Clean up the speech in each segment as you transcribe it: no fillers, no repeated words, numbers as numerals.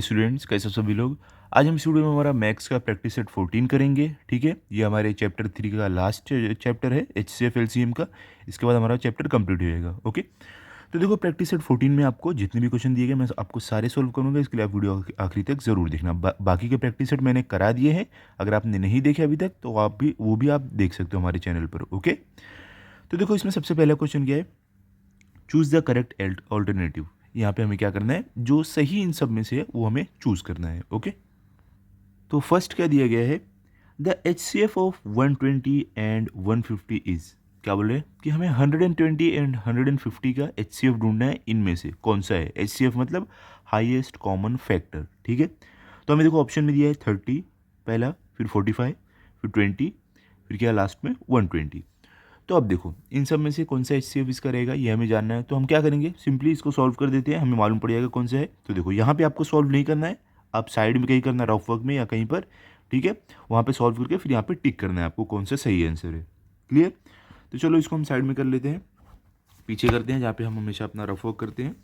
Students, कैसे हो सभी लोग। आज हम इस वीडियो में हमारा मैथ्स का प्रैक्टिस सेट 14 करेंगे। ठीक है, ये हमारे चैप्टर 3 का लास्ट चैप्टर है HCF LCM का। इसके बाद हमारा चैप्टर कंप्लीट हो जाएगा। ओके, तो देखो प्रैक्टिस सेट 14 में आपको जितने भी क्वेश्चन दिए गए मैं आपको सारे सोल्व करूंगा। इसके लिए आप वीडियो आखिरी तक ज़रूर देखना। बाकी के प्रैक्टिस सेट मैंने करा दिए हैं। अगर आपने नहीं देखे अभी तक तो आप भी वो भी आप देख सकते हो हमारे चैनल पर। ओके, तो देखो इसमें सबसे पहला क्वेश्चन क्या है, चूज़ द करेक्ट ऑल्टरनेटिव। यहाँ पे हमें क्या करना है, जो सही इन सब में से है वो हमें चूज़ करना है। ओके, तो फर्स्ट क्या दिया गया है, the HCF of 120 and 150 is, क्या बोल रहे हैं कि हमें 120 एंड 150 का HCF ढूंढना है। इनमें से कौन सा है HCF, मतलब हाईएस्ट कॉमन फैक्टर। ठीक है, तो हमें देखो ऑप्शन में दिया है 30 पहला, फिर 45, फिर 20, फिर क्या लास्ट में 120। तो अब देखो इन सब में से कौन सा HCF इसका रहेगा ये हमें जानना है। तो हम क्या करेंगे, सिंपली इसको सॉल्व कर देते हैं, हमें मालूम पड़ जाएगा कौन सा है। तो देखो यहाँ पे आपको सॉल्व नहीं करना है, आप साइड में कहीं करना, रफ वर्क में या कहीं पर। ठीक है, वहाँ पे सॉल्व करके फिर यहाँ पे टिक करना है आपको कौन सा सही आंसर है। क्लियर, तो चलो इसको हम साइड में कर लेते हैं, पीछे करते हैं जहाँ पे हम हमेशा अपना रफ वर्क करते हैं।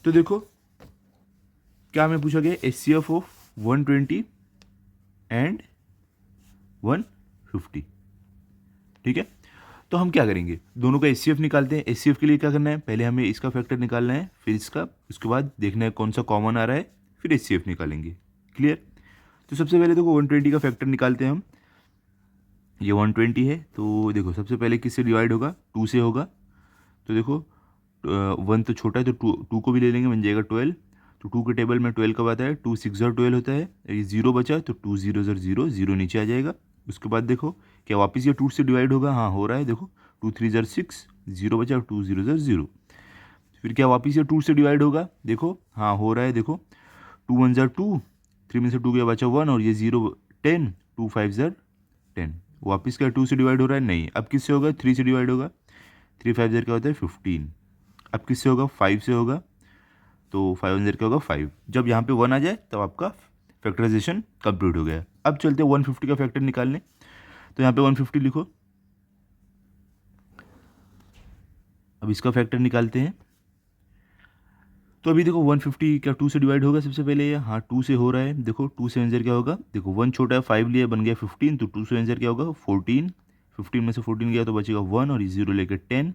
तो देखो क्या हमें पूछा गया, HCF ऑफ 120 एंड 150। ठीक है, तो हम क्या करेंगे, दोनों का HCF निकालते हैं। HCF के लिए क्या करना है, पहले हमें इसका फैक्टर निकालना है, फिर इसका, उसके बाद देखना है कौन सा कॉमन आ रहा है, फिर HCF निकालेंगे। क्लियर, तो सबसे पहले देखो 120 का फैक्टर निकालते हैं हम। ये 120 है, तो देखो सबसे पहले किससे डिवाइड होगा, 2 से होगा। तो देखो 1 तो छोटा है तो टू को भी ले लेंगे, बन जाएगा 12। तो 2 के टेबल में 12 कब आता है, 2 6 12 होता है। ये 0 बचा तो 2 0 0 0 नीचे आ जाएगा। उसके बाद देखो क्या वापस ये 2 से डिवाइड होगा, हाँ हो रहा है। देखो 2 3 6, 0 बचा 2 0 0। फिर क्या वापस ये 2 से डिवाइड होगा, देखो हाँ हो रहा है। देखो 2 1 2, 3 में से 2 गया बचा 1, और ये 0 10, 2 5 10। वापस क्या 2 से डिवाइड हो रहा है, नहीं। अब किससे होगा, 3 से डिवाइड होगा। 3 5 क्या होता है 15। अब किससे होगा, 5 से होगा। तो 5 1 क्या होगा 5। जब यहाँ पे 1 आ जाए तब आपका फैक्टराइजेशन कंप्लीट हो गया। अब चलते हैं 150 का फैक्टर निकालने। तो यहाँ पे 150 लिखो, अब इसका फैक्टर निकालते हैं। तो अभी देखो 150 क्या 2 से डिवाइड होगा सबसे पहले, ये हाँ 2 से हो रहा है। देखो 2 से आंसर क्या होगा, देखो 1 छोटा है 5 लिया, बन गया 15। तो 2 से आंसर क्या होगा 14। 15 में से 14 गया तो बचेगा 1, और 0 लेकर 10।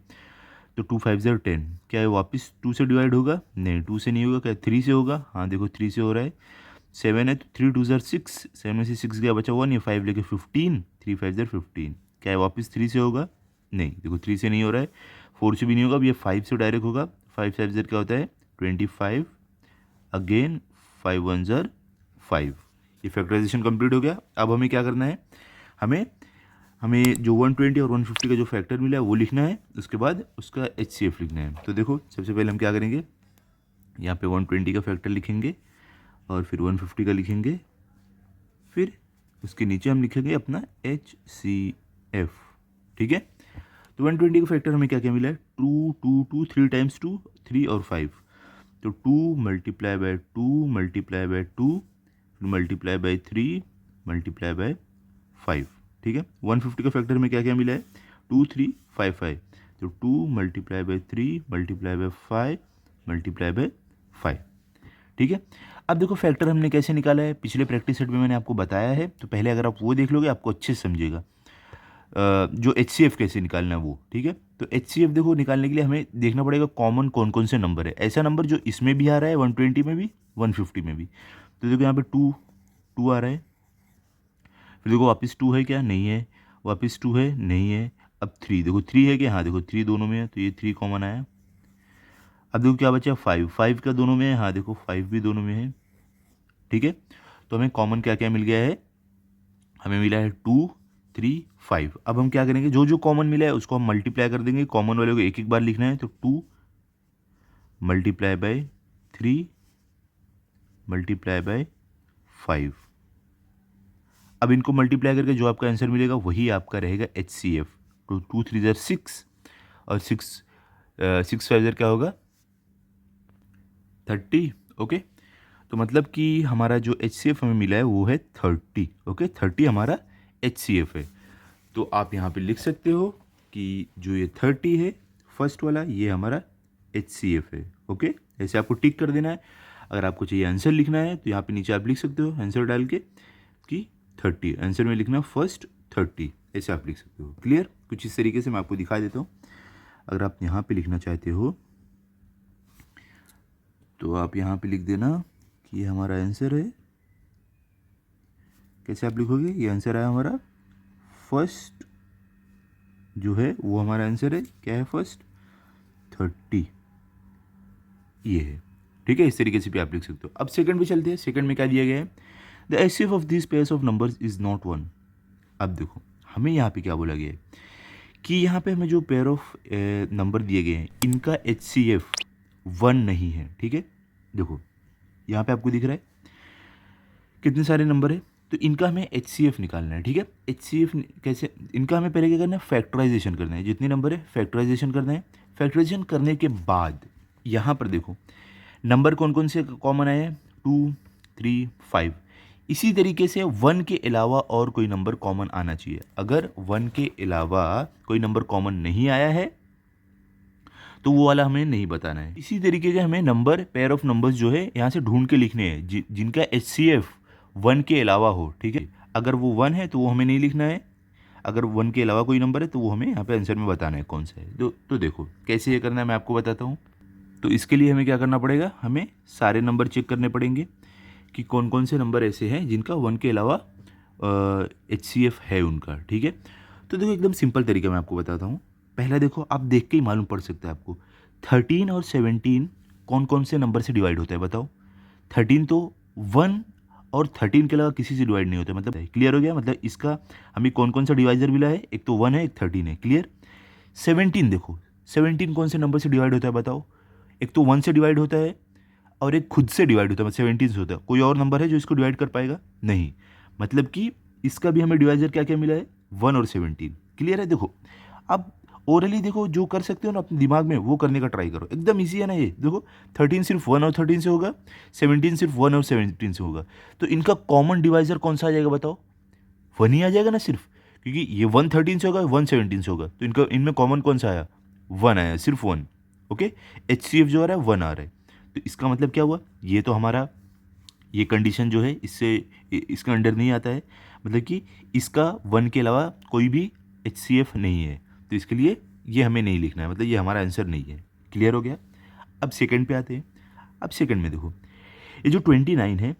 तो 2 5 10, क्या है वापस 2 से डिवाइड होगा, नहीं 2 से नहीं होगा। क्या 3 से होगा, हाँ देखो 3 से हो रहा है। 7 है तो 3 2 6, 7 में से 6 गया बचा 1, ये 5 लेके 15, 3 5 15। क्या है वापस 3 से होगा, नहीं देखो 3 से नहीं हो रहा है। 4 से भी नहीं होगा, अब ये 5 से डायरेक्ट होगा। 5 5 क्या होता है 25, अगेन 5 1 5। ये फैक्टराइजेशन कंप्लीट हो गया। अब हमें क्या करना है, हमें हमें जो 120 और 150 का जो फैक्टर मिला है वो लिखना है, उसके बाद उसका HCF लिखना है। तो देखो सबसे पहले हम क्या करेंगे, यहाँ पे 120 का फैक्टर लिखेंगे, और फिर 150 का लिखेंगे, फिर उसके नीचे हम लिखेंगे अपना HCF। ठीक है, तो 120 का फैक्टर हमें क्या क्या मिला है, 2 2 2, 3 टाइम्स 2, 3 और 5। तो 2 multiply by 2 multiply by 2 multiply by 3 multiply by 5। ठीक है, 150 का फैक्टर में क्या क्या मिला है, 2 3 5 5। तो 2 multiply by 3 multiply by 5 multiply by 5। ठीक है, अब देखो फैक्टर हमने कैसे निकाला है, पिछले प्रैक्टिस सेट में मैंने आपको बताया है। तो पहले अगर आप वो देख लोगे आपको अच्छे से समझेगा जो HCF कैसे निकालना है वो। ठीक है, तो HCF देखो निकालने के लिए हमें देखना पड़ेगा कॉमन कौन कौन से नंबर है। ऐसा नंबर जो इसमें भी आ रहा है 120 में भी 150 में भी। तो देखो यहाँ पे 2 2 आ रहा है, फिर देखो वापस 2 है क्या, नहीं है। वापस 2 है, नहीं है। अब 3, देखो 3 है क्या, हाँ देखो 3 दोनों में है, तो ये 3 कॉमन आया। अब देखो क्या बचा 5, 5 का दोनों में है, हाँ देखो 5 भी दोनों में है। ठीक है, तो हमें कॉमन क्या क्या मिल गया है, हमें मिला है 2 3 5। अब हम क्या करेंगे, जो जो कॉमन मिला है उसको हम मल्टीप्लाई कर देंगे। कॉमन वाले को एक एक बार लिखना है, तो 2 मल्टीप्लाई बाय 3 मल्टीप्लाई बाय 5। अब इनको मल्टीप्लाई करके जो आपका आंसर मिलेगा वही आपका रहेगा HCF। तो 2 3 6, और 6 6 5 क्या होगा 30। ओके, तो मतलब कि हमारा जो HCF हमें मिला है वो है 30। ओके, 30 हमारा HCF है। तो आप यहाँ पे लिख सकते हो कि जो ये 30 है फर्स्ट वाला, ये हमारा HCF है। ओके, ऐसे आपको टिक कर देना है। अगर आपको चाहिए आंसर लिखना है तो यहाँ पे नीचे आप लिख सकते हो आंसर डाल के कि 30, आंसर में लिखना फर्स्ट 30, ऐसे आप लिख सकते हो। क्लियर? कुछ इस तरीके से मैं आपको दिखा देता हूँ। अगर आप यहाँ पे लिखना चाहते हो तो आप यहाँ पे लिख देना कि ये हमारा आंसर है। कैसे आप लिखोगे? ये आंसर है हमारा फर्स्ट जो है वो हमारा आंसर है, क्या है? फर्स्ट 30, ये है। ठीक है, इस तरीके से भी आप लिख सकते हो। अब सेकंड पे चलते हैं। सेकंड में क्या दिया गया है? The HCF of this pairs of numbers is not 1। अब देखो हमें यहाँ पे क्या बोला गया है कि यहाँ पे हमें जो पेयर ऑफ नंबर दिए गए हैं इनका एचसीएफ 1 नहीं है। ठीक है, देखो यहाँ पे आपको दिख रहा है कितने सारे नंबर है, तो इनका हमें एचसीएफ निकालना है। ठीक है, एचसीएफ कैसे? इनका हमें पहले क्या करना है? फैक्टराइजेशन करना है। जितने नंबर है फैक्टराइजेशन करना है। फैक्टराइजेशन करने के बाद यहाँ पर देखो नंबर कौन कौन से कॉमन आए हैं? 2, 3, 5। इसी तरीके से 1 के अलावा और कोई नंबर कॉमन आना चाहिए। अगर 1 के अलावा कोई नंबर कॉमन नहीं आया है तो वो वाला हमें नहीं बताना है। इसी तरीके से हमें नंबर पेयर ऑफ नंबर्स जो है यहाँ से ढूंढ के लिखने हैं जिनका एचसीएफ 1 के अलावा हो। ठीक है, अगर वो 1 है तो वो हमें नहीं लिखना है, अगर 1 के अलावा कोई नंबर है तो वो हमें यहाँ पे आंसर में बताना है कौन सा है। तो देखो कैसे ये करना है मैं आपको बताता हूँ। तो इसके लिए हमें क्या करना पड़ेगा? हमें सारे नंबर चेक करने पड़ेंगे कि कौन कौन से नंबर ऐसे हैं जिनका 1 के अलावा एचसीएफ है उनका। ठीक है, तो देखो एकदम सिंपल तरीका मैं आपको बताता हूँ। पहला देखो, आप देख के ही मालूम पड़ सकता है आपको 13 और 17 कौन कौन से नंबर से डिवाइड होता है बताओ। 13 तो 1 और 13 के अलावा किसी से डिवाइड नहीं होता, मतलब क्लियर हो गया? मतलब इसका हमें कौन कौन सा डिवाइजर मिला है? एक तो 1 है, एक 13 है। क्लियर? 17 देखो, 17 कौन से नंबर से डिवाइड होता है बताओ? एक तो 1 से डिवाइड होता है और एक खुद से डिवाइड होता है, मतलब 17 से होता है। कोई और नंबर है जो इसको डिवाइड कर पाएगा? नहीं। मतलब कि इसका भी हमें डिवाइजर क्या क्या मिला है? 1 और 17। क्लियर है? देखो अब ओरली देखो जो कर सकते हो ना अपने दिमाग में वो करने का ट्राई करो, एकदम ईजी है ना ये। देखो 13 सिर्फ 1 और 13 से होगा, 17 सिर्फ 1 और 17 से होगा, तो इनका कॉमन डिवाइजर कौन सा आ जाएगा बताओ? 1 ही आ जाएगा ना सिर्फ, क्योंकि ये 1 13 से होगा, 1 17 से होगा, तो इनका इनमें कॉमन कौन सा आया? 1 आया, सिर्फ 1। ओके, एचसीएफ जो आ रहा है 1 आ रहा है, तो इसका मतलब क्या हुआ? ये तो हमारा ये कंडीशन जो है इससे इसके अंडर नहीं आता है, मतलब कि इसका 1 के अलावा कोई भी एचसीएफ नहीं है, तो इसके लिए ये हमें नहीं लिखना है, मतलब ये हमारा आंसर नहीं है। क्लियर हो गया? अब सेकंड पे आते हैं। अब सेकंड में देखो ये जो 29 है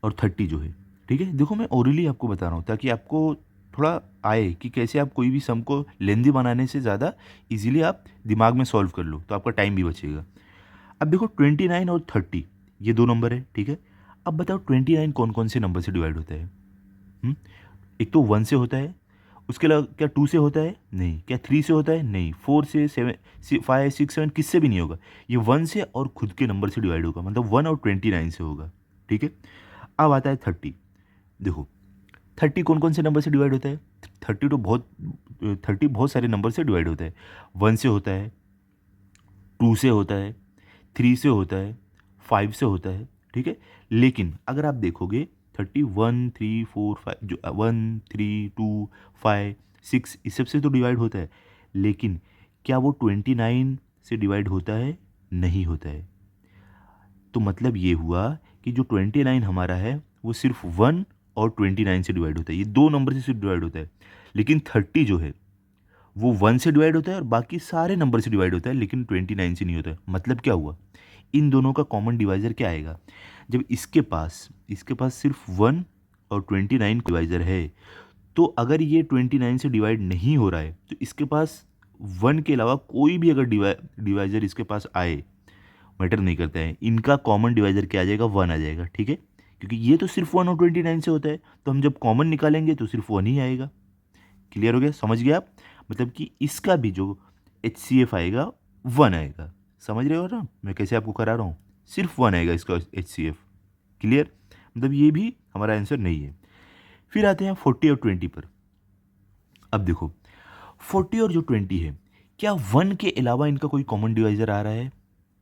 और 30 जो है, ठीक है, देखो मैं ओरली आपको बता रहा हूँ ताकि आपको थोड़ा आए कि कैसे आप कोई भी सम को लेंदी बनाने से ज़्यादा इजीली आप दिमाग में सॉल्व कर लो, तो आपका टाइम भी बचेगा। अब देखो 29 और 30 ये दो नंबर है। ठीक है, अब बताओ 29 कौन कौन से नंबर से डिवाइड होता है? एक तो 1 से होता है, उसके अलावा क्या 2 से होता है? नहीं। क्या 3 से होता है? नहीं। 4 से, 7, 5, 6, 7 किससे भी नहीं होगा। ये 1 से और खुद के नंबर से डिवाइड होगा, मतलब 1 और 29 से होगा। ठीक है, अब आता है 30। देखो 30 कौन कौन से नंबर से डिवाइड होता है? 30 बहुत सारे नंबर से डिवाइड होता है। 1 से होता है, 2 से होता है, 3 से होता है, 5 से होता है। ठीक है, लेकिन अगर आप देखोगे 31, 3, 4, 5 जो 1, 3, 2, 5, 6 इस सब से तो डिवाइड होता है, लेकिन क्या वो 29 से डिवाइड होता है? नहीं होता है। तो मतलब ये हुआ कि जो 29 हमारा है वो सिर्फ 1 और 29 से डिवाइड होता है, ये दो नंबर से सिर्फ डिवाइड होता है। लेकिन 30 जो है वो 1 से डिवाइड होता है और बाकी सारे नंबर से डिवाइड होता है, लेकिन 29 से नहीं होता है। मतलब क्या हुआ? इन दोनों का कॉमन डिवाइज़र क्या आएगा? जब इसके पास सिर्फ 1 और 29 डिवाइज़र है, तो अगर ये 29 से डिवाइड नहीं हो रहा है तो इसके पास 1 के अलावा कोई भी अगर डिवाइज़र इसके पास आए, मैटर नहीं करता है, इनका कॉमन डिवाइज़र क्या आ जाएगा? 1 आ जाएगा। ठीक है, क्योंकि ये तो सिर्फ 1 और 29 से होता है, तो हम जब कॉमन निकालेंगे तो सिर्फ 1 ही आएगा। क्लियर हो गया? समझ गया आप? मतलब कि इसका भी जो एचसीएफ आएगा 1 आएगा। समझ रहे हो ना मैं कैसे आपको करा रहा हूँ? सिर्फ 1 आएगा इसका एचसीएफ। क्लियर? मतलब ये भी हमारा आंसर नहीं है। फिर आते हैं 40 और 20 पर। अब देखो 40 और जो 20 है, क्या 1 के अलावा इनका कोई कॉमन डिवाइजर आ रहा है?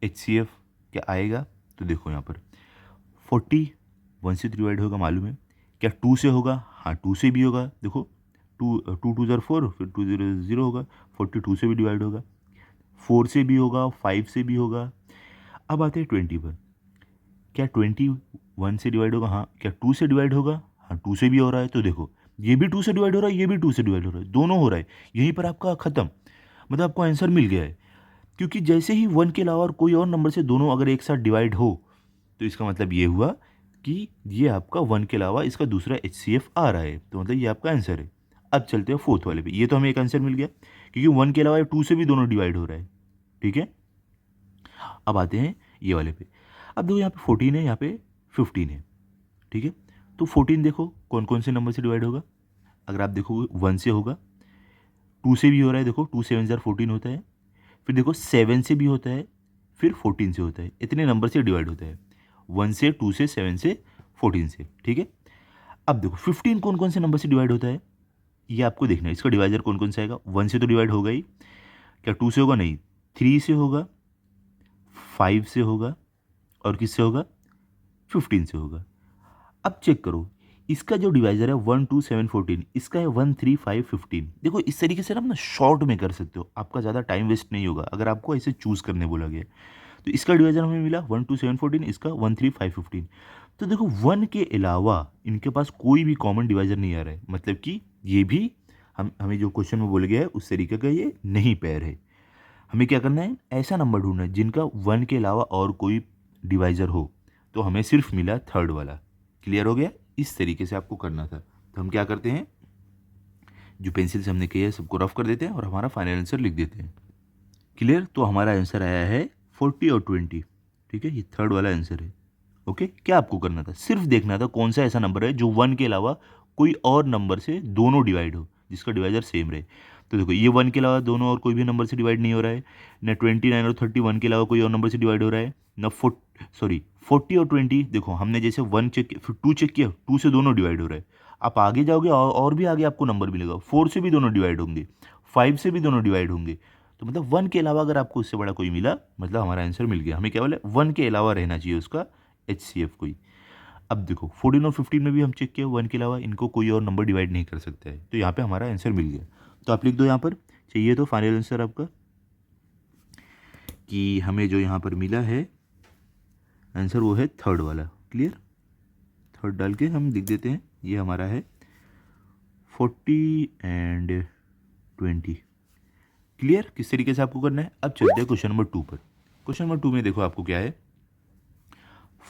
एचसीएफ क्या आएगा? तो देखो यहाँ पर 40 1 से डिवाइड होगा मालूम है। क्या 2 से होगा? हाँ 2 से भी होगा। देखो 2 2 ज़र 4, फिर 2 0 0 होगा। 42 से भी डिवाइड होगा, 4 से भी होगा, 5 से भी होगा। अब आते हैं 20 पर। क्या 21 से डिवाइड होगा? हाँ। क्या 2 से डिवाइड होगा? हाँ 2 से भी हो रहा है। तो देखो ये भी 2 से डिवाइड हो रहा है, ये भी 2 से डिवाइड हो रहा है, दोनों हो रहा है। यहीं पर आपका ख़त्म, मतलब आपको आंसर मिल गया है। क्योंकि जैसे ही 1 के अलावा और कोई और नंबर से दोनों अगर एक साथ डिवाइड हो तो इसका मतलब ये हुआ कि ये आपका 1 के अलावा इसका दूसरा HCF आ रहा है, तो मतलब ये आपका आंसर है। अब चलते हैं फोर्थ वाले पे। ये तो हमें एक आंसर मिल गया क्योंकि 1 के अलावा 2 से भी दोनों डिवाइड हो रहा है। ठीक है, अब आते हैं ये वाले पे। अब देखो यहाँ पे 14 है, यहाँ पे 15 है। ठीक है, तो 14 देखो कौन कौन से नंबर से डिवाइड होगा। अगर आप देखो 1 से होगा, 2 से भी हो रहा है, देखो 2 7 14 होता है। फिर देखो 7 से भी होता है, फिर 14 से होता है। इतने नंबर से डिवाइड होता है, 1 से, 2 से, 7 से, 14 से। ठीक है, अब देखो 15 कौन कौन से नंबर से डिवाइड होता है, ये आपको देखना है। इसका डिवाइजर कौन कौन सा आएगा? 1 से तो डिवाइड होगा ही, क्या 2 से होगा? नहीं। 3 से होगा, 5 से होगा, और किससे होगा? 15 से होगा। अब चेक करो, इसका जो डिवाइजर है 1 2 7 14, इसका है 1 3 5 15। देखो इस तरीके से आप ना शॉर्ट में कर सकते हो, आपका ज़्यादा टाइम वेस्ट नहीं होगा अगर आपको ऐसे चूज़ करने बोला गया। तो इसका डिवाइजर हमें मिला 1 2 7 14, इसका 1 3 5 15। तो देखो 1 के अलावा इनके पास कोई भी कॉमन डिवाइजर नहीं आ रहा है, मतलब कि ये भी हमें जो क्वेश्चन में बोला गया है उस तरीके का ये नहीं पैर है। हमें क्या करना है? ऐसा नंबर ढूंढना है जिनका 1 के अलावा और कोई डिवाइजर हो। तो हमें सिर्फ मिला थर्ड वाला। क्लियर हो गया? इस तरीके से आपको करना था। तो हम क्या करते हैं, जो पेंसिल से हमने किया है सबको रफ कर देते हैं और हमारा फाइनल आंसर लिख देते हैं। क्लियर? तो हमारा आंसर आया है 40 और 20। ठीक है, ये थर्ड वाला आंसर है। ओके, क्या आपको करना था? सिर्फ देखना था कौन सा ऐसा नंबर है जो 1 के अलावा कोई और नंबर से दोनों डिवाइड हो, जिसका डिवाइजर सेम रहे। तो देखो ये 1 के अलावा दोनों और कोई भी नंबर से डिवाइड नहीं हो रहा है, न 29 और 31 के अलावा कोई और नंबर से डिवाइड हो रहा है, न 40 और 20। देखो हमने जैसे 1 चेक किया, फिर 2 चेक किया, 2 से दोनों डिवाइड हो रहा है। आप आगे जाओगे और भी आगे आपको नंबर मिलेगा, 4 से भी दोनों डिवाइड होंगे, 5 से भी दोनों डिवाइड होंगे। तो मतलब 1 के अलावा अगर आपको उससे बड़ा कोई मिला, मतलब हमारा आंसर मिल गया। हमें क्या बोला? 1 के अलावा रहना चाहिए उसका HCF कोई। अब देखो 14 और 15 में भी हम चेक किया, 1 के अलावा इनको कोई और नंबर डिवाइड नहीं कर सकता है, तो यहाँ पे हमारा आंसर मिल गया। तो आप लिख दो यहाँ पर, चाहिए तो फाइनल आंसर आपका कि हमें जो यहाँ पर मिला है आंसर वो है थर्ड वाला। क्लियर? थर्ड डाल के हम लिख देते हैं, ये हमारा है 40 एंड 20। क्लियर? किस तरीके से आपको करना है? अब चलते हैं क्वेश्चन नंबर 2 पर। क्वेश्चन नंबर 2 में देखो आपको क्या है,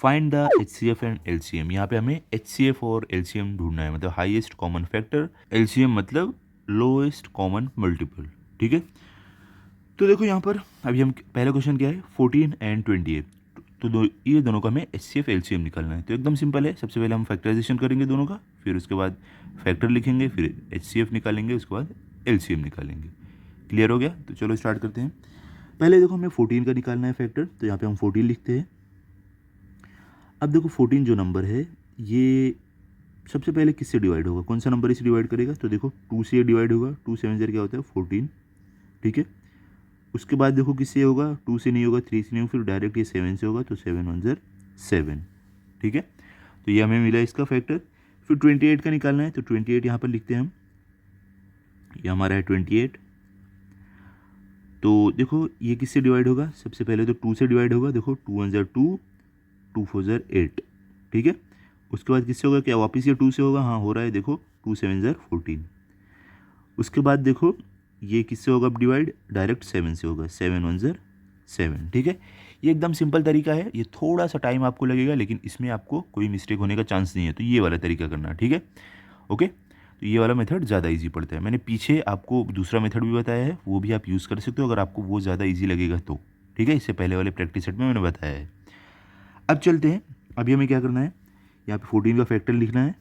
find the HCF and LCM। यहाँ पे हमें HCF और LCM ढूंढना है, मतलब हाईएस्ट कॉमन फैक्टर, LCM मतलब लोएस्ट कॉमन मल्टीपल। ठीक है, तो देखो यहाँ पर अभी हम पहला क्वेश्चन क्या है, 14 एंड 28। तो ये दोनों का हमें HCF LCM निकालना है। तो एकदम सिंपल है, सबसे पहले हम फैक्टराइजेशन करेंगे दोनों का, फिर उसके बाद फैक्टर लिखेंगे, फिर HCF निकालेंगे, उसके बाद LCM निकालेंगे। क्लियर हो गया? तो चलो स्टार्ट करते हैं। पहले देखो हमें 14 का निकालना है फैक्टर, तो यहाँ पे हम 14 लिखते हैं। अब देखो 14 जो नंबर है ये सबसे पहले किससे डिवाइड होगा, कौन सा नंबर इसे डिवाइड करेगा? तो देखो 2 से डिवाइड होगा, 2 7 0 क्या होता है 14। ठीक है, उसके बाद देखो किससे होगा, 2 से नहीं होगा, 3 से नहीं होगा, फिर डायरेक्ट ये 7 से होगा, तो 7 1 0 7। ठीक है, तो ये हमें मिला इसका फैक्टर। फिर 28 का निकालना है, तो 28 यहाँ पर लिखते हैं हम, ये हमारा है 28। तो देखो ये किससे डिवाइड होगा, सबसे पहले तो 2 से डिवाइड होगा, देखो 2 1 0 2, 2 4 0 8। ठीक है, उसके बाद किससे होगा, क्या वापस ये 2 से होगा? हाँ हो रहा है, देखो 2 7 0 14। उसके बाद देखो ये किससे होगा अब डिवाइड, डायरेक्ट 7 से होगा, 7 1 0 7। ठीक है, ये एकदम सिंपल तरीका है, ये थोड़ा सा टाइम आपको लगेगा लेकिन इसमें आपको कोई मिस्टेक होने का चांस नहीं है। तो ये वाला तरीका करना, ठीक है? ओके, तो ये वाला मेथड ज़्यादा इजी पड़ता है। मैंने पीछे आपको दूसरा मेथड भी बताया है, वो भी आप यूज़ कर सकते हो अगर आपको वो ज़्यादा ईजी लगेगा तो। ठीक है, इससे पहले वाले प्रैक्टिस सेट में मैंने बताया है। अब चलते हैं, अभी हमें क्या करना है, यहाँ पे 14 का फैक्टर लिखना है।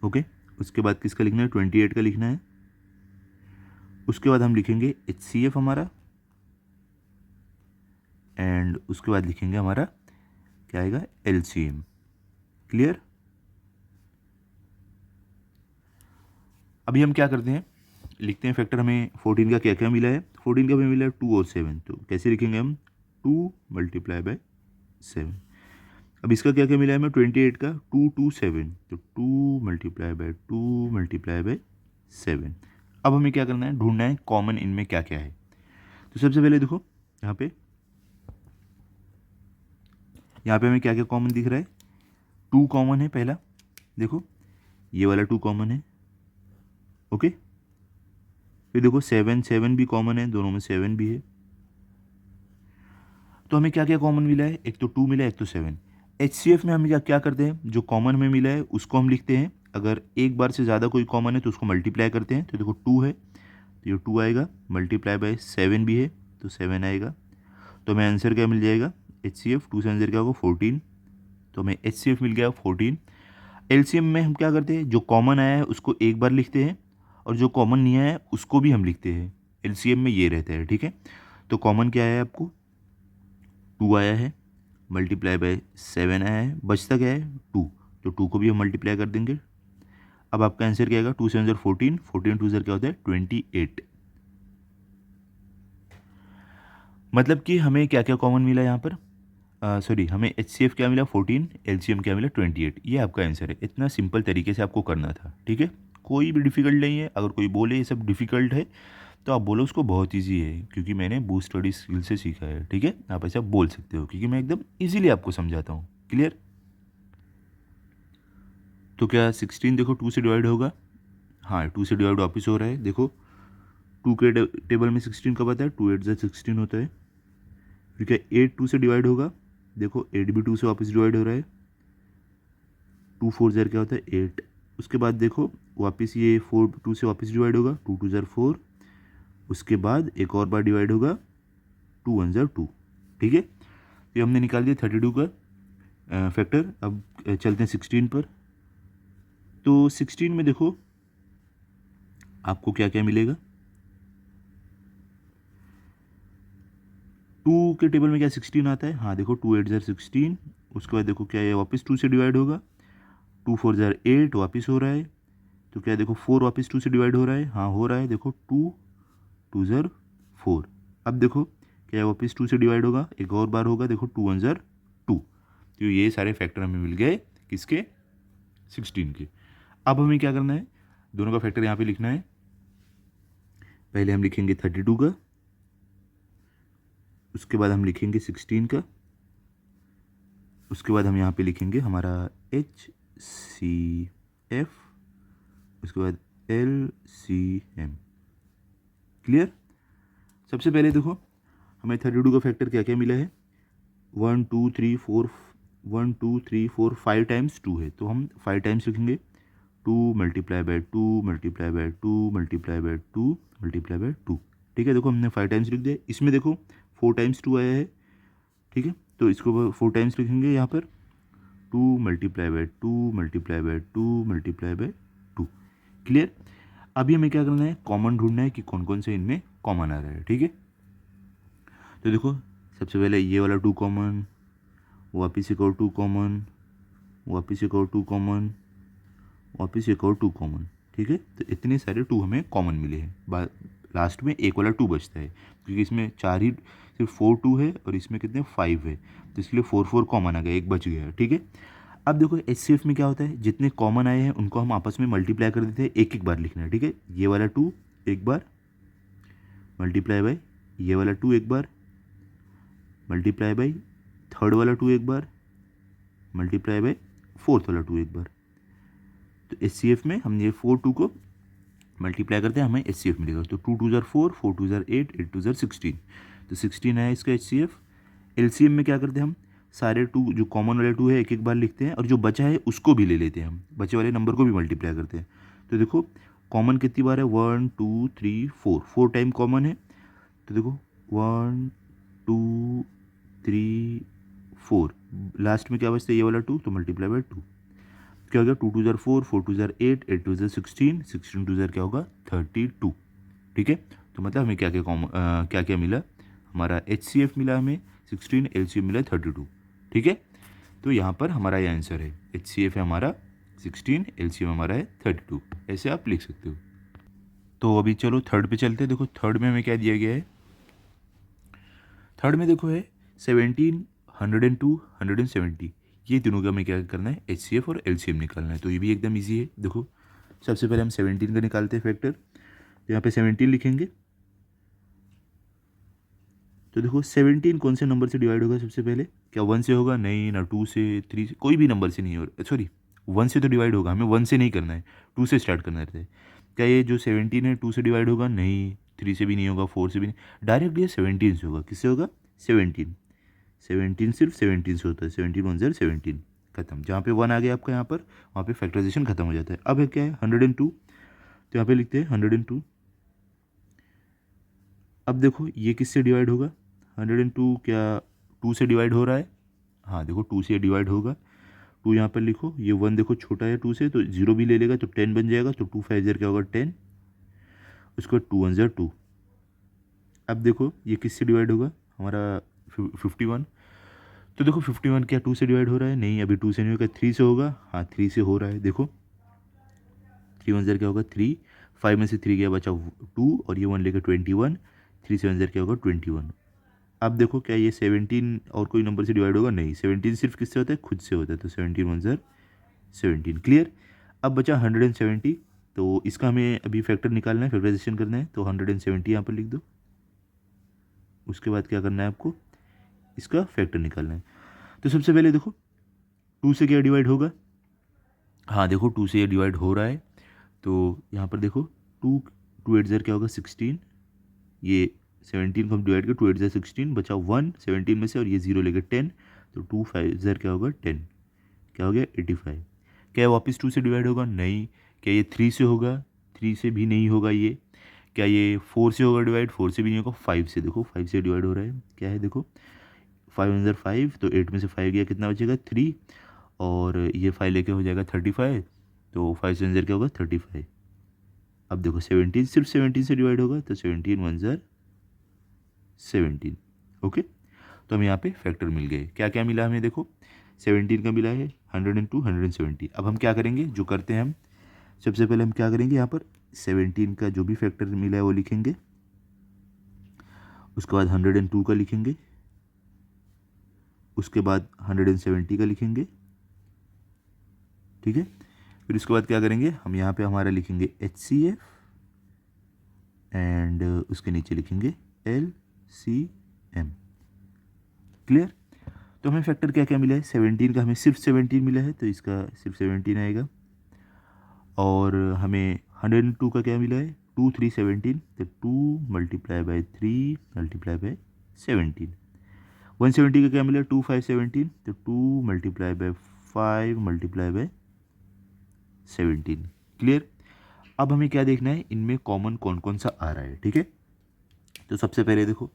ओके, उसके बाद किसका लिखना है, 28 का लिखना है। उसके बाद हम लिखेंगे HCF हमारा, एंड उसके बाद लिखेंगे हमारा क्या आएगा, LCM। क्लियर? अभी हम क्या करते हैं, लिखते हैं फैक्टर। हमें 14 का क्या क्या मिला है, 14 का हमें मिला है 2 और 7। तो कैसे लिखेंगे हम, 2 × 7। अब इसका क्या क्या मिला है हमें, 28 का 2 2 7, तो 2 × 2 × 7। अब हमें क्या करना है, ढूंढना है कॉमन इनमें क्या क्या है। तो सबसे पहले देखो यहाँ पे यहाँ पे हमें क्या क्या कॉमन दिख रहा है, 2 कॉमन है पहला, देखो ये वाला 2 कॉमन है, ओके। फिर देखो 7 7 भी कॉमन है, दोनों में 7 भी है। तो हमें क्या क्या कॉमन मिला है, एक तो 2 मिला है, एक तो 7। HCF में हम क्या क्या करते हैं, जो कॉमन में मिला है उसको हम लिखते हैं, अगर एक बार से ज़्यादा कोई कॉमन है तो उसको मल्टीप्लाई करते हैं। तो देखो 2 है तो ये 2 आएगा, मल्टीप्लाई बाय 7 भी है तो 7 आएगा। तो हमें आंसर क्या मिल जाएगा, HCF 2 से आंसर क्या होगा 14। तो हमें HCF मिल गया 14। LCM में हम क्या करते हैं, जो कॉमन आया है उसको एक बार लिखते हैं और जो कॉमन नहीं आया है उसको भी हम लिखते हैं। LCM में ये रहता है, ठीक है। तो कॉमन क्या आया है आपको, 2 आया है, मल्टीप्लाई बाय 7 आया है, बचता क्या है 2, तो 2 को भी हम मल्टीप्लाई कर देंगे। अब आपका आंसर क्या आएगा, 2 से 14, 14 2 क्या होता है 28। मतलब कि हमें क्या क्या कॉमन मिला यहाँ पर, सॉरी हमें HCF क्या मिला 14, LCM क्या मिला 28। ये आपका आंसर है। इतना सिंपल तरीके से आपको करना था, ठीक है। कोई भी डिफ़िकल्ट नहीं है। अगर कोई बोले ये सब डिफ़िकल्ट है तो आप बोलो उसको बहुत इजी है, क्योंकि मैंने बूस्ट स्टडी स्किल से सीखा है, ठीक है। आप ऐसा बोल सकते हो क्योंकि मैं एकदम इजीली आपको समझाता हूँ। क्लियर। तो क्या 16 देखो 2 से डिवाइड होगा, हाँ 2 से डिवाइड वापस हो रहा है। देखो 2 के टेबल में 16 कब आता है, 2 8 16 होता है। फिर क्या 8 2 से डिवाइड होगा, देखो 8 भी 2 से वापस डिवाइड हो रहा है। 2 4 ज़र क्या होता है 8। उसके बाद देखो वापस ये 4 2 से वापस डिवाइड होगा, 2 2 ज़र 4। उसके बाद एक और बार डिवाइड होगा, 2 1 ज़र 2, ठीक है। ये हमने निकाल दिया 32 का फैक्टर। अब चलते हैं 16 पर। तो 16 में देखो आपको क्या क्या मिलेगा, 2 के टेबल में क्या 16 आता है, हाँ देखो 2 8 ज़र 16। उसके बाद देखो क्या है वापस 2 से डिवाइड होगा, 2 4 ज़र 8 वापस हो रहा है। तो क्या देखो 4 वापस 2 से डिवाइड हो रहा है, हाँ हो रहा है। देखो 2 2 ज़र 4। अब देखो क्या वापस 2 से डिवाइड होगा, एक और बार होगा, देखो 2 1 ज़र 2। तो ये सारे फैक्टर हमें मिल गए किसके, 16 के। अब हमें क्या करना है, दोनों का फैक्टर यहाँ पे लिखना है। पहले हम लिखेंगे 32 का, उसके बाद हम लिखेंगे 16 का, उसके बाद हम यहाँ पे लिखेंगे हमारा HCF, उसके बाद LCM। क्लियर। सबसे पहले देखो हमें 32 का फैक्टर क्या क्या मिला है, 1 2 3 4, 1 2 3 4 5 टाइम्स 2 है, तो हम 5 टाइम्स लिखेंगे। 2 multiply by 2 multiply by 2 multiply by 2 multiply by 2, ठीक है। देखो हमने 5 टाइम्स लिख दिया। इसमें देखो 4 टाइम्स 2 आया है, ठीक है। तो इसको 4 टाइम्स लिखेंगे यहाँ पर, 2 multiply by 2 multiply by 2 multiply by 2। Clear. अभी हमें क्या करना है, कॉमन ढूंढना है कि कौन कौन से इनमें कॉमन आ रहा है, ठीक है। तो देखो सबसे पहले ये वाला 2 कॉमन, वापिस एक और 2 कॉमन, वापिस एक और 2 कॉमन, वापिस एक और 2 कॉमन, ठीक है। तो इतने सारे 2 हमें कॉमन मिले हैं। लास्ट में एक वाला 2 बचता है, क्योंकि इसमें 4 ही, सिर्फ 4 2 है और इसमें कितने 5 है, तो इसलिए 4 4 कॉमन आ गया, एक बच गया, ठीक है। अब देखो HCF में क्या होता है, जितने कॉमन आए हैं उनको हम आपस में मल्टीप्लाई कर देते हैं, एक एक बार लिखना है, ठीक है। ये वाला 2 एक बार मल्टीप्लाई बाय ये वाला 2 एक बार मल्टीप्लाई बाय थर्ड वाला 2 एक बार मल्टीप्लाई बाय फोर्थ वाला 2 एक बार। तो HCF में हम ये 4 2 को मल्टीप्लाई करते हैं, हमें HCF मिलेगा। तो 2 2 ज़र 4, 4 2 ज़र 8, 8 2 ज़र 16, तो 16 है इसका HCF। LCM में क्या करते हैं, हम सारे 2 जो कॉमन वाले 2 है एक एक बार लिखते हैं और जो बचा है उसको भी ले लेते हैं, हम बचे वाले नंबर को भी मल्टीप्लाई करते हैं। तो देखो कॉमन कितनी बार है, 1 2 3 4, 4 टाइम कॉमन है। तो देखो 1 2 3 4, लास्ट में क्या बचता है ये वाला 2, तो मल्टीप्लाई बाय 2 क्या हो गया, 2 2 ज़र 4, 4 2 ज़र 8, 8 2 ज़र 16, 16 2 ज़र क्या होगा 32, ठीक है। तो मतलब हमें क्या क्या क्या क्या मिला, हमारा HCF मिला हमें 16, LCM मिला 32, ठीक है। तो यहाँ पर हमारा ये आंसर है, HCF है हमारा 16, LCM हमारा है 32, ऐसे आप लिख सकते हो। तो अभी चलो थर्ड पे चलते हैं। देखो थर्ड में हमें क्या दिया गया है, थर्ड में देखो है 17, 102, 170, ये तीनों का हमें क्या करना है, HCF और LCM निकालना है। तो ये भी एकदम ईजी है। देखो सबसे पहले हम 17 का निकालते हैं फैक्टर, तो यहाँ पे 17 लिखेंगे। तो देखो 17 कौन से नंबर से डिवाइड होगा सबसे पहले? क्या 1 से होगा? नहीं ना, 2 से, 3 से, कोई भी नंबर से नहीं हो रहा, सॉरी 1 से तो डिवाइड होगा, हमें 1 से नहीं करना है, 2 से स्टार्ट करना रहता है। क्या ये जो 17 है 2 से डिवाइड होगा? नहीं, 3 से भी नहीं होगा, 4 से भी नहीं, डायरेक्ट ये 17 से होगा। किससे होगा? 17। 17 सिर्फ 17 से होता है, 17 1 ज़र 17, खत्म। जहाँ पे 1 आ गया आपका यहाँ पर, वहाँ पे फैक्टराइजेशन खत्म हो जाता है। अब है क्या है? 102, तो यहाँ पे लिखते हैं 102। अब देखो ये किससे डिवाइड होगा? 102 क्या 2 से डिवाइड हो रहा है? हाँ देखो 2 से डिवाइड होगा। 2 यहाँ पर लिखो, ये 1 देखो छोटा है 2 से, तो 0 भी ले लेगा तो 10 बन जाएगा, तो 2 5 ज़र क्या होगा? 10। उसके बाद 2 1 ज़र 2। अब देखो ये किससे डिवाइड होगा? हमारा 51। तो देखो 51 क्या 2 से डिवाइड हो रहा है? नहीं, अभी 2 से नहीं होगा, 3 से होगा। हाँ 3 से हो रहा है, देखो 3 1 ज़र क्या होगा? 3। 5 में से 3 गया, बचा 2, और ये 1 लेकर 21। 3 7 ज़र क्या होगा? 21। अब देखो क्या ये 17 और कोई नंबर से डिवाइड होगा? नहीं, 17 सिर्फ किससे होता है? खुद से होता है, तो 17 1 ज़र 17, क्लियर। अब बचा 170, तो इसका हमें अभी फैक्टर निकालना है, फैक्टराइजेशन करना है, तो 170 यहाँ पर लिख दो। उसके बाद क्या करना है आपको? इसका फैक्टर निकालना है। तो सबसे पहले देखो 2 से क्या डिवाइड होगा? हाँ देखो 2 से ये डिवाइड हो रहा है, तो यहाँ पर देखो 2 2 8 ज़र क्या होगा? 16। ये 17 को हम डिवाइड कर, 2 8 ज़र 16, बचा 1 17 में से, और ये 0 लेकर 10, तो 2 5 ज़र क्या होगा? 10, क्या हो गया? 85। क्या वापस 2 से डिवाइड होगा? नहीं। क्या ये 3 से होगा? 3 से भी नहीं होगा ये। क्या ये 4 से होगा डिवाइड? 4 से भी नहीं होगा। 5 से, देखो 5 से डिवाइड हो रहा है, क्या है देखो 5 1 ज़र 5, तो 8 में से 5 गया, कितना बचेगा? 3, और ये 5 लेके हो जाएगा 35, तो 5 7 ज़र क्या होगा? 35। अब देखो 17 सिर्फ 17 से डिवाइड होगा, तो 17 1 ज़र 17, ओके। तो हम यहाँ पे फैक्टर मिल गए। क्या क्या मिला हमें? देखो 17 का मिला है, 102 170। अब हम क्या करेंगे, जो करते हैं हम, सबसे पहले हम क्या करेंगे, यहाँ पर 17 का जो भी फैक्टर मिला है वो लिखेंगे, उसके बाद 102 का लिखेंगे, उसके बाद 170 का लिखेंगे, ठीक है। फिर उसके बाद क्या करेंगे, हम यहाँ पे हमारा लिखेंगे HCF, एंड उसके नीचे लिखेंगे LCM, क्लियर। तो हमें फैक्टर क्या क्या मिला है? 17 का हमें सिर्फ 17 मिला है, तो इसका सिर्फ 17 आएगा। और हमें 102 का क्या मिला है? 2 3 17, तो 2 मल्टीप्लाई बाई 3 मल्टीप्लाई बाई 17। 170 का क्या मिला? 2 5 17, तो 2 multiply by 5 multiply by 17, clear. अब हमें क्या देखना है, इनमें कॉमन कौन कौन सा आ रहा है, ठीक है। तो सबसे पहले देखो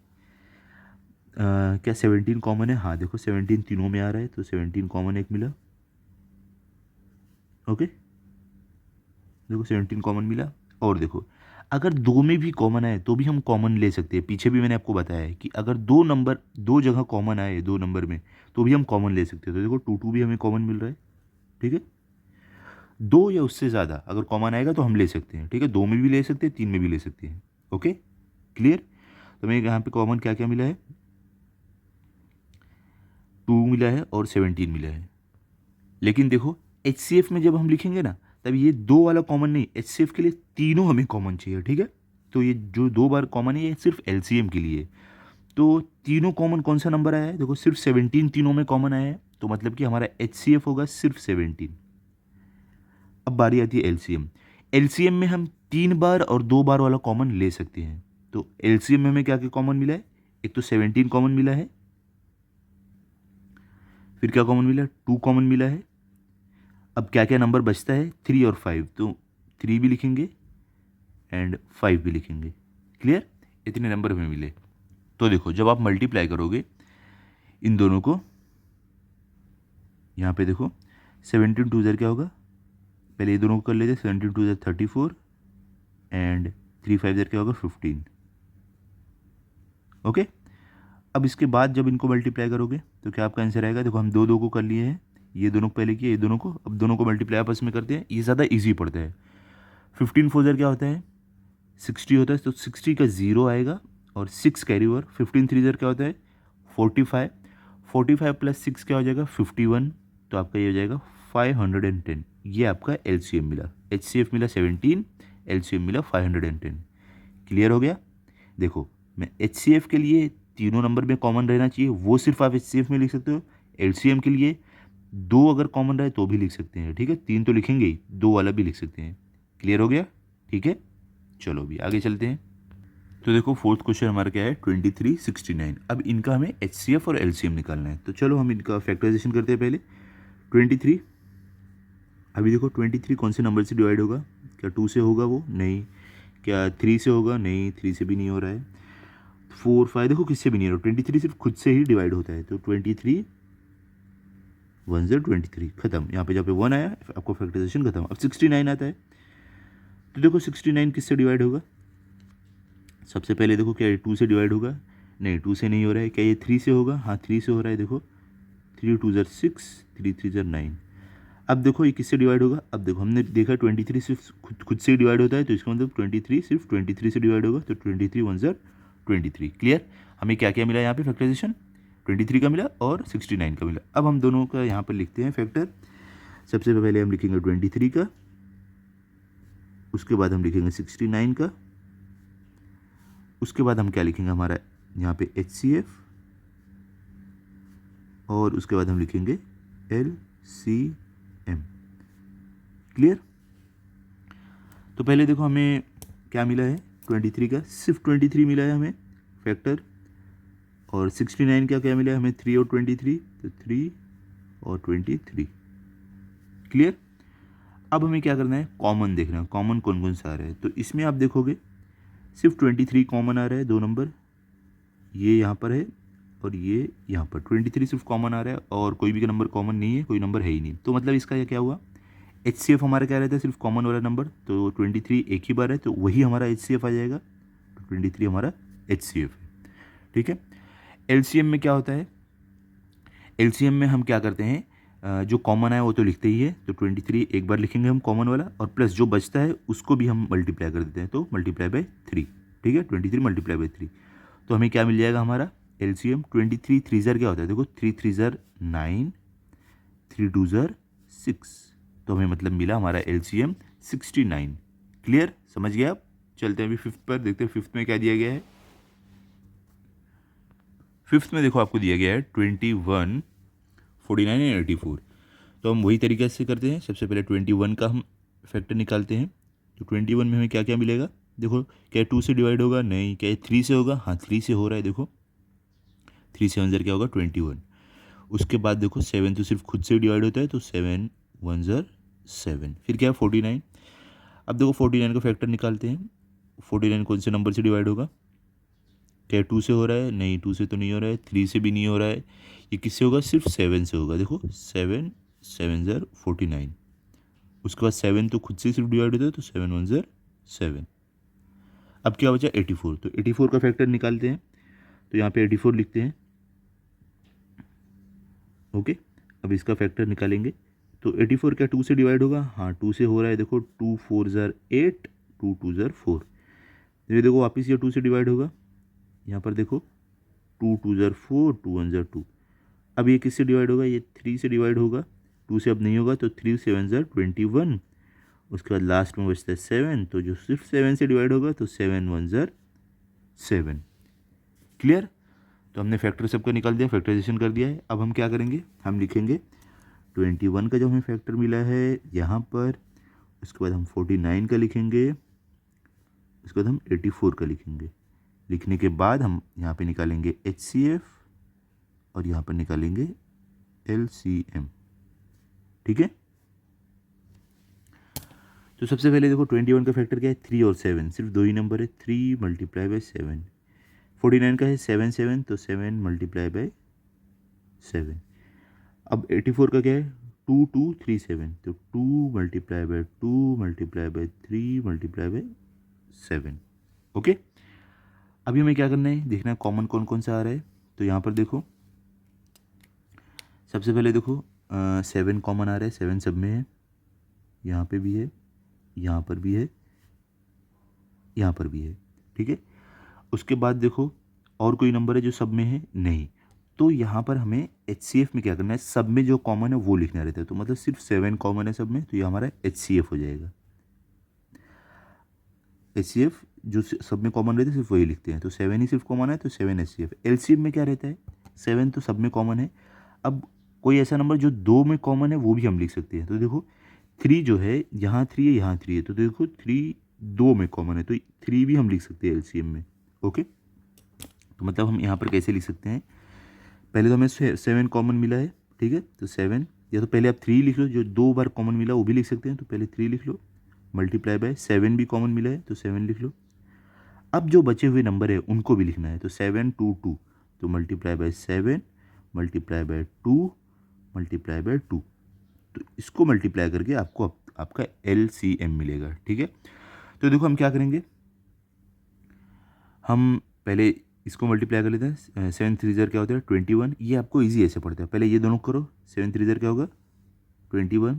क्या 17 कॉमन है? हाँ देखो 17 तीनों में आ रहा है, तो 17 कॉमन एक मिला, ओके। देखो 17 कॉमन मिला। और देखो अगर दो में भी कॉमन आए तो भी हम कॉमन ले सकते हैं। पीछे भी मैंने आपको बताया है कि अगर दो नंबर दो जगह कॉमन आए दो नंबर में, तो भी हम कॉमन ले सकते हैं। तो देखो 2 2 भी हमें कॉमन मिल रहा है, ठीक है। दो या उससे ज़्यादा अगर कॉमन आएगा तो हम ले सकते हैं, ठीक है। 2 में भी ले सकते हैं, 3 में भी ले सकते हैं, ओके, क्लियर। तो हमें यहाँ पे कॉमन क्या क्या मिला है? 2 मिला है और 17 मिला है। लेकिन देखो HCF में जब हम लिखेंगे ना, तब ये दो वाला कॉमन नहीं, HCF के लिए तीनों हमें कॉमन चाहिए, ठीक है। तो ये जो दो बार कॉमन है ये सिर्फ LCM के लिए। तो तीनों कॉमन कौन सा नंबर आया है? देखो सिर्फ 17 तीनों में कॉमन आया है, तो मतलब कि हमारा HCF होगा सिर्फ 17। अब बारी आती है LCM। LCM में हम 3 बार और 2 बार वाला कॉमन ले सकते हैं। तो LCM में हमें क्या क्या कॉमन मिला है? एक तो 17 कॉमन मिला है, फिर क्या कॉमन मिला? 2 कॉमन मिला है। अब क्या क्या नंबर बचता है? 3 और 5, तो 3 भी लिखेंगे एंड 5 भी लिखेंगे, क्लियर। इतने नंबर हमें मिले। तो देखो जब आप मल्टीप्लाई करोगे इन दोनों को, यहाँ पे देखो 17 2 ज़र क्या होगा? पहले ये दोनों को कर लेते, 17 2 ज़र 34 एंड 3 5 ज़र क्या होगा? 15, ओके। अब इसके बाद जब इनको मल्टीप्लाई करोगे तो क्या आपका आंसर आएगा? देखो हम दो दो को कर लिए हैं, ये दोनों को पहले किए, ये दोनों को, अब दोनों को मल्टीप्लाई आपस में करते हैं, ये ज़्यादा ईजी पड़ता है। 15 4 ज़र क्या होता है? 60 होता है, तो 60 का 0 आएगा और 6 कैरी ओवर। 15 3 ज़र क्या होता है? 45। 45 प्लस 6 क्या हो जाएगा? 51, तो आपका ये हो जाएगा 510। ये आपका LCM मिला। HCF मिला 17, LCM मिला 510, क्लियर हो गया। देखो मैं HCF के लिए तीनों नंबर में कॉमन रहना चाहिए, वो सिर्फ आप HCF में लिख सकते हो। LCM के लिए 2 अगर कॉमन रहे तो भी लिख सकते हैं, ठीक है। 3 तो लिखेंगे ही, 2 वाला भी लिख सकते हैं। क्लियर हो गया, ठीक है। चलो अभी आगे चलते हैं। तो देखो फोर्थ क्वेश्चन हमारा क्या है, 23, 69। अब इनका हमें HCF और LCM निकालना है। तो चलो हम इनका फैक्टराइजेशन करते हैं पहले। 23, अभी देखो 23 कौन से नंबर से डिवाइड होगा, क्या 2 से होगा वो, नहीं। क्या 3 से होगा, नहीं, 3 से भी नहीं हो रहा है। 4, 5 देखो किससे भी नहीं हो रहा, 23 सिर्फ खुद से ही डिवाइड होता है। तो 23 1 0 23 खत्म, यहाँ पे जहाँ पे 1 आया आपको फैक्टराइजेशन खत्म। अब 69 आता है। तो देखो 69 किससे डिवाइड होगा, सबसे पहले देखो क्या ये 2 से डिवाइड होगा, नहीं 2 से नहीं हो रहा है। क्या ये 3 से होगा, हाँ 3 से हो रहा है। देखो 3 2 6, 3 3 9। अब देखो ये किससे डिवाइड होगा, अब देखो हमने देखा 23 सिर्फ खुद से ही डिवाइड होता है, तो इसका मतलब 23 सिर्फ 23 से डिवाइड होगा। तो 23 1 0 23। क्लियर। हमें क्या क्या मिला यहाँ पे फैक्टराइजेशन, 23 का मिला और 69 का मिला। अब हम दोनों का यहाँ पर लिखते हैं फैक्टर। सबसे पहले हम लिखेंगे 23 का, उसके बाद हम लिखेंगे 69 का, उसके बाद हम क्या लिखेंगे हमारा यहाँ पे HCF, और उसके बाद हम लिखेंगे LCM। क्लियर। तो पहले देखो हमें क्या मिला है, 23 का सिर्फ 23 मिला है हमें फैक्टर, और 69 का क्या मिला है हमें 3 और 23, तो 3 और 23। क्लियर। अब हमें क्या करना है, कॉमन देखना है, कॉमन कौन कौन सा आ रहा है। तो इसमें आप देखोगे सिर्फ 23 कॉमन आ रहा है, 2 नंबर ये यहाँ पर है और ये यहाँ पर 23 सिर्फ कॉमन आ रहा है, और कोई भी नंबर कॉमन नहीं है, कोई नंबर है ही नहीं। तो मतलब इसका ये क्या हुआ, HCF हमारा क्या रहता है, सिर्फ कॉमन वाला नंबर। तो 23 एक ही बार है, तो वही हमारा HCF आ जाएगा। तो 23 हमारा HCF है, ठीक है। LCM में क्या होता है, LCM में हम क्या करते हैं, जो कॉमन है वो तो लिखते ही है। तो 23 एक बार लिखेंगे हम कॉमन वाला, और प्लस जो बचता है उसको भी हम मल्टीप्लाई कर देते हैं, तो मल्टीप्लाई बाय 3, ठीक है। 23 मल्टीप्लाई बाय 3, तो हमें क्या मिल जाएगा हमारा LCM। 23 3 ज़र क्या होता है, देखो 3 3 ज़र 9, 3 2 ज़र 6, तो हमें मतलब मिला हमारा LCM 69। क्लियर, समझ गए आप। चलते हैं अभी फिफ्थ पर, देखते हैं फिफ्थ में क्या दिया गया है। फिफ्थ में देखो आपको दिया गया है 21, 49 एंड 84। तो हम वही तरीके से करते हैं। सबसे पहले 21 का हम फैक्टर निकालते हैं। तो 21 में हमें क्या क्या मिलेगा, देखो क्या 2 से डिवाइड होगा, नहीं। क्या 3 से होगा, हाँ 3 से हो रहा है। देखो 3 7 ज़र क्या होगा 21। उसके बाद देखो 7 तो सिर्फ खुद से डिवाइड होता है, तो 7 1 ज़र 7। फिर क्या है 49। अब देखो 49 का फैक्टर निकालते हैं। 49 कौन से नंबर से डिवाइड होगा, क्या 2 से हो रहा है, नहीं 2 से तो नहीं हो रहा है, 3 से भी नहीं हो रहा है। ये किससे होगा, सिर्फ 7 से होगा। देखो 7 7 ज़र 49। उसके बाद 7 तो खुद से सिर्फ डिवाइड होता है, तो 7 1 ज़र 7। अब क्या बचा 84। तो 84 का फैक्टर निकालते हैं। तो यहाँ पे 84 लिखते हैं, ओके। अब इसका फैक्टर निकालेंगे। तो 84 क्या 2 से डिवाइड होगा, हाँ 2 से हो रहा है। देखो 2 4 ज़र 8, 2 2 ज़र 4। ये देखो वापस ये 2 से डिवाइड होगा। यहाँ पर देखो 2 2 ज़र 4, 2 1 ज़र 2। अब ये किससे डिवाइड होगा, ये 3 से डिवाइड होगा। 2 से अब नहीं होगा, तो 3 7 ज़र 21। उसके बाद लास्ट में बचता है 7, तो जो सिर्फ 7 से डिवाइड होगा, तो 7 1 ज़र 7। क्लियर। तो हमने फैक्टर सबका निकाल दिया, फैक्टराइजेशन कर दिया है। अब हम क्या करेंगे, हम लिखेंगे 21 का जो हमें फैक्टर मिला है यहाँ पर, उसके बाद हम 49 का लिखेंगे, उसके बाद हम 84 का लिखेंगे। लिखने के बाद हम यहाँ पे निकालेंगे HCF और यहाँ पर निकालेंगे LCM, ठीक है। तो सबसे पहले देखो 21 का फैक्टर क्या है, 3 और 7, सिर्फ 2 ही नंबर है। 3 मल्टीप्लाई बाय 7। 49 का है 7 7, तो 7 मल्टीप्लाई बाय 7। अब 84 का क्या है, 2 2 3 7, तो 2 multiply by 2 multiply by 3 multiply by 7। Okay. अभी हमें क्या करना है, देखना है कॉमन कौन कौन सा आ रहा है। तो यहाँ पर देखो सबसे पहले देखो 7 कॉमन आ रहा है, 7 सब में है। यहाँ पे भी है, यहाँ पर भी है, यहाँ पर भी है, ठीक है। उसके बाद देखो और कोई नंबर है जो सब में है, नहीं। तो यहाँ पर हमें HCF में क्या करना है, सब में जो कॉमन है वो लिखना रहता है। तो मतलब सिर्फ 7 कॉमन है सब में, तो ये हमारा HCF हो जाएगा। HCF जो सब में कॉमन रहता है सिर्फ वही लिखते हैं, तो 7 ही सिर्फ कॉमन है तो 7 HCF। LCM में क्या रहता है, 7 तो सब में कॉमन है। अब कोई ऐसा नंबर जो 2 में कॉमन है वो भी हम लिख सकते हैं। तो देखो 3 जो है यहाँ 3 है यहाँ 3 है, तो देखो 3 2 में कॉमन है तो 3 भी हम लिख सकते हैं LCM में। ओके, तो मतलब हम यहाँ पर कैसे लिख सकते हैं, पहले तो हमें 7 कॉमन मिला है, ठीक है, तो 7 या तो पहले आप 3 लिख लो, जो 2 बार कॉमन मिला वो भी लिख सकते हैं, तो पहले 3 लिख लो, मल्टीप्लाई बाय 7 भी कॉमन मिला है तो 7 लिख लो। अब जो बचे हुए नंबर है उनको भी लिखना है, तो 7 2 2, तो multiply by 7 multiply by 2 multiply by 2, तो इसको मल्टीप्लाई करके आपको आपका LCM मिलेगा। ठीक है, तो देखो हम क्या करेंगे, हम पहले इसको मल्टीप्लाई कर लेते हैं। 7 3 ज़र क्या होता है 21, ये आपको इजी ऐसे पड़ता है, पहले ये दोनों करो। 7 3 ज़र क्या होगा 21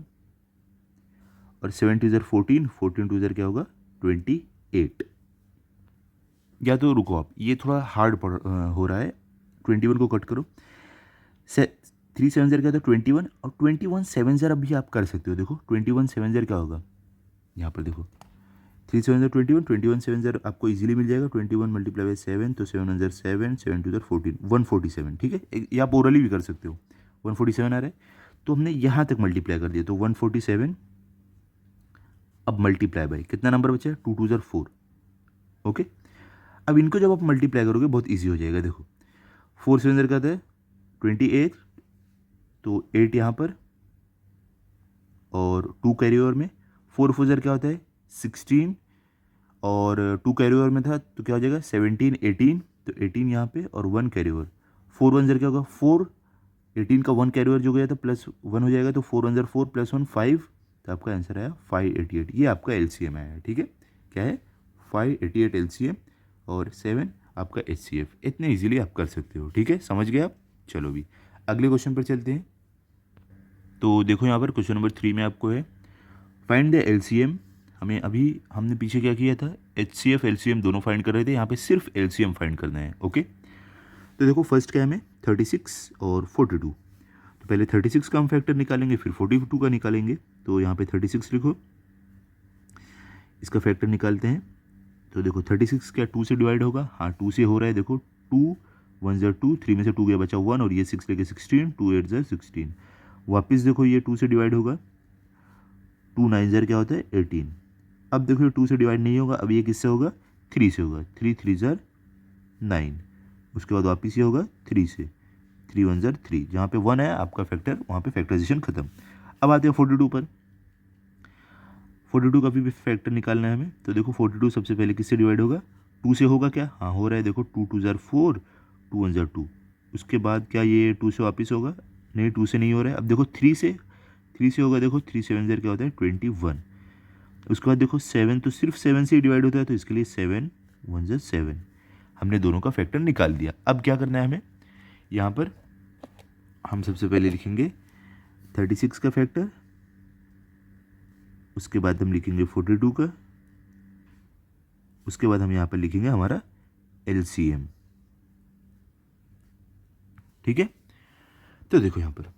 और 7 2 ज़र 14, 14 2 ज़र क्या होगा 28। या तो रुको आप, ये थोड़ा हार्ड हो रहा है, 21 को कट करो। 3 7 ज़र क्या होता है 21 और 21 7 ज़र अभी आप कर सकते हो। देखो 21 7 ज़र क्या होगा, यहाँ पर देखो 3 7 ज़र 21, 21 7 ज़र आपको इजीली मिल जाएगा। 21 मल्टीप्लाई बाय 7, तो 7 1 ज़र 7, 7 2 ज़र 14, 147। ठीक है, ये आप ओरली भी कर सकते हो। 147 आ रहा है, तो हमने यहाँ तक मल्टीप्लाई कर दिया, तो 147। अब मल्टीप्लाई बाय कितना नंबर बचा है 2 2 ज़र 4। ओके, अब इनको जब आप मल्टीप्लाई करोगे बहुत ईजी हो जाएगा। देखो 4 7 ज़र क्या होता है 28, तो 8 यहाँ पर और 2 कैरी ओवर में, 4 4 ज़र क्या होता है 16 और 2 कैरी ओवर में था तो क्या हो जाएगा 17 18, तो 18 यहाँ पे और 1 कैरी ओवर। 4 1 ज़र क्या होगा 4, 18 का 1 कैरी ओवर जो गया था प्लस 1 हो जाएगा, तो 4 1 ज़र 4 प्लस 1 5, तो आपका आंसर आया 588। ये आपका LCM आया है। ठीक है, क्या है 588 LCM और 7 आपका HCF। इतने इजीली आप कर सकते हो। ठीक है, समझ गए आप। चलो भी अगले क्वेश्चन पर चलते हैं। तो देखो यहाँ पर क्वेश्चन नंबर 3 में आपको है फाइंड द LCM। हमें अभी हमने पीछे क्या किया था, HCF LCM दोनों फाइंड कर रहे थे, यहाँ पे सिर्फ LCM फाइंड करना है। ओके, तो देखो फर्स्ट क्या है हमें 36 और 42, तो पहले 36 का हम फैक्टर निकालेंगे फिर 42 का निकालेंगे। तो यहाँ पे 36 लिखो, इसका फैक्टर निकालते हैं। तो देखो 36 क्या 2 से डिवाइड होगा, हाँ 2 से हो रहा है। देखो 2 1 ज़र 2, 3 में से 2 गया बचा 1 और ये 6 लेके 16, 2 8 ज़र 16। वापस देखो ये 2 से डिवाइड होगा, 2 9 ज़र क्या होता है 18। अब देखो ये 2 से डिवाइड नहीं होगा, अब ये किससे होगा 3 से होगा, 3 3 ज़र 9। उसके बाद वापस ये होगा 3 से, 3 1 ज़र 3, जहाँ पे 1 है आपका फैक्टर वहाँ पे फैक्टराइजेशन खत्म। अब आते हैं 42 पर। 42 का भी फैक्टर निकालना है हमें। तो देखो 42 सबसे पहले किससे डिवाइड होगा 2 से होगा क्या, हाँ हो रहा है। देखो 2 2 ज़र 4, 2 1 ज़र 2। उसके बाद क्या ये 2 से वापस होगा, नहीं 2 से नहीं हो रहा है। अब देखो 3 से होगा, देखो 3 7 ज़र क्या होता है 21। उसके बाद देखो 7, तो सिर्फ 7 से ही डिवाइड होता है, तो इसके लिए 7 1 ज़र 7। हमने दोनों का फैक्टर निकाल दिया। अब क्या करना है हमें, यहाँ पर हम सबसे पहले लिखेंगे 36 का फैक्टर, उसके बाद हम लिखेंगे 42 का, उसके बाद हम यहाँ पर लिखेंगे हमारा LCM। ठीक है, तो देखो यहाँ पर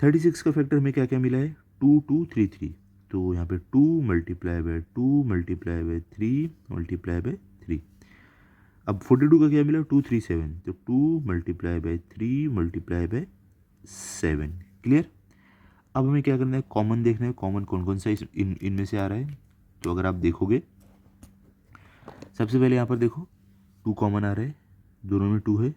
36 का फैक्टर हमें क्या क्या मिला है 2 2 3 3, तो यहाँ पे 2 multiply by 2 multiply by 3 multiply by 3। अब 42 का क्या मिला 2 3 7, तो 2 multiply by 3 multiply by 7। Clear. अब हमें क्या करना है, कॉमन देखना है, कॉमन कौन कौन सा इनमें से आ रहा है। तो अगर आप देखोगे सबसे पहले यहाँ पर देखो 2 कॉमन आ रहा है, दोनों में 2 है।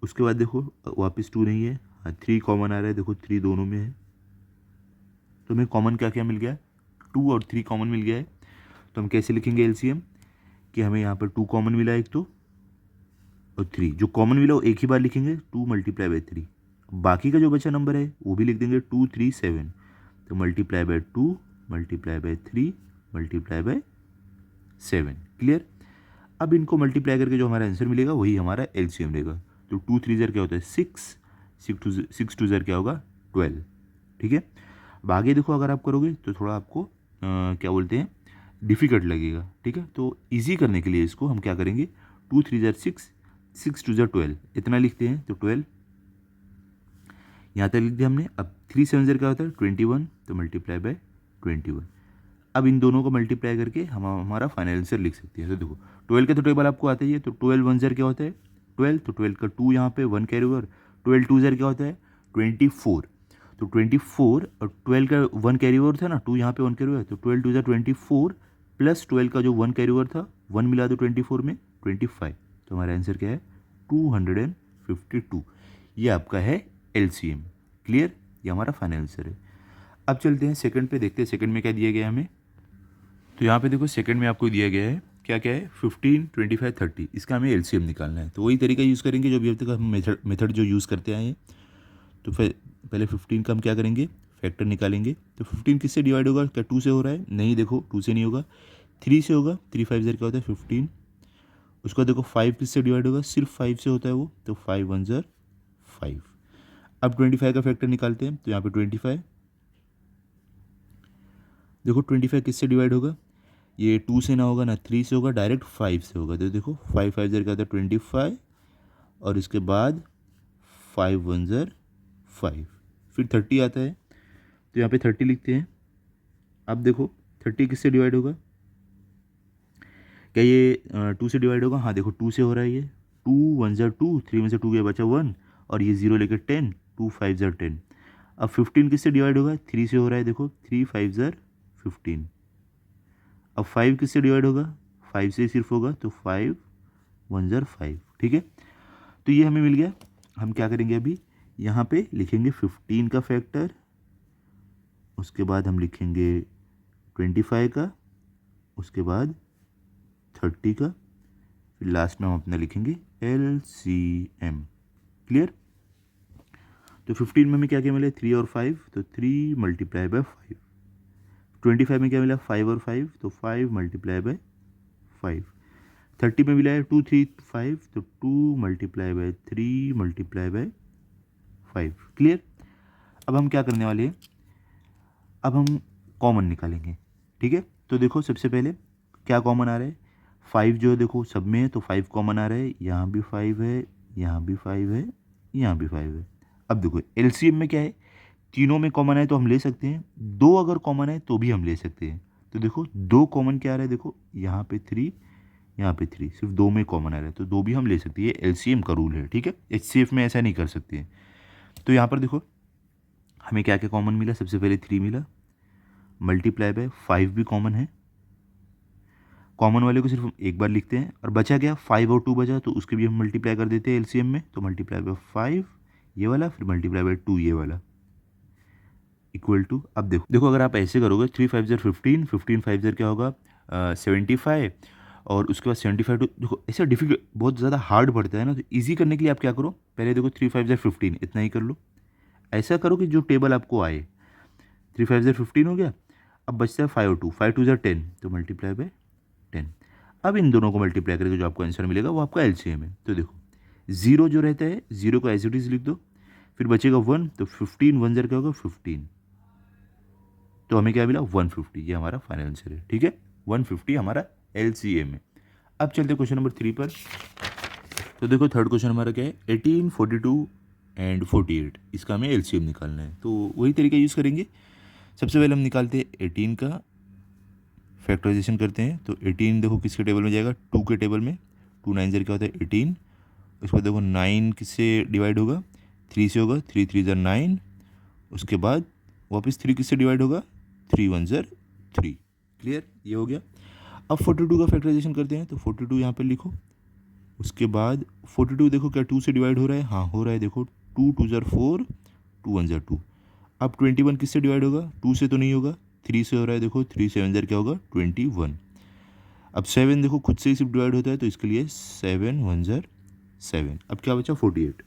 उसके बाद देखो वापस 2 नहीं है, हाँ 3 कॉमन आ रहा है, देखो 3 दोनों में है। तो हमें कॉमन क्या क्या मिल गया 2 और 3 कॉमन मिल गया है। तो हम कैसे लिखेंगे LCM कि हमें यहाँ पर 2 कॉमन मिला एक तो, और 3 जो कॉमन मिला वो एक ही बार लिखेंगे 2 मल्टीप्लाई बाय 3। बाकी का जो बचा नंबर है वो भी लिख देंगे 2 3 7, तो multiply by 2 multiply by 3 multiply by 7। Clear. अब इनको मल्टीप्लाई करके जो हमारा आंसर मिलेगा वही हमारा LCM रहेगा। तो 2 3 ज़र क्या होता है 6, 6 2 ज़र क्या होगा 12। ठीक है, अब आगे देखो अगर आप करोगे तो थोड़ा आपको क्या बोलते हैं डिफ़िकल्ट लगेगा। ठीक है, तो इजी करने के लिए इसको हम क्या करेंगे 2 3 ज़र 6, 6 2 ज़र 12, इतना लिखते हैं। तो 12 यहाँ तक लिख दिया हमने। अब 3 7 ज़र क्या होता है 21, तो मल्टीप्लाई बाय 21। अब इन दोनों को मल्टीप्लाई करके हम हमारा फाइनल आंसर लिख सकते हैं। तो देखो 12 का तो टेबल आपको आता ही है, तो 12 वन ज़र क्या होता है 12, तो 12 का 2 यहाँ पे 1 कैरी ओवर, 12 टू ज़र क्या होता है 24, तो 24 और 12 का 1 कैरी ओवर था ना, 2 यहाँ पे 1 कैरी ओवर, तो 12 टू ज़र 24 प्लस 12 का जो 1 कैरी ओवर था 1 मिला दो 24 में 25, तो हमारा आंसर क्या है 252। ये आपका है LCM। क्लियर, ये हमारा फाइनल आंसर है। अब चलते हैं सेकंड पे, देखते हैं सेकंड में क्या दिया गया है हमें। तो यहाँ पे देखो सेकंड में आपको दिया गया है क्या क्या है 15, 25, 30, इसका हमें LCM निकालना है। तो वही तरीका यूज़ करेंगे जो अभी तक हम मेथड जो यूज़ करते आए हैं। तो फिर पहले 15 का हम क्या करेंगे फैक्टर निकालेंगे। तो 15 किससे डिवाइड होगा, क्या 2 से हो रहा है, नहीं देखो 2 से नहीं होगा, 3 से होगा, 3 5 ज़र क्या होता है 15। उसके बाद देखो 5 किससे डिवाइड होगा, सिर्फ 5 से होता है वो, तो 5 1 ज़र 5। अब 25 का फैक्टर निकालते हैं, तो यहाँ पे 25 देखो 25 किससे डिवाइड होगा, ये 2 से ना होगा ना 3 से होगा, डायरेक्ट 5 से होगा। तो देखो 5 5 ज़र क्या होता है 25, और इसके बाद 5 1 ज़र 5, फिर 30 आता है, तो यहाँ पे 30 लिखते हैं। अब देखो 30 किससे डिवाइड होगा, क्या ये 2 से डिवाइड होगा, हाँ देखो 2 से हो रहा है ये, 2 1 ज़र 2, 3 में से 2 गया बचा 1, और ये 0 लेकर 10, 2 5 ज़र 10। अब 15 किससे डिवाइड होगा, 3 से हो रहा है, देखो 3 5 ज़र 15। अब 5 किससे डिवाइड होगा, 5 से सिर्फ होगा, तो 5 1 ज़र 5। ठीक है, तो ये हमें मिल गया। हम क्या करेंगे अभी, यहाँ पे लिखेंगे 15 का फैक्टर, उसके बाद हम लिखेंगे 25 का, उसके बाद 30 का, फिर लास्ट में हम अपना लिखेंगे LCM। क्लियर, तो 15 में हमें क्या क्या मिला 3 और 5, तो 3 मल्टीप्लाई बाय 5। 25 में क्या मिला 5 और 5, तो 5 मल्टीप्लाई बाय 5। 30 में मिला है 2 3 5, तो 2 multiply by 3 multiply by 5। Clear, अब हम क्या करने वाले हैं, अब हम कॉमन निकालेंगे। ठीक है, तो देखो सबसे पहले क्या कॉमन आ रहा है, 5 जो है देखो सब में है, तो 5 कॉमन आ रहा है, यहाँ भी 5 है, यहाँ भी 5 है, यहाँ भी 5 है। अब देखो LCM में क्या है, तीनों में कॉमन है तो हम ले सकते हैं, 2 अगर कॉमन है तो भी हम ले सकते हैं। तो देखो 2 कॉमन क्या आ रहा है, देखो यहाँ पे 3, यहाँ पे 3, सिर्फ 2 में कॉमन आ रहा है, तो 2 भी हम ले सकते हैं। ये LCM का रूल है। ठीक है, HCF में ऐसा नहीं कर सकते हैं। तो यहाँ पर देखो हमें क्या क्या कॉमन मिला, सबसे पहले 3 मिला, मल्टीप्लाई बाय 5 भी कॉमन है, कॉमन वाले को सिर्फ एक बार लिखते हैं, और बचा क्या 5 और 2 बचा, तो उसके भी हम मल्टीप्लाई कर देते हैं LCM में। तो मल्टीप्लाई बाय 5 ये वाला, फिर मल्टीप्लाई बाय 2 ये वाला, इक्वल टू, अब देखो देखो अगर आप ऐसे करोगे 3 5 ज़र 15, 15 5 ज़र क्या होगा 75, और उसके बाद 75 टू, देखो ऐसा डिफिकल्ट बहुत ज़्यादा हार्ड पड़ता है ना, तो ईजी करने के लिए आप क्या करो, पहले देखो 3 5 ज़र 15 इतना ही कर लो, ऐसा करो कि जो टेबल आपको आए। 3 5 ज़र 15 हो गया, अब बचता है 5 और 2, 5 2 ज़र 10, तो मल्टीप्लाई बाय 10। अब इन दोनों को मल्टीप्लाई करके जो आपको आंसर मिलेगा वो आपका LCM है। तो देखो 0 जो रहता है 0 को एज इट इज लिख दो, फिर बचेगा 1, तो 15 1 ज़र क्या होगा 15, तो हमें क्या मिला 150, ये हमारा फाइनल आंसर है। ठीक है, 150 हमारा LCM है। अब चलते क्वेश्चन नंबर 3 पर। तो देखो थर्ड क्वेश्चन हमारा क्या है 18 42 एंड 48, इसका हमें LCM निकालना है। तो वही तरीका यूज़ करेंगे। सबसे पहले हम निकालते हैं 18 का फैक्टराइजेशन करते हैं। तो 18 देखो किसके टेबल में जाएगा 2 के टेबल में, 2 9 ज़र क्या होता है 18। उसके बाद देखो 9 किससे डिवाइड होगा 3 से होगा, 3 3 ज़र 9। उसके बाद वापस 3 किससे डिवाइड होगा 3 1 ज़र 3। क्लियर, ये हो गया। अब 42 का फैक्टराइजेशन करते हैं। तो 42 यहाँ पर लिखो, उसके बाद 42 देखो क्या 2 से डिवाइड हो रहा है, हाँ हो रहा है, देखो 2 2 ज़र 4, 2 1 ज़र 2। अब 21 किससे डिवाइड होगा 2 से तो नहीं होगा, 3 से हो रहा है, देखो 3 7 ज़र क्या होगा 21। अब 7 देखो खुद से ही सिर्फ डिवाइड होता है, तो इसके लिए 7 1 ज़र 7। अब क्या बचा 48,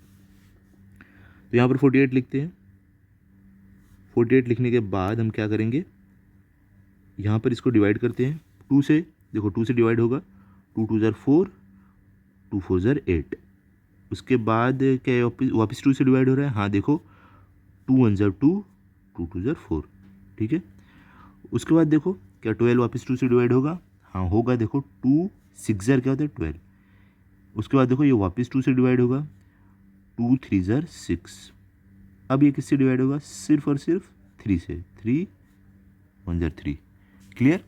तो यहाँ पर 48 लिखते हैं। 48 लिखने के बाद हम क्या करेंगे, यहाँ पर इसको डिवाइड करते हैं 2 से, देखो 2 से डिवाइड होगा, 2 2 ज़र 4, 2 4 ज़र 8। उसके बाद क्या है, वापस 2 से डिवाइड हो रहा है, हाँ देखो 2 1 ज़र 2, 2 2 ज़र 4। ठीक है, उसके बाद देखो क्या 12 वापस 2 से डिवाइड होगा, हाँ होगा, देखो 2 6 ज़र क्या होता है 12। उसके बाद देखो ये वापस 2 से डिवाइड होगा, 2 3 ज़र 6। अब ये किससे डिवाइड होगा, सिर्फ और सिर्फ 3 से, 3 1 ज़र 3। क्लियर।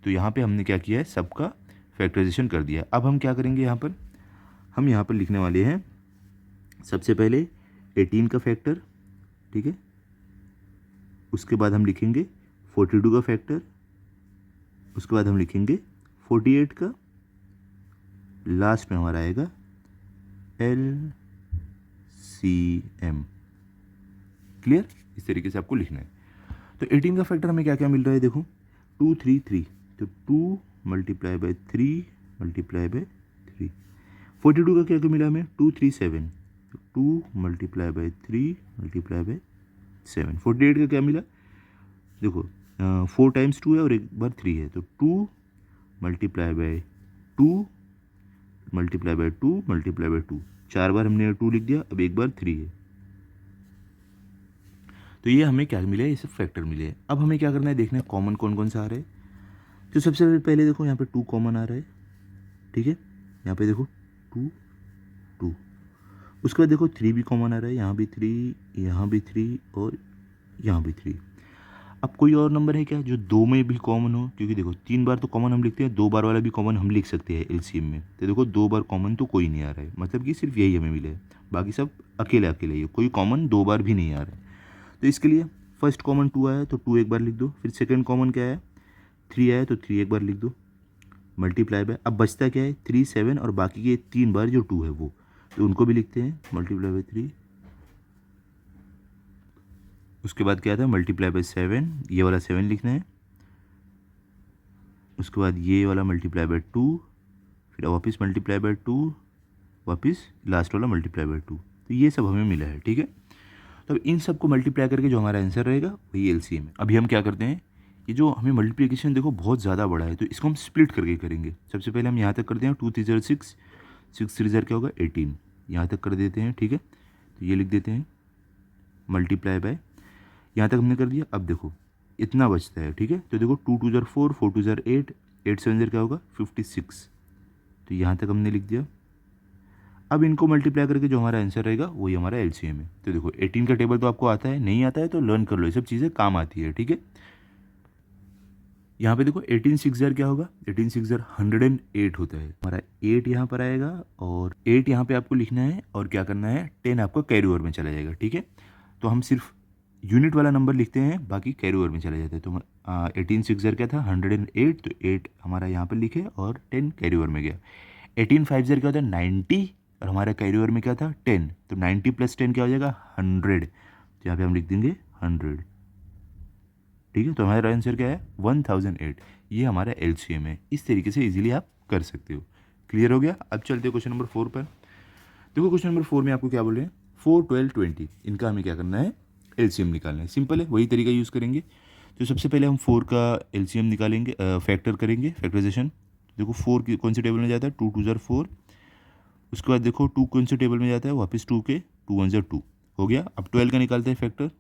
तो यहाँ पे हमने क्या किया है, सबका फैक्टराइजेशन कर दिया। अब हम क्या करेंगे, हम यहाँ पर लिखने वाले हैं सबसे पहले 18 का फैक्टर, ठीक है। उसके बाद हम लिखेंगे 42 का फैक्टर, उसके बाद हम लिखेंगे 48 का, लास्ट में हमारा आएगा LCM। क्लियर, इस तरीके से आपको लिखना है। तो 18 का फैक्टर हमें क्या क्या मिल रहा है, देखो 2 3 3, तो 2 मल्टीप्लाई बाय 3 मल्टीप्लाई बाय 3। 42 का क्या क्या मिला हमें, 2 3 7, तो 2 मल्टीप्लाई बाय 3 मल्टीप्लाई बाय 7। 48 का क्या मिला, देखो 4 टाइम्स 2 है और एक बार 3 है, तो 2 multiply by 2 multiply by 2 multiply by 2, 4 बार हमने 2 लिख दिया, अब एक बार 3 है। तो ये हमें क्या मिले, ये सब फैक्टर मिले। अब हमें क्या करना है, देखना है कॉमन कौन कौन सा आ रहा है। तो सबसे पहले देखो यहाँ पे 2 कॉमन आ रहा है, ठीक है। यहाँ पे देखो 2 2, उसके बाद देखो 3 भी कॉमन आ रहा है, यहाँ भी 3, यहाँ भी 3 और यहाँ भी 3। अब कोई और नंबर है क्या जो 2 में भी कॉमन हो, क्योंकि देखो 3 बार तो कॉमन हम लिखते हैं, 2 बार वाला भी कॉमन हम लिख सकते हैं एलसीएम में। तो देखो 2 बार कॉमन तो कोई नहीं आ रहा है, मतलब कि सिर्फ यही हमें मिला है, बाकी सब अकेले अकेले ही है, कोई कॉमन 2 बार भी नहीं आ रहा है। तो इसके लिए फर्स्ट कॉमन 2 आया तो 2 एक बार लिख दो, फिर सेकंड कॉमन क्या आया 3 आया तो 3 एक बार लिख दो, मल्टीप्लाई बाय, अब बचता क्या है 3 7 और बाकी के 3 बार जो 2 है वो, तो उनको भी लिखते हैं मल्टीप्लाई बाय 3। उसके बाद क्या था मल्टीप्लाई बाय 7, ये वाला 7 लिखना है। उसके बाद ये वाला मल्टीप्लाई बाय 2, फिर वापस मल्टीप्लाई बाय 2, वापस लास्ट वाला मल्टीप्लाई बाय 2। तो ये सब हमें मिला है, ठीक है। तो अब इन सब को मल्टीप्लाई करके जो हमारा आंसर रहेगा वही एलसीएम है। अभी हम क्या करते हैं, ये जो हमें मल्टीप्लिकेशन देखो बहुत ज़्यादा बड़ा है, तो इसको हम स्प्लिट करके करेंगे। सबसे पहले हम यहाँ तक करते हैं 2 3 0 6, 6 3 0 क्या होगा 18, यहाँ तक कर देते हैं, ठीक है। तो ये लिख देते हैं मल्टीप्लाई बाय, यहाँ तक हमने कर दिया। अब देखो इतना बचता है, ठीक है। तो देखो 2 2 0 4, 4 2 0 8, 8 7 0 क्या होगा 56, तो यहाँ तक हमने लिख दिया। अब इनको मल्टीप्लाई करके जो हमारा आंसर रहेगा वही हमारा एलसीएम है। तो देखो 18 का टेबल तो आपको आता है, नहीं आता है तो लर्न कर लो, ये सब चीज़ें काम आती है, ठीक है। यहाँ पे देखो 18 6 0 क्या होगा, 18 6 0 108 होता है, हमारा 8 यहाँ पर आएगा और 8 यहाँ पे आपको लिखना है और क्या करना है 10 आपका कैरी ओवर में चला जाएगा, ठीक है। तो हम सिर्फ यूनिट वाला नंबर लिखते हैं, बाकी कैरी ओवर में चला जाता है। तो 18 6 0 क्या था 108, तो 8 हमारा यहाँ पर लिखे और 10 कैरी ओवर में गया। 18 5 0 क्या होता है 90 और हमारा कैरी ओवर में क्या था 10, तो 90 + 10 क्या हो जाएगा 100, तो यहाँ पे हम लिख देंगे 100, ठीक है। तो हमारा आंसर क्या है 1008, ये हमारा एलसीएम है। इस तरीके से इजीली आप कर सकते हो। क्लियर हो गया। अब चलते हैं क्वेश्चन नंबर 4 पर। देखो क्वेश्चन नंबर 4 में आपको क्या बोल रहे हैं 4 12 20, इनका हमें क्या करना है एलसीएम निकालना है। सिंपल है, वही तरीका यूज़ करेंगे। तो सबसे पहले हम 4 का एलसीएम निकालेंगे, फैक्टर करेंगे, फैक्टराइजेशन। देखो 4 कौन से टेबल में जाता है 2 2 0 4, उसके बाद देखो 2 कौन से टेबल में जाता है वापस 2 के 2 1 0 2 हो गया। अब 12 का निकालते हैं फैक्टर।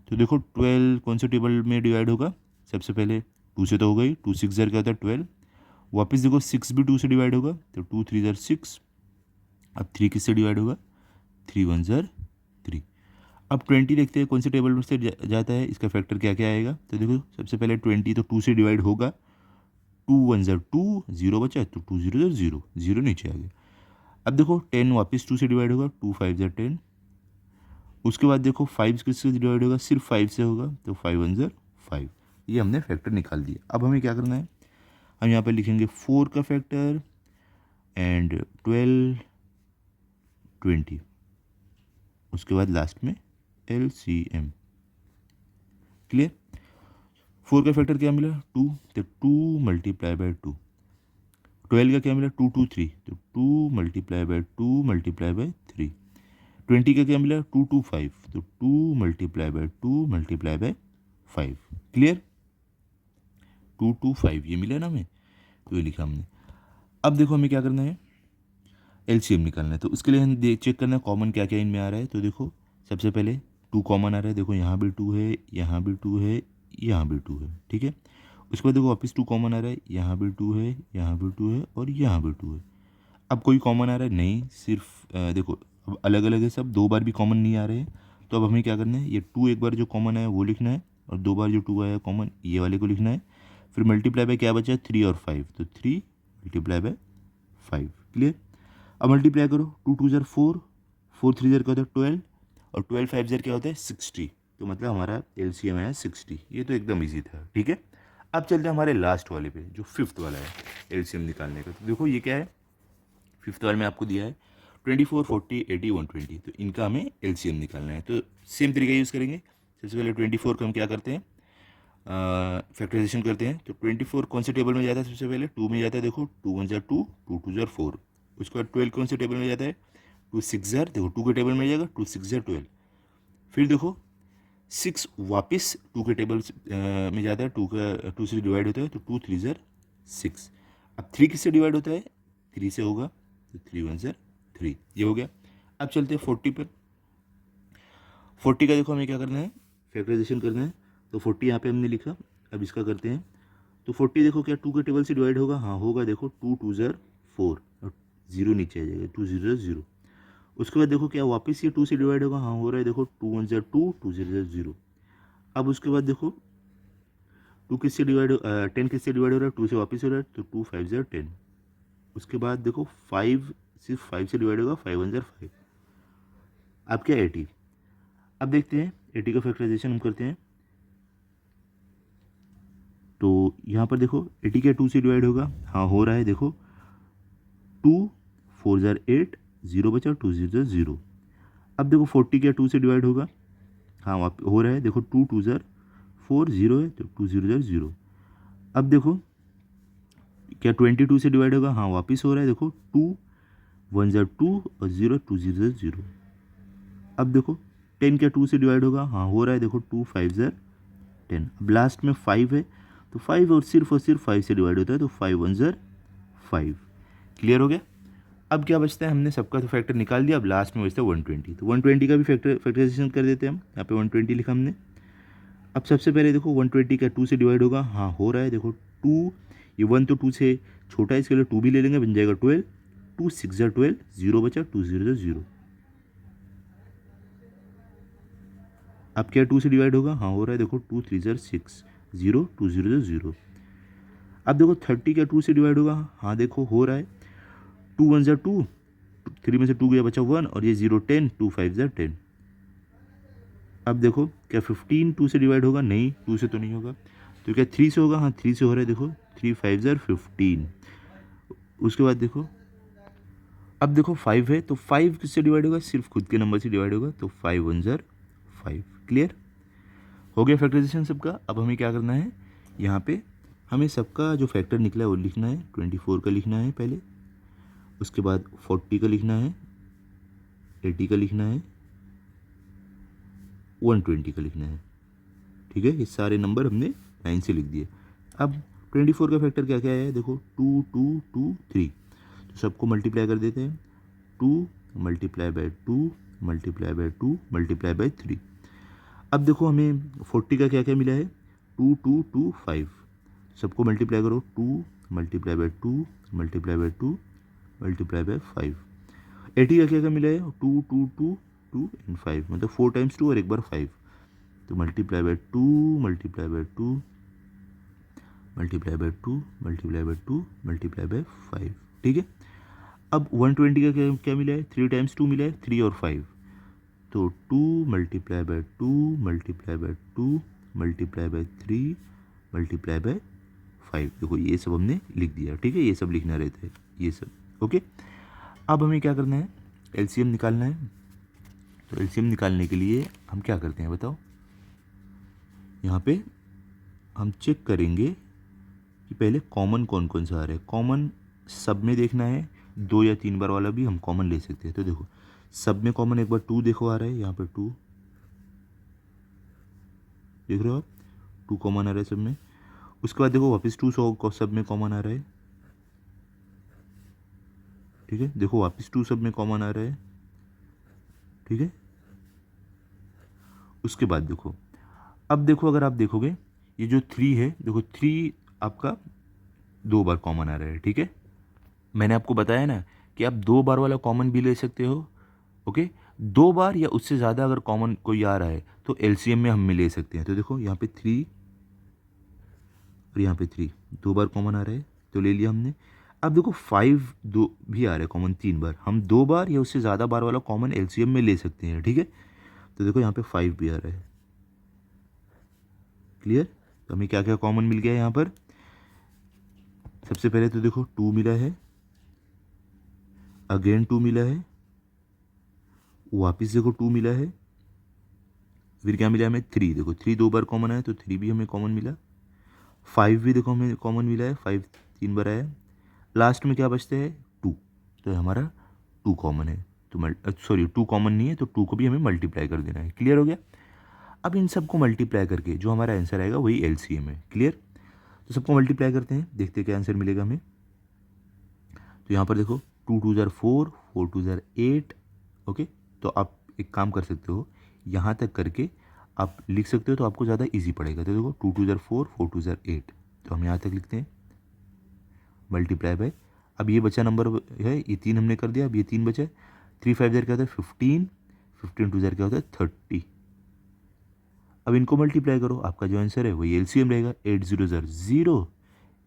तो देखो 12 कौन से टेबल में डिवाइड होगा, सबसे पहले 2 से तो हो गई, 2 6 0 क्या होता है 12, वापस देखो 6 भी 2 से डिवाइड होगा, तो 2 3 0 6। अब 3 किससे डिवाइड होगा 3 1 0 3। अब 20 देखते हैं कौन से टेबल में से जाता है, इसका फैक्टर क्या क्या आएगा। तो देखो सबसे पहले 20 तो 2 से डिवाइड होगा, 2 1 0 2, 0 बचा तो 2 0 0 0 नीचे आ गया। अब देखो 10 वापस 2 से डिवाइड होगा, 2 5 0 10। उसके बाद देखो 5 किससे डिवाइड होगा, सिर्फ 5 से होगा, तो 5 1 0 5। ये हमने फैक्टर निकाल दिया। अब हमें क्या करना है, हम यहाँ पर लिखेंगे 4 का फैक्टर एंड 12 20, उसके बाद लास्ट में LCM। क्लियर। 4 का फैक्टर क्या मिला 2, तो 2 मल्टीप्लाई बाय 2। 12 का क्या मिला 2 2 3, तो 2 मल्टीप्लाई बाय 2 मल्टीप्लाई बाय 3। 20 का क्या मिला 2 2 5, तो 2 multiply by 2 multiply by 5। Clear. 2 2 5 ये मिला ना हमें, तो ये लिखा हमने। अब देखो हमें क्या करना है एलसीएम निकालना है। तो उसके लिए हम चेक करना है कॉमन क्या क्या इनमें आ रहा है। तो देखो सबसे पहले 2 कॉमन आ रहा है, देखो यहाँ भी 2 है, यहाँ भी 2 है, यहाँ भी 2 है, ठीक है। उसके बाद देखो वापस 2 कॉमन आ रहा है, यहाँ भी 2 है, यहाँ भी 2 है और यहाँ भी 2 है। अब कोई कॉमन आ रहा है नहीं, सिर्फ देखो अब अलग अलग है सब, 2 बार भी कॉमन नहीं आ रहे हैं। तो अब हमें क्या करना है, ये 2 एक बार जो कॉमन आया वो लिखना है और 2 बार जो 2 आया कॉमन ये वाले को लिखना है। फिर मल्टीप्लाई बाय क्या बचा, 3 और 5, तो 3 मल्टीप्लाई बाय 5। क्लियर। अब मल्टीप्लाई करो, 2 2 ज़र 4, 4 3 ज़र क्या होता है 12, और 12 5 ज़र क्या होता है 60। तो मतलब हमारा LCM है 60। ये तो एकदम ईजी था। ठीक है, अब चलते हैं हमारे लास्ट वाले पे, जो फिफ्थ वाला है LCM निकालने का। तो देखो ये क्या है, फिफ्थ वाले में आपको दिया है 24 40 80 120। तो इनका हमें LCM निकालना है। तो सेम तरीका यूज़ करेंगे। सबसे पहले 24 को हम क्या करते हैं, फैक्टराइजेशन करते हैं। तो 24 कौन से टेबल में जाता है, सबसे पहले 2 में जाता है। देखो 2 1 ज़र 2, 2 2 ज़र 4। उसके बाद 12 कौन से टेबल में जाता है, 2 6 ज़र, देखो 2 के टेबल में जाएगा, 2 6 ज़र 12। फिर देखो 6 वापस 2 के टेबल में जाता है, 2 से डिवाइड होता है, तो 2 3 ज़र 6। अब 3 किससे डिवाइड होता है, 3 से होगा, तो 3 1 ज़र 3। ये हो गया। अब चलते हैं 40 पर। 40 का देखो हमें क्या करना है, फैक्टराइजेशन करना है। तो 40 यहाँ पे हमने लिखा। अब इसका करते हैं। तो 40 देखो क्या 2 के टेबल से डिवाइड होगा, हाँ होगा। देखो 2 2 ज़र 4, और 0 नीचे आ जाएगा, 2 0 0। उसके बाद देखो क्या वापस ये 2 से डिवाइड होगा, हाँ हो रहा है। देखो 2 1 ज़र 2, 2 0 ज़र 0। अब उसके बाद देखो 2 किससे डिवाइड 10 किससे डिवाइड हो रहा है, 2 से वापस हो रहा है, तो 2 5 ज़र 10। उसके बाद देखो 5 सिर्फ 5 से डिवाइड होगा, 5 1 ज़र 5। अब क्या 80। अब देखते हैं 80 का फैक्टराइजेशन हम करते हैं। तो यहाँ पर देखो 80 क्या 2 से डिवाइड होगा, हाँ हो रहा है। देखो 2 4 ज़र 8, 0 बचा, 2 0 ज़र 0। अब देखो 40 क्या 2 से डिवाइड होगा, हाँ वहाँ हो रहा है। देखो 2 2 ज़र 4, 0 है, तो 2 0 ज़र 0। अब देखो क्या 22 से डिवाइड होगा, हाँ वापस हो रहा है। देखो 2 1 ज़र 2, और 0 2 0 ज़र 0। अब देखो 10 क्या 2 से डिवाइड होगा, हाँ हो रहा है। देखो 2 5 ज़र 10। अब लास्ट में 5 है, तो 5 और सिर्फ 5 से डिवाइड होता है, तो 5 1 ज़र 5। क्लियर हो गया। अब क्या बचता है, हमने सबका तो फैक्टर निकाल दिया। अब लास्ट में बचता है 120। तो 120 का भी फैक्टराइजेशन कर देते हैं हम। यहाँ पे 120 लिखा हमने। अब सबसे पहले देखो 120 का 2 से डिवाइड होगा, हाँ हो रहा है। देखो 2, ये 1 तो 2 से छोटा है, इसके लिए 2 भी ले लेंगे, बन जाएगा 12। 2 6 ज़र 12, 0 बचा, 2 0 ज़र 0। अब क्या 2 से डिवाइड होगा, हाँ हो रहा है। देखो 2 3 ज़र 6, 0 2 0 ज़र 0। अब देखो 30 क्या 2 से डिवाइड होगा, हाँ देखो हो रहा है। 2 1 ज़र 2, 3 में से 2 गया, बचा 1, और ये 0 10, 2 5 ज़र 10। अब देखो क्या 15 2 से डिवाइड होगा, नहीं 2 से तो नहीं होगा। तो क्या 3 से होगा, हाँ 3 से हो रहा है। देखो 3 5 ज़र 15। उसके बाद देखो, अब देखो 5 है, तो 5 किससे डिवाइड होगा, सिर्फ खुद के नंबर से डिवाइड होगा, तो 5 1 ज़र 5। क्लियर हो गया फैक्टराइजेशन सबका। अब हमें क्या करना है, यहाँ पे हमें सबका जो फैक्टर निकला है वो लिखना है। 24 का लिखना है पहले, उसके बाद 40 का लिखना है, 80 का लिखना है, 120 का लिखना है। ठीक है, ये सारे नंबर हमने लाइन से लिख दिए। अब 24 का फैक्टर क्या क्या है, देखो 2 2 2 3। तो सबको मल्टीप्लाई कर देते हैं। 2 multiply by 2 multiply by 2 multiply by 3। अब देखो हमें 40 का क्या क्या मिला है, 2 2 2 5। सबको मल्टीप्लाई करो, 2 multiply by 2 multiply by 2 multiply by 5। 80 का क्या क्या मिला है, 2 2 2 2 एंड 5, मतलब 4 टाइम्स 2 और एक बार 5। तो multiply by 2 multiply by 2 multiply by 2 multiply by 2 multiply by 5। ठीक है। अब 120 का क्या क्या मिला है, 3 टाइम्स 2 मिला है, 3 और 5। तो 2 multiply by 2 multiply by 2 multiply by 3 multiply by 5। देखो ये सब हमने लिख दिया। ठीक है, ये सब लिखना रहता है, ये सब। ओके। अब हमें क्या करना है, LCM निकालना है। तो LCM निकालने के लिए हम क्या करते हैं बताओ। यहाँ पे हम चेक करेंगे कि पहले कॉमन कौन कौन सा आ रहा है। कॉमन सब में देखना है, 2 या 3 बार वाला भी हम कॉमन ले सकते हैं। तो देखो सब में कॉमन एक बार 2 देखो आ रहा है, यहाँ पर 2 देख रहे हो आप, 2 कॉमन आ रहा है सब में। उसके बाद देखो वापस 2 सब में कॉमन आ रहा है। ठीक है, देखो वापस 2 सब में कॉमन आ रहा है। ठीक है। उसके बाद देखो, अब देखो अगर आप देखोगे ये जो 3 है, देखो 3 आपका 2 बार कॉमन आ रहा है। ठीक है, मैंने आपको बताया ना कि आप 2 बार वाला कॉमन भी ले सकते हो। ओके, 2 बार या उससे ज़्यादा अगर कॉमन कोई आ रहा है तो LCM में हम ले सकते हैं। तो देखो यहाँ पे 3 और यहाँ पे 3 2 बार कॉमन आ रहा है तो ले लिया हमने। अब देखो 5 दो भी आ रहा है कॉमन 3 बार, हम 2 बार या उससे ज़्यादा बार वाला कॉमन एलसीएम में ले सकते हैं, ठीक है। तो देखो यहाँ पे 5 भी आ रहा है, क्लियर। तो हमें क्या क्या कॉमन मिल गया है यहाँ पर। सबसे पहले तो देखो 2 मिला है, अगेन 2 मिला है, वापस देखो 2 मिला है, फिर क्या मिला हमें 3, देखो 3 2 बार कॉमन आया तो 3 भी हमें कॉमन मिला। 5 भी देखो हमें कॉमन मिला है, 5 3 बार आया। लास्ट में क्या बचता है 2, तो हमारा 2 कॉमन है, तो सॉरी 2 कॉमन नहीं है तो 2 को भी हमें मल्टीप्लाई कर देना है, क्लियर हो गया। अब इन सबको मल्टीप्लाई करके जो हमारा आंसर आएगा वही एलसीएम है, क्लियर। तो सबको मल्टीप्लाई करते हैं, देखते हैं क्या आंसर मिलेगा हमें। तो यहाँ पर देखो 2 2 ज़ार 4, 4 2 ज़ार 8, ओके। तो आप एक काम कर सकते हो, यहाँ तक करके आप लिख सकते हो तो आपको ज़्यादा इजी पड़ेगा। तो देखो 2 2 ज़ार 4, 4 2 ज़ार 8, तो हम यहाँ तक लिखते हैं मल्टीप्लाई बाय। अब ये बचा नंबर है, ये 3 हमने कर दिया, अब ये 3 बचा है। 3 5 ज़ार क्या होता है 15, 15 2 ज़ार क्या होता है 30। अब इनको मल्टीप्लाई करो, आपका जो आंसर है वही एलसीएम रहेगा। 8 0 ज़ार 0,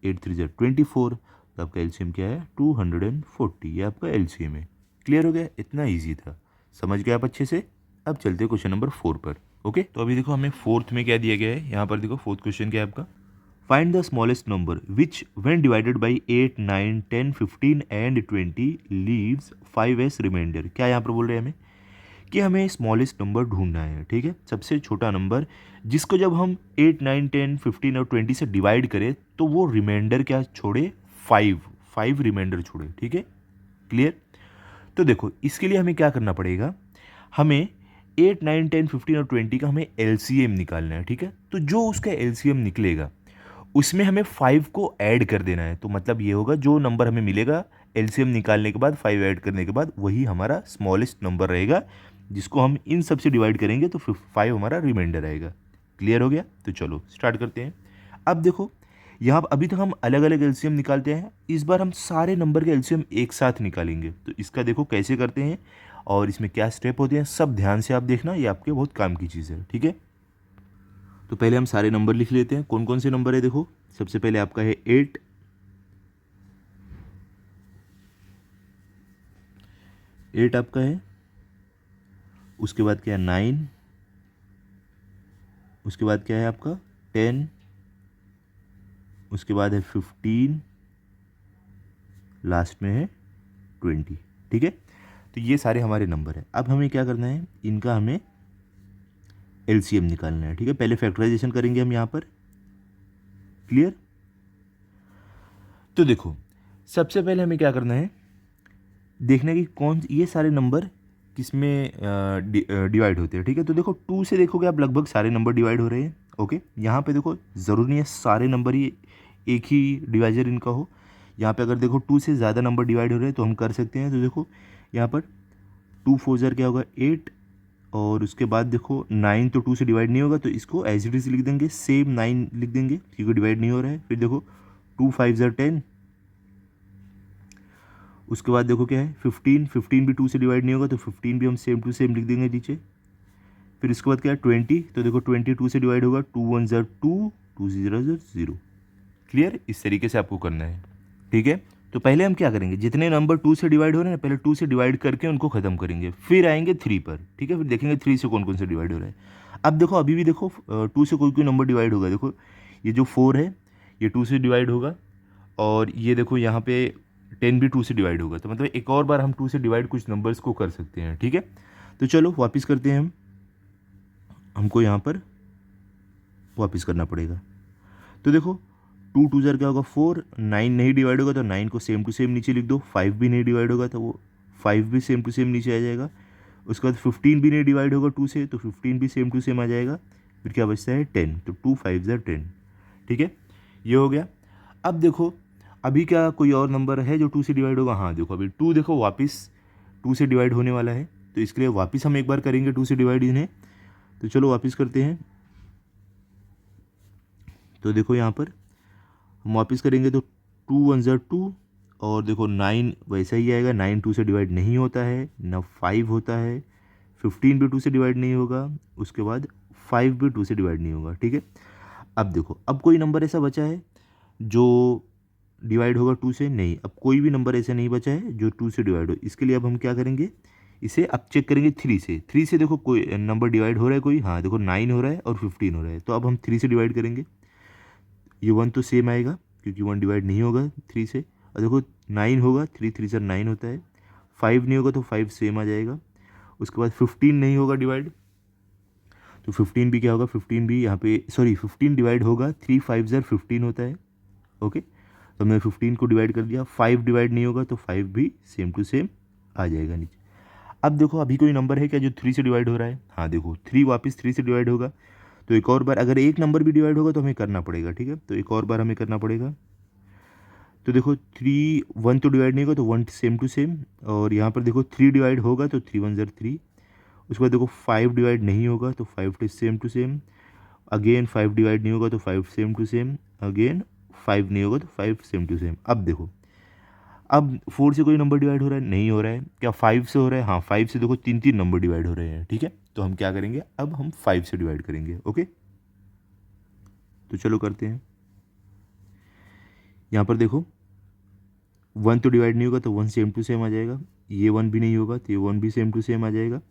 8 3 ज़ार 24, तो आपका एलसीएम क्या है 240, ये आपका एलसीएम है। क्लियर हो गया, इतना ईजी था, समझ गए आप अच्छे से। अब चलते हैं क्वेश्चन नंबर 4 पर, ओके। तो अभी देखो हमें फोर्थ में क्या दिया गया है, यहाँ पर देखो फोर्थ क्वेश्चन क्या है आपका। Find the smallest number which when divided by 8 9 10 15 and 20 leaves 5 as remainder. क्या यहाँ पर बोल रहे हैं हमें कि हमें स्मॉलेस्ट नंबर ढूंढना है, ठीक है, सबसे छोटा नंबर जिसको जब हम 8 9 10 15 और 20 से डिवाइड करें तो वो रिमाइंडर क्या छोड़े 5 रिमाइंडर छोड़े, ठीक है, क्लियर। तो देखो इसके लिए हमें क्या करना पड़ेगा, हमें 8 9 10 15 और 20 का हमें एलसीएम निकालना है, ठीक है। तो जो उसका एलसीएम निकलेगा उसमें हमें 5 को ऐड कर देना है। तो मतलब ये होगा जो नंबर हमें मिलेगा एलसीएम निकालने के बाद 5 ऐड करने के बाद वही हमारा स्मॉलेस्ट नंबर रहेगा, जिसको हम इन सब से डिवाइड करेंगे तो 5 हमारा रिमाइंडर आएगा। क्लियर हो गया, तो चलो स्टार्ट करते हैं। अब देखो यहाँ अभी तक हम अलग अलग एलसीएम निकालते हैं, इस बार हम सारे नंबर के एलसीएम एक साथ निकालेंगे। तो इसका देखो कैसे करते हैं और इसमें क्या स्टेप होते हैं, सब ध्यान से आप देखना, ये आपके बहुत काम की चीज़ है, ठीक है। तो पहले हम सारे नंबर लिख लेते हैं, कौन कौन से नंबर है देखो। सबसे पहले आपका है 8, 8 आपका है। उसके बाद क्या है 9, उसके बाद क्या है आपका 10, उसके बाद है 15, लास्ट में है 20, ठीक है। तो ये सारे हमारे नंबर हैं। अब हमें क्या करना है, इनका हमें एलसीएम निकालना है, ठीक है। पहले फैक्टराइजेशन करेंगे हम यहाँ पर, क्लियर। तो देखो सबसे पहले हमें क्या करना है, देखना कि कौन ये सारे नंबर किस में डिवाइड होते हैं, ठीक है। तो देखो 2 से देखोगे आप लगभग सारे नंबर डिवाइड हो रहे हैं, ओके। यहाँ पे देखो ज़रूरी नहीं है सारे नंबर ही एक ही डिवाइजर इनका हो। यहाँ पे अगर देखो 2 से ज़्यादा नंबर डिवाइड हो रहे हैं तो हम कर सकते हैं। तो देखो यहाँ पर 2 4 ज़ार क्या होगा 8, और उसके बाद देखो 9 तो 2 से डिवाइड नहीं होगा तो इसको एज इट इज़ लिख देंगे, सेम 9 लिख देंगे क्योंकि डिवाइड नहीं हो रहा है। फिर देखो 2 5 ज़ार 10, उसके बाद देखो क्या है 15, 15 भी 2 से डिवाइड नहीं होगा तो 15 भी हम सेम टू सेम लिख देंगे नीचे। फिर इसके बाद क्या है 20, तो देखो 20 2 से डिवाइड होगा, 2 1 ज़ार 2, 2 0 ज़ार 0, क्लियर। इस तरीके से आपको करना है, ठीक है। तो पहले हम क्या करेंगे, जितने नंबर 2 से डिवाइड हो रहे हैं पहले 2 से डिवाइड करके उनको ख़त्म करेंगे, फिर आएंगे 3 पर, ठीक है। फिर देखेंगे 3 से कौन कौन से डिवाइड हो रहा है। अब देखो अभी भी देखो 2 से कोई कोई नंबर डिवाइड होगा, देखो ये जो 4 है ये 2 से डिवाइड होगा, और ये देखो यहाँ पे 10 भी 2 से डिवाइड होगा। तो मतलब एक और बार हम 2 से डिवाइड कुछ नंबर्स को कर सकते हैं, ठीक है। तो चलो वापस करते हैं, हमको यहाँ पर वापस करना पड़ेगा। तो देखो 2 2 ज़ार क्या होगा 4, 9 नहीं डिवाइड होगा तो 9 को सेम टू सेम नीचे लिख दो, 5 भी नहीं डिवाइड होगा तो वो 5 भी सेम टू सेम नीचे आ जाएगा। उसके बाद 15 भी नहीं डिवाइड होगा 2 से तो 15 भी सेम टू सेम आ जाएगा। फिर क्या बचता है 10, तो 2 5 ज़ार 10, ठीक है, ये हो गया। अब देखो अभी क्या कोई और नंबर है जो 2 से डिवाइड होगा, हाँ देखो अभी 2 देखो वापस 2 से डिवाइड होने वाला है, तो इसके लिए वापस हम एक बार करेंगे 2 से डिवाइड इन्हें। तो चलो वापस करते हैं। तो देखो यहाँ पर हम वापस करेंगे तो 2 1 ज़ार 2, और देखो 9 वैसा ही आएगा, 9 2 से डिवाइड नहीं होता है, ना 5 होता है, 15 भी 2 से डिवाइड नहीं होगा, उसके बाद 5 भी 2 से डिवाइड नहीं होगा, ठीक है। अब देखो अब कोई नंबर ऐसा बचा है जो डिवाइड होगा 2 से, नहीं, अब कोई भी नंबर ऐसा नहीं बचा है जो 2 से डिवाइड हो। इसके लिए अब हम क्या करेंगे, इसे अब चेक करेंगे 3 से। 3 से देखो कोई नंबर डिवाइड हो रहा है कोई, हाँ देखो 9 हो रहा है और 15 हो रहा है, तो अब हम 3 से डिवाइड करेंगे। ये 1 तो सेम आएगा क्योंकि 1 डिवाइड नहीं होगा 3 से। और देखो 9 होगा, 3 3 से 9 होता है। 5 नहीं होगा तो 5 सेम आ जाएगा। उसके बाद 15 नहीं होगा डिवाइड, तो 15 भी क्या होगा, 15 भी यहाँ पे, सॉरी 15 डिवाइड होगा, 3 5 ज़र 15 होता है। ओके, तो हमने 15 को डिवाइड कर दिया। 5 डिवाइड नहीं होगा तो 5 भी सेम टू सेम आ जाएगा नीचे। अब देखो अभी कोई नंबर है क्या जो 3 से डिवाइड हो रहा है, हाँ देखो 3 वापस 3 से डिवाइड होगा। तो एक और बार अगर एक नंबर भी डिवाइड होगा तो हमें करना पड़ेगा, ठीक है, तो एक और बार हमें करना पड़ेगा। तो देखो 3 1 तो डिवाइड नहीं होगा तो 1 सेम टू सेम, और यहाँ पर देखो 3 डिवाइड होगा तो 3 1 ज़र 3। उसके बाद देखो 5 डिवाइड नहीं होगा तो 5 to same to same. Again 5 divide नहीं होगा तो 5 सेम टू सेम। अगेन 5 नहीं होगा तो 5 सेम टू सेम। अब देखो, अब 4 से कोई नंबर डिवाइड हो रहा है, नहीं हो रहा है। क्या 5 से हो रहा है, हाँ 5 से देखो 3 3 नंबर डिवाइड हो रहे हैं, ठीक है। तो हम क्या करेंगे, अब हम 5 से डिवाइड करेंगे। ओके, तो चलो करते हैं। यहाँ पर देखो 1 तो डिवाइड नहीं होगा तो 1 सेम टू सेम आ जाएगा। ये 1 भी नहीं होगा तो ये 1 भी सेम टू सेम आ जाएगा।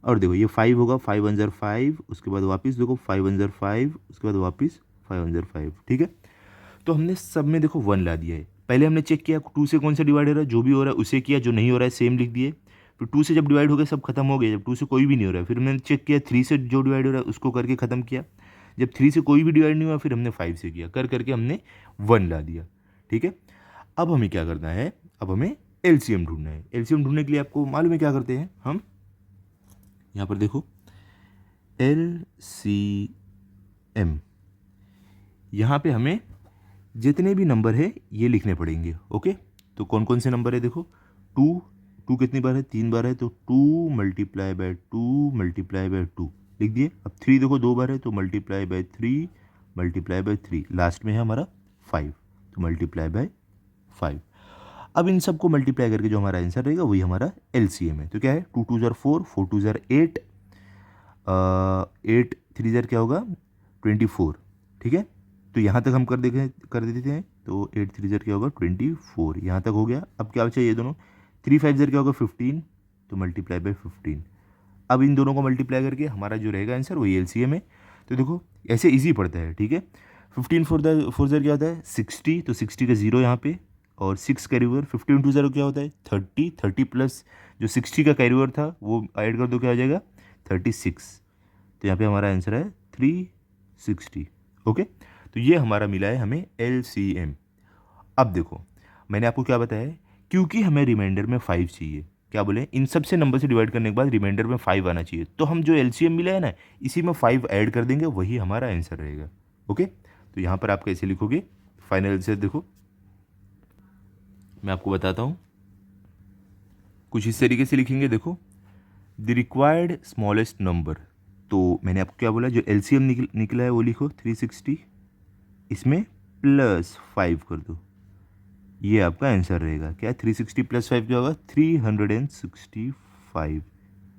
और देखो ये 5 होगा, 5 1 ज़र 5, उसके बाद वापस देखो 5 1 ज़र 5, उसके बाद वापस 5 1 ज़र 5, ठीक है। तो हमने सब में देखो 1 ला दिया है। पहले हमने चेक किया 2 से कौन सा डिवाइड हो रहा है, जो भी हो रहा है उसे किया, जो नहीं हो रहा है सेम लिख दिए। फिर 2 से जब डिवाइड हो गया सब खत्म हो गया, जब 2 से कोई भी नहीं हो रहा है फिर हमने चेक किया 3 से जो डिवाइड हो रहा है उसको करके ख़त्म किया। जब 3 से कोई भी डिवाइड नहीं हुआ फिर हमने 5 से किया, कर करके हमने 1 ला दिया, ठीक है। अब हमें क्या करना है, अब हमें एलसीएम ढूंढना है। एलसीएम ढूंढने के लिए आपको मालूम है क्या करते हैं हम, यहाँ पर देखो एलसीएम, यहाँ पे हमें जितने भी नंबर है ये लिखने पड़ेंगे। ओके, तो कौन कौन से नंबर है देखो, 2 2 कितनी बार है, 3 बार है, तो 2 मल्टीप्लाई बाय 2 मल्टीप्लाई बाय 2 लिख दिए। अब 3 देखो 2 बार है तो multiply by 3 multiply by 3, last में है हमारा 5, तो मल्टीप्लाई बाय 5। अब इन सबको मल्टीप्लाई करके जो हमारा आंसर रहेगा वही हमारा एलसीएम है। तो क्या है, 2 2 ज़र 4, 4 2 ज़र 8, 8 3 ज़र क्या होगा 24, ठीक है। तो यहाँ तक हम कर देते हैं, तो 8 3 ज़र क्या होगा 24, यहाँ तक हो गया। अब क्या बचा ये दोनों, 3 5 ज़र क्या होगा 15, तो मल्टीप्लाई बाय 15। अब इन दोनों को मल्टीप्लाई करके हमारा जो रहेगा आंसर वही एलसीएम है। तो देखो ऐसे इजी पड़ता है, ठीक है। 15 4 ज़र क्या होता है 60, तो 60 का 0 यहाँ पे और 6 कैरी ओवर। 15 2 ज़र क्या होता है 30, 30 प्लस जो 60 का कैरी ओवर था वो ऐड कर दो, क्या हो जाएगा 36। तो यहाँ पे हमारा आंसर है 360। ओके, तो ये हमारा मिला है हमें एलसीएम। अब देखो मैंने आपको क्या बताया, क्योंकि हमें रिमाइंडर में 5 चाहिए, क्या बोले, इन सब से नंबर से डिवाइड करने के बाद रिमाइंडर में 5 आना चाहिए, तो हम जो एलसीएम मिला है ना इसी में 5 ऐड कर देंगे, वही हमारा आंसर रहेगा। ओके, तो यहाँ पर आप कैसे लिखोगे फाइनल आंसर, देखो मैं आपको बताता हूँ, कुछ इस तरीके से लिखेंगे। देखो द रिक्वायर्ड स्मॉलेस्ट नंबर, तो मैंने आपको क्या बोला, जो एलसीएम निकला है वो लिखो 360, इसमें प्लस 5 कर दो, ये आपका आंसर रहेगा। क्या 360 प्लस 5 क्या होगा 365,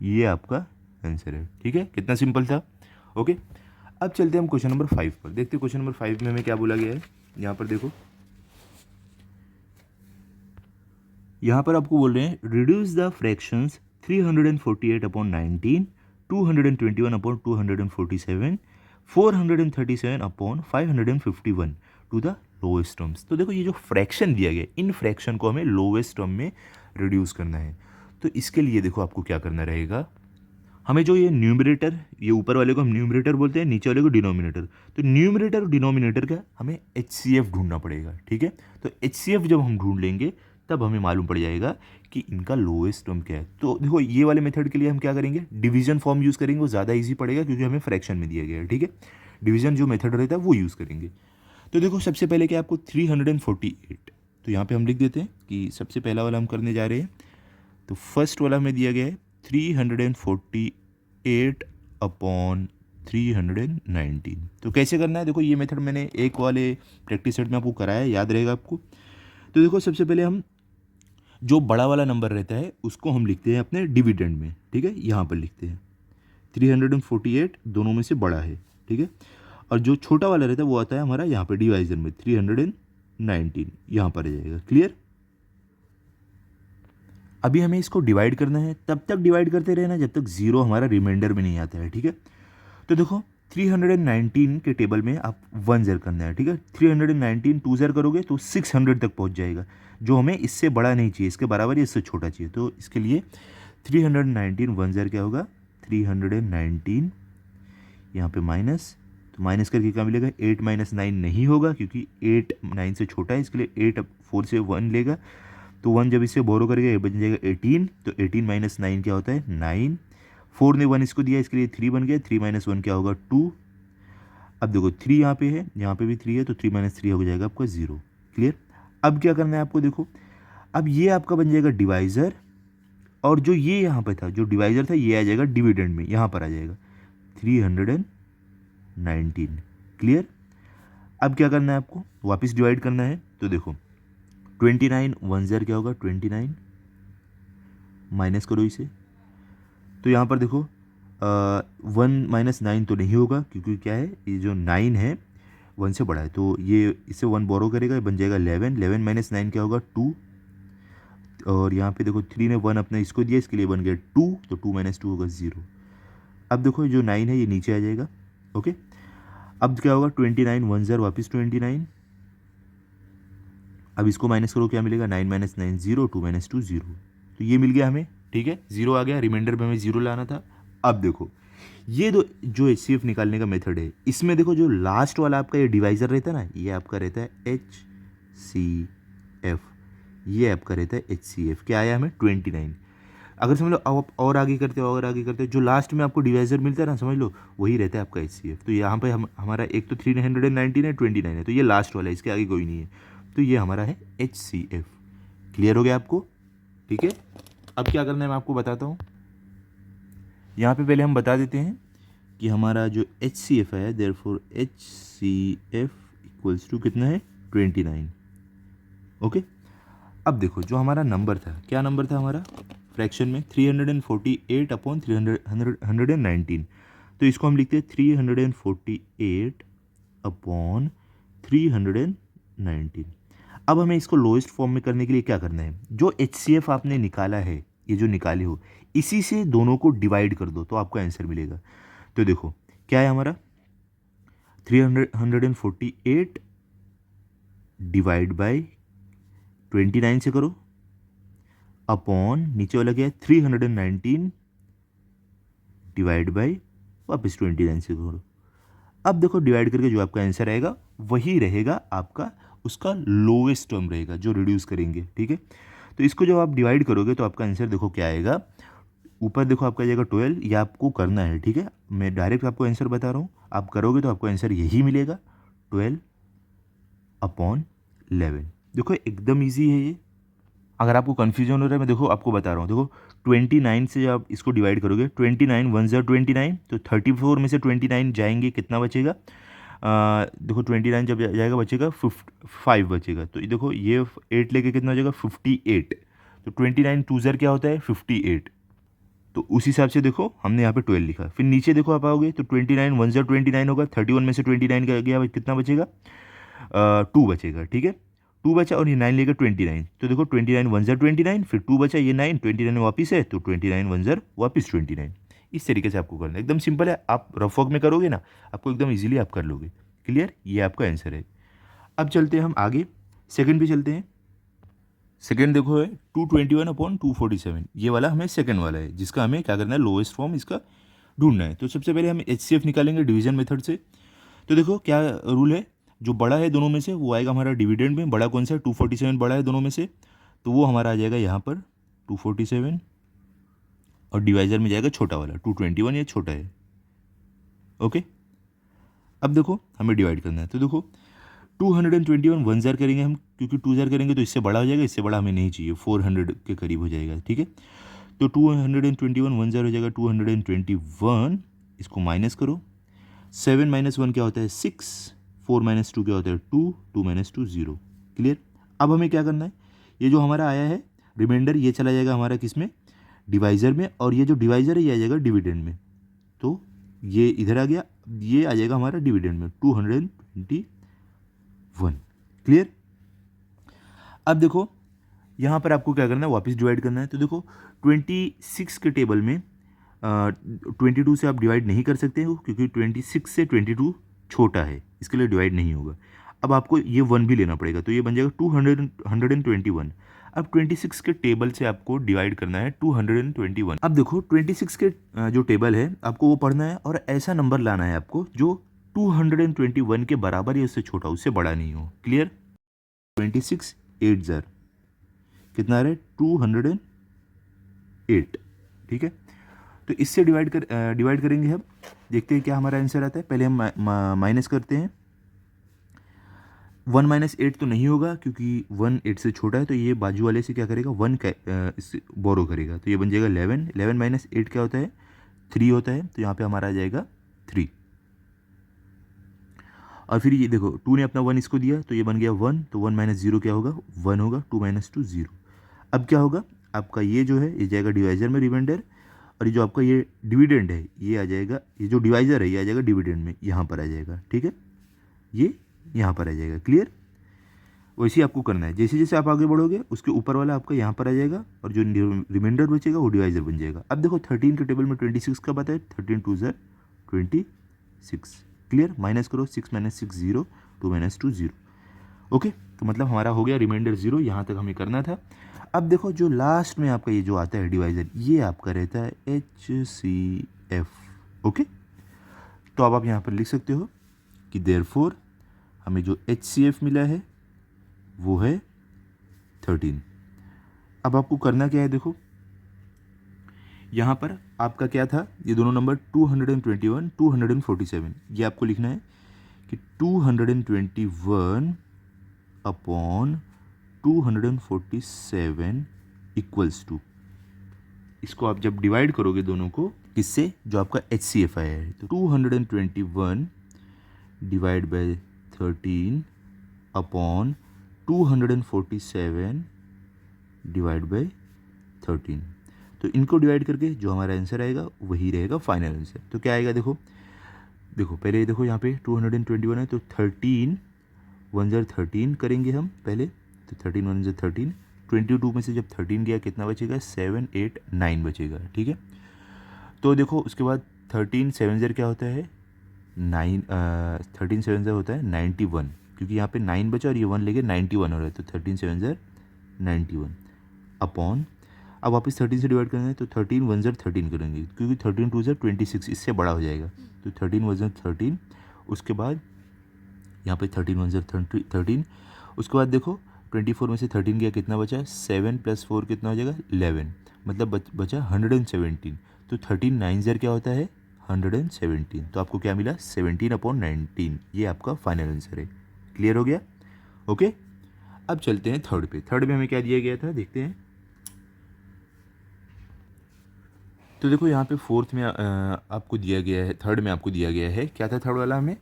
ये आपका आंसर है, ठीक है। कितना सिंपल था। ओके, अब चलते हैं हम क्वेश्चन नंबर 5 पर, देखते हैं क्वेश्चन नंबर 5 में हमें क्या बोला गया है। यहाँ पर देखो, यहाँ पर आपको बोल रहे हैं reduce the fractions 348 upon 19, 221 upon 247, 437 upon 551 to the lowest terms. तो देखो ये जो फ्रैक्शन दिया गया इन फ्रैक्शन को हमें लोएस्ट टर्म में रिड्यूस करना है। तो इसके लिए देखो आपको क्या करना रहेगा, हमें जो ये न्यूमरेटर, ये ऊपर वाले को हम न्यूमरेटर बोलते हैं, नीचे वाले को डिनोमिनेटर, तो न्यूमरेटर और डिनोमिनेटर का हमें एचसीएफ ढूंढना पड़ेगा, ठीक है। तो एचसीएफ जब हम ढूंढ लेंगे तब हमें मालूम पड़ जाएगा कि इनका लोएस्ट टर्म क्या है। तो देखो ये वाले मेथड के लिए हम क्या करेंगे, डिवीजन फॉर्म यूज़ करेंगे, वो ज़्यादा ईजी पड़ेगा क्योंकि हमें फ्रैक्शन में दिया गया है, ठीक है। डिवीजन जो मेथड रहता है वो यूज़ करेंगे। तो देखो सबसे पहले क्या आपको 348, तो यहाँ पे हम लिख देते हैं कि सबसे पहला वाला हम करने जा रहे हैं। तो फर्स्ट वाला हमें दिया गया है 348 अपॉन 319। तो कैसे करना है, देखो ये मेथड मैंने एक वाले प्रैक्टिस सेट में आपको कराया है, याद रहेगा आपको। तो देखो सबसे पहले हम जो बड़ा वाला नंबर रहता है उसको हम लिखते हैं अपने डिविडेंड में, ठीक है, यहाँ पर लिखते हैं 348 दोनों में से बड़ा है, ठीक है। और जो छोटा वाला रहता है वो आता है हमारा यहाँ पे डिवाइजन में 319, 19 यहाँ पर आ जाएगा। क्लियर। अभी हमें इसको डिवाइड करना है, तब तक डिवाइड करते रहना जब तक जीरो हमारा रिमाइंडर में नहीं आता है। ठीक है, तो देखो 319 के टेबल में आप 1 ज़र करना है। ठीक है, 319 2 ज़र करोगे तो 600 तक पहुंच जाएगा, जो हमें इससे बड़ा नहीं चाहिए, इसके बराबर या इससे छोटा चाहिए। तो इसके लिए 319 1 ज़र क्या होगा 319, यहाँ पे माइनस, तो माइनस करके क्या मिलेगा 8 - 9 नहीं होगा क्योंकि 8 9 से छोटा है, इसके लिए 8 4 से 1 लेगा, तो 1 जब इससे बोरो करेगा ये बन जाएगा 18, तो 18 - 9 क्या होता है 9। 4 ने 1 इसको दिया, इसके लिए 3 बन गया, 3 - 1 क्या होगा 2। अब देखो 3 यहाँ पे है, यहाँ पे भी 3 है, तो 3 - 3 हो जाएगा आपका 0। क्लियर। अब क्या करना है आपको, देखो अब ये आपका बन जाएगा डिवाइज़र, और जो ये यहाँ पे था जो डिवाइज़र था ये आ जाएगा डिविडेंड में, यहाँ पर आ जाएगा 319। क्लियर। अब क्या करना है आपको, वापस डिवाइड करना है, तो देखो 29 1 ज़र क्या होगा 29, माइनस करो इसे, तो यहाँ पर देखो 1 - 9 तो नहीं होगा क्योंकि क्या है ये जो 9 है 1 से बड़ा है, तो ये इससे 1 बोरो करेगा, ये बन जाएगा 11। 11 - 9 क्या होगा 2, और यहाँ पे देखो 3 ने 1 अपना इसको दिया, इसके लिए बन गया 2, तो 2 - 2 होगा 0। अब देखो जो 9 है ये नीचे आ जाएगा। ओके, अब क्या होगा 29 1 ज़र वापस 29, अब इसको माइनस करो क्या मिलेगा 9 - 9 0, 2 - 2 0, तो ये मिल गया हमें। ठीक है, 0 आ गया, रिमाइंडर में हमें 0 लाना था। अब देखो ये दो जो HCF निकालने का मेथड है, इसमें देखो जो लास्ट वाला आपका ये डिवाइज़र रहता है ना, ये आपका रहता है HCF, ये आपका रहता है HCF। क्या आया हमें 29। अगर समझ लो आप और आगे करते हो और आगे करते हो, जो लास्ट में आपको डिवाइज़र मिलता है ना, समझ लो वही रहता है आपका HCF। तो यहाँ पे हमारा एक तो 319 है, 29 है, तो ये लास्ट वाला है, इसके आगे कोई नहीं है, तो ये हमारा है HCF। क्लियर हो गया आपको। ठीक है, अब क्या करना है मैं आपको बताता हूँ। यहाँ पे पहले हम बता देते हैं कि हमारा जो HCF है, देयरफॉर HCF इक्वल्स टू कितना है 29। ओके, अब देखो जो हमारा नंबर था, क्या नंबर था हमारा फ्रैक्शन में 348 अपॉन 119, तो इसको हम लिखते हैं 348 अपॉन 319। अब हमें इसको लोएस्ट फॉर्म में करने के लिए क्या करना है, जो HCF आपने निकाला है, ये जो निकाले हो, इसी से दोनों को डिवाइड कर दो तो आपको आंसर मिलेगा। तो देखो क्या है हमारा 348 डिवाइड बाय 29 से करो, अपॉन नीचे वाला क्या है 319 डिवाइड बाय वापस 29 से करो। अब देखो डिवाइड करके जो आपका आंसर आएगा वही रहेगा आपका, उसका लोएस्ट टर्म रहेगा जो रिड्यूस करेंगे। ठीक है, तो इसको जब आप डिवाइड करोगे तो आपका आंसर देखो क्या आएगा, ऊपर देखो आपका जाएगा 12, ये आपको करना है। ठीक है, मैं डायरेक्ट आपको आंसर बता रहा हूँ, आप करोगे तो आपको आंसर यही मिलेगा 12 अपॉन 11। देखो एकदम ईजी है ये। अगर आपको कन्फ्यूजन हो रहा है, मैं देखो आपको बता रहा हूँ, देखो 29 से जब आप इसको डिवाइड करोगे 29 1 ज़र 29, तो 34 में से 29 जाएंगे, कितना बचेगा देखो 29 जब जाएगा बचेगा 5 बचेगा, तो ये देखो ये 8 लेके कितना हो जाएगा 58, तो 29 2 ज़र क्या होता है 58, तो उस हिसाब से देखो हमने यहाँ पे 12 लिखा। फिर नीचे देखो आप आओगे तो 29 1 ज़र 29 होगा, 31 में से 29 का गया कितना बचेगा 2 बचेगा। ठीक है, 2 बचा और ये 9 लेकर 29, तो देखो 29 1 ज़र 29, फिर 2 बचा, ये 9 29 वापस है, तो 29 1 ज़र वापस 29। इस तरीके से आपको करना है, एकदम सिंपल है। आप रफ वर्क में करोगे ना, आपको एकदम इजीली आप कर लोगे। क्लियर, ये आपका आंसर है। अब चलते हैं हम आगे, सेकंड पे चलते हैं। सेकंड देखो है 221 अपॉन 247, ये वाला हमें सेकंड वाला है, जिसका हमें क्या करना है लोएस्ट फॉर्म इसका ढूंढना है। तो सबसे पहले हम HCF निकालेंगे डिवीजन मेथड से। तो देखो क्या रूल है, जो बड़ा है दोनों में से वो आएगा हमारा डिविडेंड में। बड़ा कौन सा है 247 बड़ा है दोनों में से, तो वो हमारा आ जाएगा यहाँ पर 247, और डिवाइजर में जाएगा छोटा वाला 221, ये छोटा है। ओके, अब देखो हमें डिवाइड करना है, तो देखो 221 1 ज़र करेंगे हम, क्योंकि 2 ज़र करेंगे तो इससे बड़ा हो जाएगा, इससे बड़ा हमें नहीं चाहिए, 400 के करीब हो जाएगा। ठीक है, तो 221 1 ज़र हो जाएगा 221, इसको माइनस करो, 7 - 1 क्या होता है 6, 4 - 2 क्या होता है 2, 2 - 2 0। क्लियर। अब हमें क्या करना है, ये जो हमारा आया है रिमाइंडर, ये चला जाएगा हमारा किस में डिवाइज़र में, और ये जो डिवाइज़र है ये आ जाएगा डिविडेंड में, तो ये इधर आ गया, ये आ जाएगा हमारा डिविडेंड में 221। क्लियर। अब देखो यहाँ पर आपको क्या करना है, वापस डिवाइड करना है। तो देखो 26 के टेबल में 22 से आप डिवाइड नहीं कर सकते हो, क्योंकि 26 से 22 छोटा है, इसके लिए डिवाइड नहीं होगा। अब आपको ये 1 भी लेना पड़ेगा, तो ये बन जाएगा 121। अब 26 के टेबल से आपको डिवाइड करना है 221। अब देखो 26 के जो टेबल है आपको वो पढ़ना है, और ऐसा नंबर लाना है आपको जो 221 के बराबर या उससे छोटा, उससे बड़ा नहीं हो। क्लियर? 26 8 ज़र कितना आ रहा है, 208। ठीक है, तो इससे डिवाइड करेंगे हम, देखते हैं क्या हमारा आंसर आता है। पहले हम माइनस करते हैं। 1 माइनस 8 तो नहीं होगा, क्योंकि 1 8 से छोटा है, तो ये बाजू वाले से क्या करेगा, 1 का इससे बोरो करेगा, तो ये बन जाएगा 11। 11 माइनस 8 क्या होता है, 3 होता है, तो यहाँ पे हमारा आ जाएगा 3। और फिर ये देखो 2 ने अपना 1 इसको दिया, तो ये बन गया 1, तो 1 माइनस 0 क्या होगा, 1 होगा। 2 माइनस 2 0। अब क्या होगा, आपका ये जो है ये जाएगा डिवाइजर में, रिमाइंडर, और ये जो आपका ये डिविडेंड है ये आ जाएगा, ये जो डिवाइजर है ये आ जाएगा डिविडेंड में, यहाँ पर आ जाएगा। ठीक है, ये यहाँ पर आ जाएगा। क्लियर? वैसे ही आपको करना है, जैसे जैसे आप आगे बढ़ोगे उसके ऊपर वाला आपका यहाँ पर आ जाएगा, और जो रिमाइंडर बचेगा वो डिवाइजर बन जाएगा। अब देखो 13 के टेबल में 26 का पता है, 13 2 ज़र 26। क्लियर? माइनस करो, 6 माइनस 6 0, 2 माइनस 2 0। ओके, तो मतलब हमारा हो गया रिमाइंडर 0, यहाँ तक हमें करना था। अब देखो जो लास्ट में आपका ये जो आता है डिवाइजर, ये आपका रहता है HCF। ओके, तो अब आप यहाँ पर लिख सकते हो कि देयरफॉर हमें जो HCF मिला है वो है 13। अब आपको करना क्या है, देखो यहाँ पर आपका क्या था, ये दोनों नंबर 221 247, ये आपको लिखना है कि 221 अपॉन 247 इक्वल्स टू, इसको आप जब डिवाइड करोगे दोनों को, किससे, जो आपका HCF आया है, तो 221 divide by 13 upon 247 divide by 13। तो इनको डिवाइड करके जो हमारा आंसर आएगा वही रहेगा फाइनल आंसर। तो क्या आएगा, देखो पहले देखो यहाँ पे 221 है, तो 13 1 ज़र 13 करेंगे हम पहले, तो 13 1 ज़र 13, 22 में से जब 13 गया कितना बचेगा, 7 8 9 बचेगा। ठीक है, तो देखो उसके बाद 13 7 ज़र क्या होता है, 9, 13 7 ज़र होता है 91, क्योंकि यहाँ पे 9 बचा और ये 1 लेके 91 हो रहा है, तो 13 7 ज़र 91 अपॉन, अब वापस 13 से डिवाइड करना है, तो 13 1 ज़र 13 करेंगे, क्योंकि 13 2 ज़र 26, इससे बड़ा हो जाएगा, तो 13 1 ज़र 13। उसके बाद यहाँ पे 13 1 ज़र 13। उसके बाद देखो 24 में से 13 गया कितना बचा, 7 + 4 कितना हो जाएगा, 11, मतलब बचा 117। तो 13 9 ज़र क्या होता है, 117। तो आपको क्या मिला, 17/19, ये आपका फाइनल आंसर है। क्लियर हो गया? ओके, अब चलते हैं थर्ड पे। थर्ड में हमें क्या दिया गया था, देखते हैं। तो देखो यहाँ पे फोर्थ में आपको दिया गया है, थर्ड में आपको दिया गया है, क्या था थर्ड वाला हमें,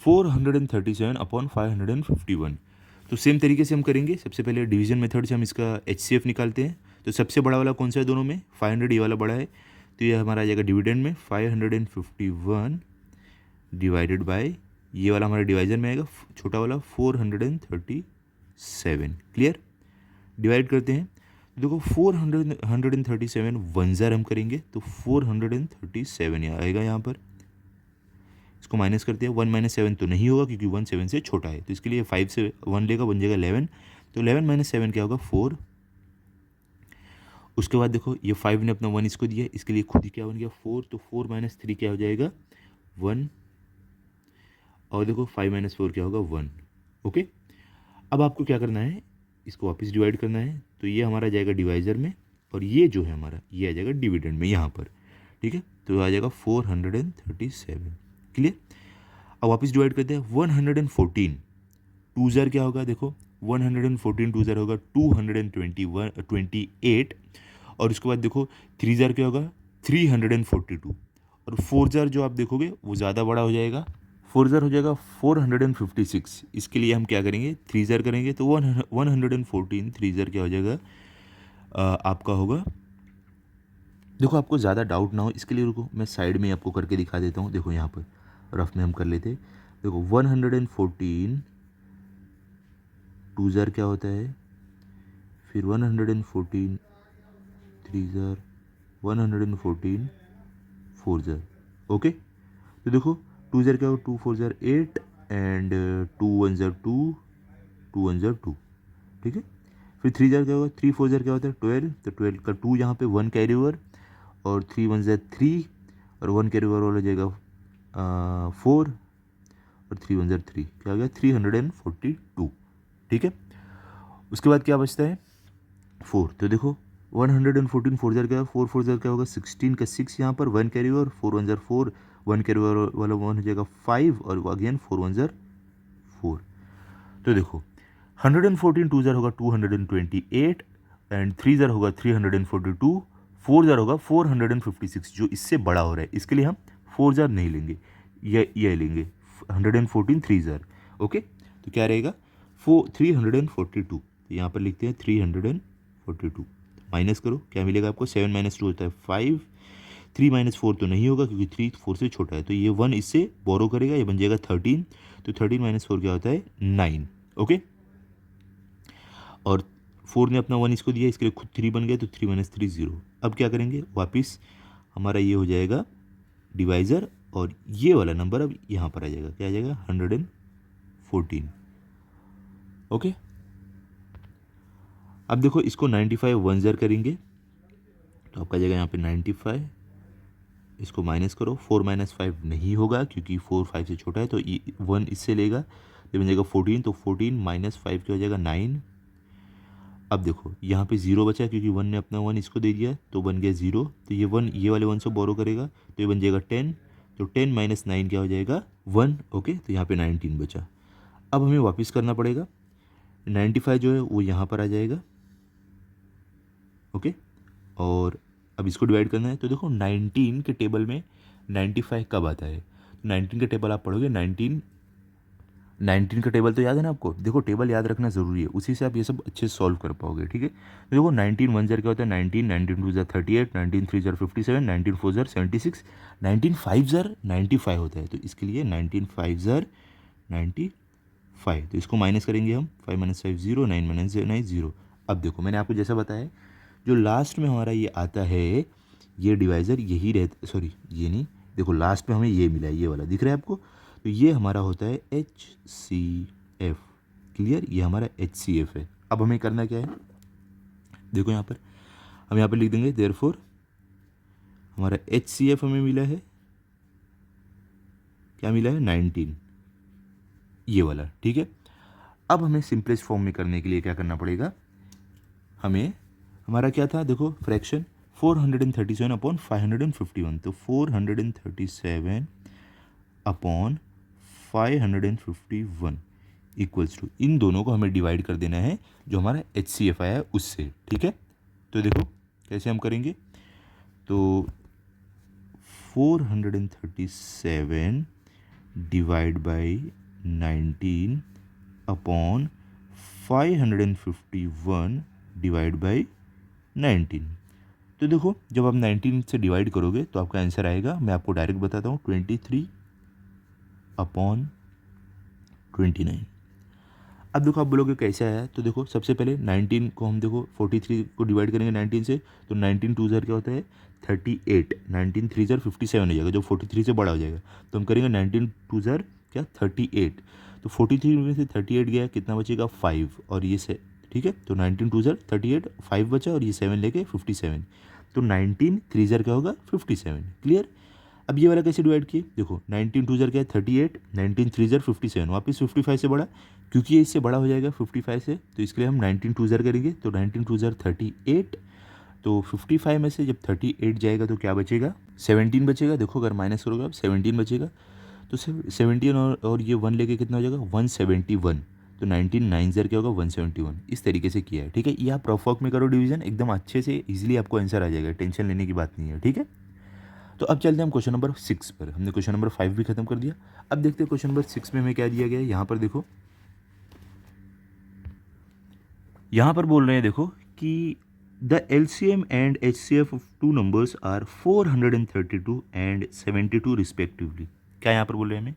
437 अपॉन 551। तो सेम तरीके से हम करेंगे। सबसे पहले डिवीजन मेथड से हम इसका HCF निकालते हैं। तो सबसे बड़ा वाला कौन सा है दोनों में, 500, ये वाला बड़ा है, तो ये हमारा आ जाएगा डिविडेंड में 551 डिवाइडेड बाय, ये वाला हमारा डिवाइजर में आएगा छोटा वाला 437। क्लियर? डिवाइड करते हैं, देखो 437 1 ज़र हम करेंगे, तो 437 आएगा यहाँ पर। इसको माइनस करते हैं, 1 माइनस 7 तो नहीं होगा, क्योंकि 1 7 से छोटा है, तो इसके लिए 5 से 1 लेगा, बन जाएगा 11। तो 11 माइनस 7 क्या होगा, 4। उसके बाद देखो ये 5 ने अपना 1 इसको दिया, इसके लिए खुद ही क्या बन गया, 4। तो 4 माइनस 3 क्या हो जाएगा, 1। और देखो 5 माइनस 4 क्या होगा, 1। ओके, अब आपको क्या करना है, इसको वापस डिवाइड करना है। तो ये हमारा जाएगा डिवाइजर में, और ये जो है हमारा ये आ जाएगा डिविडेंड में यहाँ पर। ठीक है, तो आ जाएगा 437। क्लियर? अब वापस डिवाइड करते हैं, 114 2 ज़र क्या होगा, देखो 114 2 ज़र होगा 228, और उसके बाद देखो 3 ज़र क्या होगा, 342, और 4 ज़र जो आप देखोगे वो ज़्यादा बड़ा हो जाएगा, 4 ज़र हो जाएगा 456। इसके लिए हम क्या करेंगे, 3 ज़र करेंगे, तो 114 3 ज़र क्या हो जाएगा, आपका होगा, देखो आपको ज़्यादा डाउट ना हो इसके लिए रुको, मैं साइड में आपको करके दिखा देता हूँ। देखो यहाँ पर रफ में हम कर लेते, देखो 114 2 ज़ार क्या होता है, फिर 114, 3 ज़ार 114, 4 ज़ार। ओके, तो देखो 2 ज़ार क्या हो, 2 4 ज़ार 8 एंड 2 1 ज़ार 2, 2 1 ज़ार 2, ठीक है। फिर 3 ज़ार क्या होगा, 3 4 ज़ार क्या होता है 12, तो 12 का 2 यहाँ पे 1 कैरी ओवर, और 3 1 ज़ार 3, और 1 कैरी ओवर वाला जाएगा 4, और 3 1 ज़ार 3, क्या हो गया 342, ठीक है। उसके बाद क्या बचता है 4, तो देखो 114 4 ज़ार क्या है, 4 4 ज़ार क्या होगा 16 का 6 यहाँ पर 1 कैरी ओवर, 4 1 ज़ार 4, 1 कैरी ओवर वाला 1 हो जाएगा 5, और अगेन 4 1 ज़ार 4। तो देखो 114 2 ज़ार होगा 228, एंड 3 ज़ार होगा 342, 4 ज़ार होगा 456, जो इससे बड़ा हो रहा है, इसके लिए हम 4 ज़ार नहीं लेंगे, ये लेंगे 114 3 ज़ार। ओके, तो क्या रहेगा 342, तो यहाँ पर लिखते हैं 342, माइनस करो क्या मिलेगा आपको, 7 माइनस 2 होता है 5, 3 माइनस 4 तो नहीं होगा क्योंकि 3 4 से छोटा है, तो ये 1 इससे बोरो करेगा, ये बन जाएगा 13, तो 13 माइनस 4 क्या होता है 9। ओके, और 4 ने अपना 1 इसको दिया, इसके लिए खुद 3 बन गया, तो 3 माइनस 3 0। अब क्या करेंगे, वापस हमारा ये हो जाएगा डिवाइज़र, और ये वाला नंबर अब यहाँ पर आ जाएगा, क्या आ जाएगा 114। ओके, अब देखो इसको 95 1 ज़ार करेंगे, तो आपका जाएगा यहाँ पे 95, इसको माइनस करो, 4 माइनस 5 नहीं होगा क्योंकि 4 5 से छोटा है, तो 1 इससे लेगा, तो बन जाएगा 14, तो 14 माइनस 5 क्या हो जाएगा 9। अब देखो यहाँ पे 0 बचा क्योंकि 1 ने अपना 1 इसको दे दिया, तो बन गया 0, तो ये 1 ये वाले 1 से बोरो करेगा, तो ये बन जाएगा 10, तो 10 माइनस 9 क्या हो जाएगा 1। ओके, तो यहाँ पे 19 बचा। अब हमें वापस करना पड़ेगा, 95 जो है वो यहाँ पर आ जाएगा। ओके, और अब इसको डिवाइड करना है, तो देखो 19 के टेबल में 95 कब आता है, 19 के टेबल आप पढ़ोगे, 19 का टेबल तो याद है ना आपको, देखो टेबल याद रखना ज़रूरी है, उसी से आप ये सब अच्छे से सॉल्व कर पाओगे, ठीक है। तो देखो 19 1 ज़ार क्या होता है 19, 19 2 ज़ार 38, 19 3 ज़ार 57, 19 4 ज़ार 76, 19 5 ज़ार 95 होता है, तो इसके लिए 19 5 ज़ार 95, तो इसको माइनस करेंगे हम, 5 माइनस 5 0, 9 माइनस 9 0। अब देखो मैंने आपको जैसा बताया, जो लास्ट में हमारा ये आता है ये डिवाइज़र यही रहता, सॉरी ये नहीं, देखो लास्ट में हमें ये मिला है, ये वाला दिख रहा है आपको, तो ये हमारा होता है HCF। क्लियर, ये हमारा HCF है। अब हमें करना क्या है, देखो यहाँ पर हम यहाँ पर लिख देंगे देयरफॉर हमारा HCF हमें मिला है, क्या मिला है 19, ये वाला, ठीक है। अब हमें सिंपलेस्ट फॉर्म में करने के लिए क्या करना पड़ेगा, हमें हमारा क्या था देखो फ्रैक्शन 437 अपॉन 551, तो 437 अपॉन 551 इक्वल्स टू, इन दोनों को हमें डिवाइड कर देना है जो हमारा HCF आया है उससे, ठीक है। तो देखो कैसे हम करेंगे, तो 437 divide by 19 upon 551 divide by 19, तो देखो जब आप 19 से डिवाइड करोगे तो आपका आंसर आएगा, मैं आपको डायरेक्ट बताता हूँ, 23 अपॉन 29। अब देखो आप बोलोगे कैसे आया, तो देखो सबसे पहले 19 को हम देखो 43 को डिवाइड करेंगे 19 से, तो 19 2 ज़ार क्या होता है 38, 19 3 ज़ार 57 हो जाएगा, जो 43 से बड़ा हो जाएगा, तो हम करेंगे 19 2 ज़ार क्या 38, तो 43 में से 38 गया, कितना बचेगा 5, और ये से ठीक है, तो 19 2 ज़ार 38, 5 बचा, और ये 7 लेके 57, तो 19 3 ज़ार क्या होगा 57। क्लियर, अब ये वाला कैसे डिवाइड किए, देखो 19 2 ज़ार क्या है 38, 19 3 ज़ार 57, वापस 55 से बड़ा, क्योंकि ये इससे बड़ा हो जाएगा 55 से, तो इसके लिए हम 19 2 ज़ार करेंगे, तो 19 2 ज़ार 38, तो 55 में से जब 38 जाएगा तो क्या बचेगा 17 बचेगा, देखो अगर माइनस करोगे आप 17 बचेगा, तो 17 और ये 1 लेके कितना हो जाएगा 171, तो 19 9 ज़ार क्या होगा 171, इस तरीके से किया है, ठीक है। ये आप रफ वर्क में करो डिवीजन, एकदम अच्छे से इजीली आपको आंसर आ जाएगा, टेंशन लेने की बात नहीं है, ठीक है। तो अब चलते हैं हम क्वेश्चन नंबर 6 पर, हमने क्वेश्चन नंबर 5 भी खत्म कर दिया। अब देखते हैं क्वेश्चन नंबर 6 में हमें क्या दिया गया है, यहाँ पर देखो, यहाँ पर बोल रहे हैं देखो कि the LCM and HCF of two numbers are 432 and 72 respectively. क्या यहाँ पर बोल रहे हैं हमें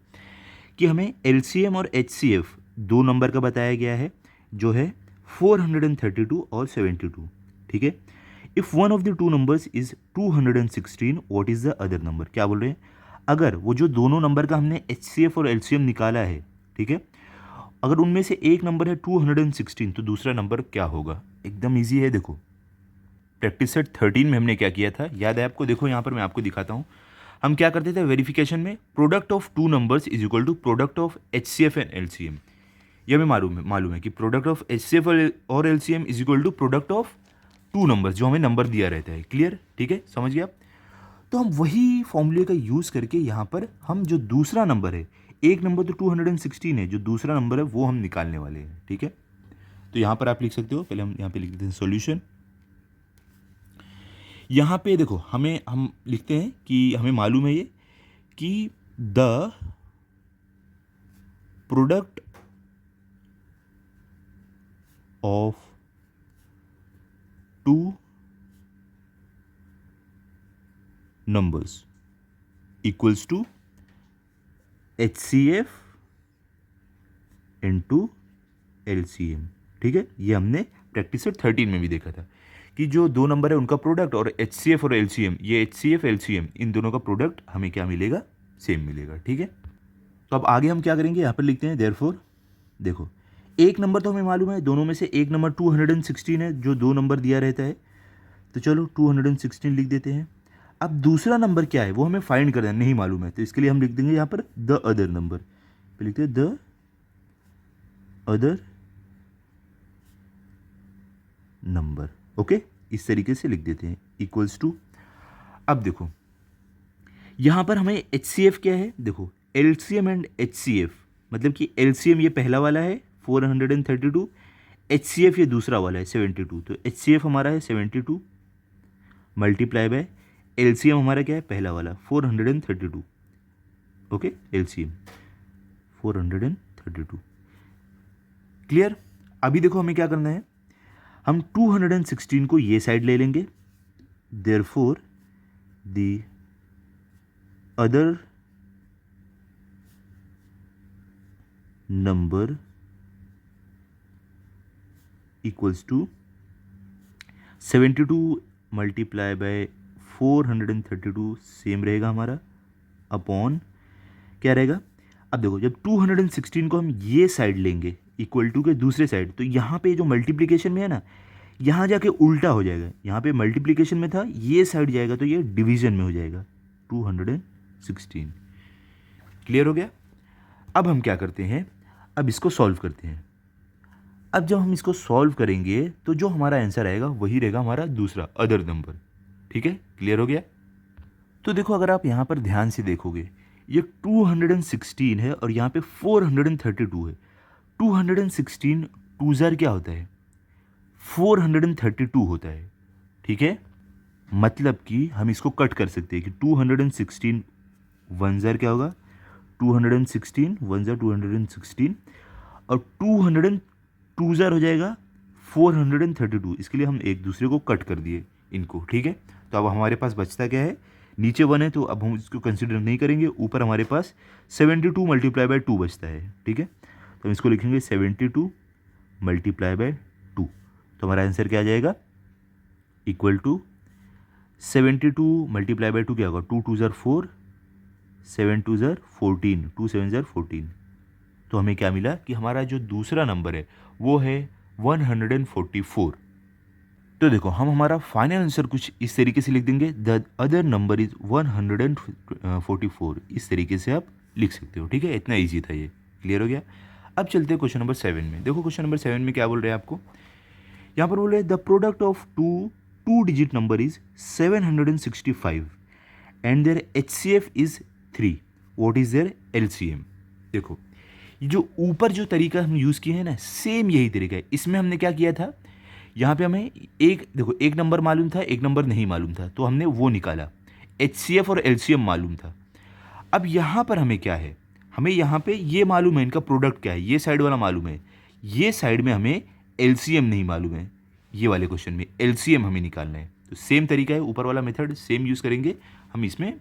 कि हमें LCM और HCF दो नंबर का बताया गया है, जो है 432 और 72, ठीक है। If one of the two numbers is 216, what is the other number? क्या बोल रहे हैं? अगर वो जो दोनों नंबर का हमने HCF और LCM निकाला है, ठीक है, अगर उनमें से एक नंबर है 216 तो दूसरा नंबर क्या होगा? एकदम ईजी है। देखो प्रैक्टिस सेट 13 में हमने क्या किया था, याद है आपको? देखो यहाँ पर मैं आपको दिखाता हूँ। हम क्या करते थे वेरिफिकेशन में, product of two numbers is equal to product of HCF and LCM। ये हमें मालूम है कि प्रोडक्ट ऑफ HCF और LCM is equal to product of two numbers, जो हमें नंबर दिया रहता है। क्लियर? ठीक है, समझ गया आप? तो हम वही फॉर्मूले का यूज़ करके यहाँ पर हम जो दूसरा नंबर है, एक नंबर तो 216 है, जो दूसरा नंबर है वो हम निकालने वाले हैं, ठीक है। तो यहाँ पर आप लिख सकते हो, पहले हम यहाँ पे लिख देते हैं सॉल्यूशन। यहाँ पे देखो हम लिखते हैं कि हमें मालूम है ये कि the product of two numbers equals to HCF into LCM, ठीक है। ये हमने प्रैक्टिस सेट 13 में भी देखा था कि जो दो नंबर है उनका प्रोडक्ट और HCF और LCM, ये HCF LCM इन दोनों का प्रोडक्ट हमें क्या मिलेगा? सेम मिलेगा, ठीक है। तो अब आगे हम क्या करेंगे, यहाँ पर लिखते हैं देयरफॉर। देखो एक नंबर तो हमें मालूम है, दोनों में से एक नंबर 216 है, जो दो नंबर दिया रहता है, तो चलो 216 लिख देते हैं। अब दूसरा नंबर क्या है वो हमें फाइंड करना नहीं मालूम है, तो इसके लिए हम लिख देंगे यहाँ पर द अदर नंबर, तो लिखते हैं द अदर नंबर। ओके, इस तरीके से लिख देते हैं इक्वल्स टू। अब देखो यहाँ पर हमें HCF क्या है, देखो LCM एंड HCF, मतलब कि LCM ये पहला वाला है 432, HCF ये दूसरा वाला है 72, तो HCF हमारा है 72 मल्टीप्लाई बाय LCM हमारा क्या है, पहला वाला 432। Okay, LCM 432। क्लियर? अभी देखो हमें क्या करना है, हम 216 को ये साइड ले लेंगे, therefore the other number equals to 72 multiply by 432 same रहेगा हमारा, अपॉन क्या रहेगा? अब देखो जब 216 को हम ये साइड लेंगे इक्वल टू के दूसरे साइड, तो यहाँ पे जो मल्टीप्लिकेशन में है ना, यहाँ जाके उल्टा हो जाएगा। यहाँ पे मल्टीप्लिकेशन में था, ये साइड जाएगा तो ये डिवीजन में हो जाएगा 216। क्लियर हो गया? अब हम क्या करते हैं, अब इसको सॉल्व करते हैं। अब जब हम इसको सॉल्व करेंगे तो जो हमारा आंसर आएगा वही रहेगा हमारा दूसरा अदर नंबर, ठीक है। क्लियर हो गया? तो देखो अगर आप यहाँ पर ध्यान से देखोगे, ये 216 है और यहाँ पे 432 है। 216 टू ज़र क्या होता है, 432 होता है, ठीक है। मतलब कि हम इसको कट कर सकते हैं कि 216 वन ज़र क्या होगा, 216 वन ज़र 216, और 200 टू ज़र हो जाएगा 432। इसके लिए हम एक दूसरे को कट कर दिए इनको, ठीक है। तो अब हमारे पास बचता क्या है, नीचे 1 है तो अब हम इसको कंसिडर नहीं करेंगे, ऊपर हमारे पास 72 मल्टीप्लाई बाय 2 बचता है, ठीक है। तो हम इसको लिखेंगे 72 मल्टीप्लाई बाय 2, तो हमारा आंसर क्या आ जाएगा, इक्वल टू 72 मल्टीप्लाई बाय 2 क्या होगा, 2 2 ज़र 4, 7 2 ज़र 14, 2 7 ज़र 14। तो हमें क्या मिला कि हमारा जो दूसरा नंबर है वो है 144। तो देखो हम हमारा फाइनल आंसर कुछ इस तरीके से लिख देंगे, द अदर नंबर इज 144। इस तरीके से आप लिख सकते हो, ठीक है। इतना इजी था ये। क्लियर हो गया? अब चलते हैं क्वेश्चन नंबर 7 में। देखो क्वेश्चन नंबर 7 में क्या बोल रहे हैं आपको, यहाँ पर बोल रहे हैं the product of two digit number is 765 and their HCF is 3, what is their LCM। देखो ये जो ऊपर जो तरीका हम यूज़ किए हैं ना, सेम यही तरीका है। इसमें हमने क्या किया था, यहाँ पे हमें एक नंबर मालूम था, एक नंबर नहीं मालूम था, तो हमने वो निकाला। HCF और LCM मालूम था। अब यहाँ पर हमें क्या है, हमें यहाँ पे ये मालूम है इनका प्रोडक्ट क्या है, ये साइड वाला मालूम है, ये साइड में हमें LCM नहीं मालूम है। ये वाले क्वेश्चन में LCM हमें निकालना है, तो सेम तरीका है, ऊपर वाला मेथड सेम यूज़ करेंगे हम इसमें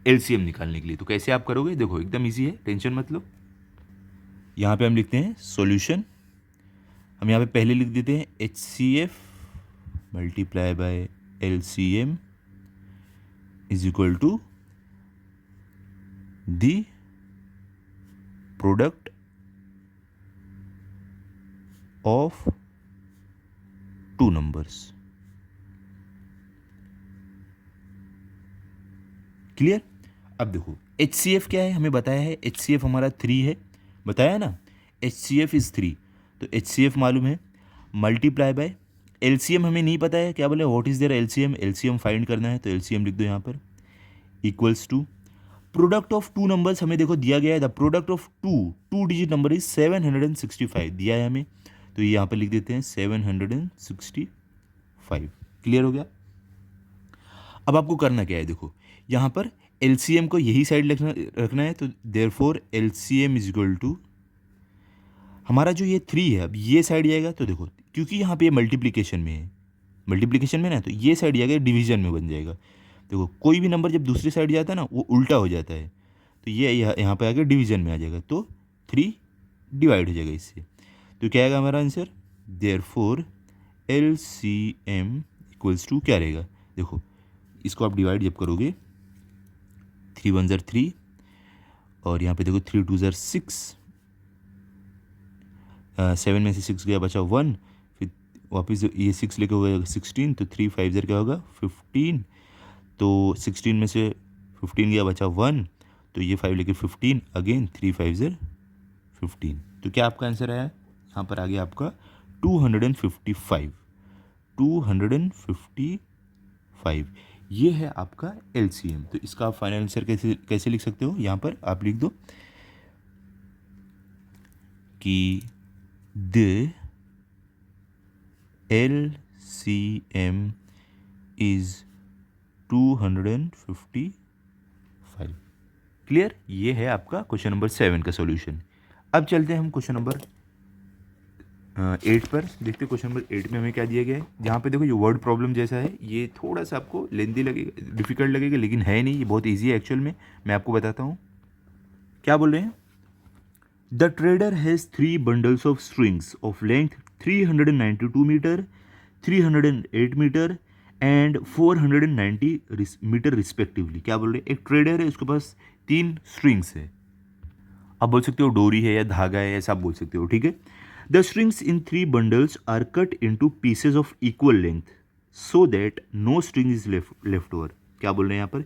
LCM निकालने के लिए। तो कैसे आप करोगे, देखो एकदम ईजी है, टेंशन मत लो। यहाँ पे हम लिखते हैं सॉल्यूशन। हम यहाँ पे पहले लिख देते हैं HCF multiply by LCM is equal to the product of two numbers. Clear. अब देखो HCF क्या है, हमें बताया है HCF हमारा 3 है, बताया है ना, HCF इज 3, तो HCF मालूम है, मल्टीप्लाई बाय LCM हमें नहीं पता है, क्या बोले what is their LCM, LCM find करना है, तो LCM लिख दो यहाँ पर, equals to product of two numbers हमें देखो दिया गया है, the product of two digit number is 765 दिया है हमें, तो ये यहाँ पर लिख देते हैं 765। क्लियर हो गया। अब आपको करना क्या है, देखो यहाँ पर LCM को यही साइड रखना है, तो therefore LCM is equal to हमारा जो ये 3 है, अब ये साइड जाएगा, तो देखो क्योंकि यहाँ पे ये मल्टीप्लिकेशन में है, मल्टीप्लिकेशन में ना, तो ये साइड जाएगा डिवीजन में बन जाएगा। देखो कोई भी नंबर जब दूसरी साइड जाता है ना वो उल्टा हो जाता है, तो ये यहाँ पे आगे डिवीजन में आ जाएगा, तो 3 डिवाइड हो जाएगा इससे, तो क्या आएगा हमारा answer, therefore LCM equals to क्या रहेगा, देखो इसको आप डिवाइड जब करोगे 3 1 ज़र 3 और यहाँ पे देखो 3 2 ज़र 6, 7 में से 6 गया बचा 1, फिर वापस ये 6 लेके हो गया 16, तो 3 5 ज़र क्या होगा 15, तो 16 में से 15 गया बचा 1, तो ये 5 लेके 15 अगेन 3 5 ज़र 15, तो क्या आपका आंसर आया, यहाँ पर आ गया आपका 255। ये है आपका LCM। तो इसका आप फाइनल आंसर कैसे कैसे लिख सकते हो, यहाँ पर आप लिख दो कि द LCM इज 255। क्लियर। ये है आपका क्वेश्चन नंबर 7 का सॉल्यूशन। अब चलते हैं हम क्वेश्चन नंबर 8 पर, देखते हैं क्वेश्चन नंबर 8 में हमें क्या दिया गया है। जहाँ पे देखो ये वर्ड प्रॉब्लम जैसा है, ये थोड़ा सा आपको लेंदी लगेगा, डिफिकल्ट लगेगा, लेकिन है नहीं, ये बहुत ईजी है एक्चुअल में। मैं आपको बताता हूँ क्या बोल रहे हैं। The trader has 3 bundles of strings of length 392 metre, 308 metre and 490 metre respectively. क्या बोल रहे हैं, एक ट्रेडर है, उसके पास 3 स्ट्रिंग्स है, आप बोल सकते हो डोरी है या धागा है, ऐसा आप बोल सकते हो, ठीक है। The strings in 3 bundles are cut into pieces of equal length so that no string is left over. क्या बोल रहे हैं यहाँ पर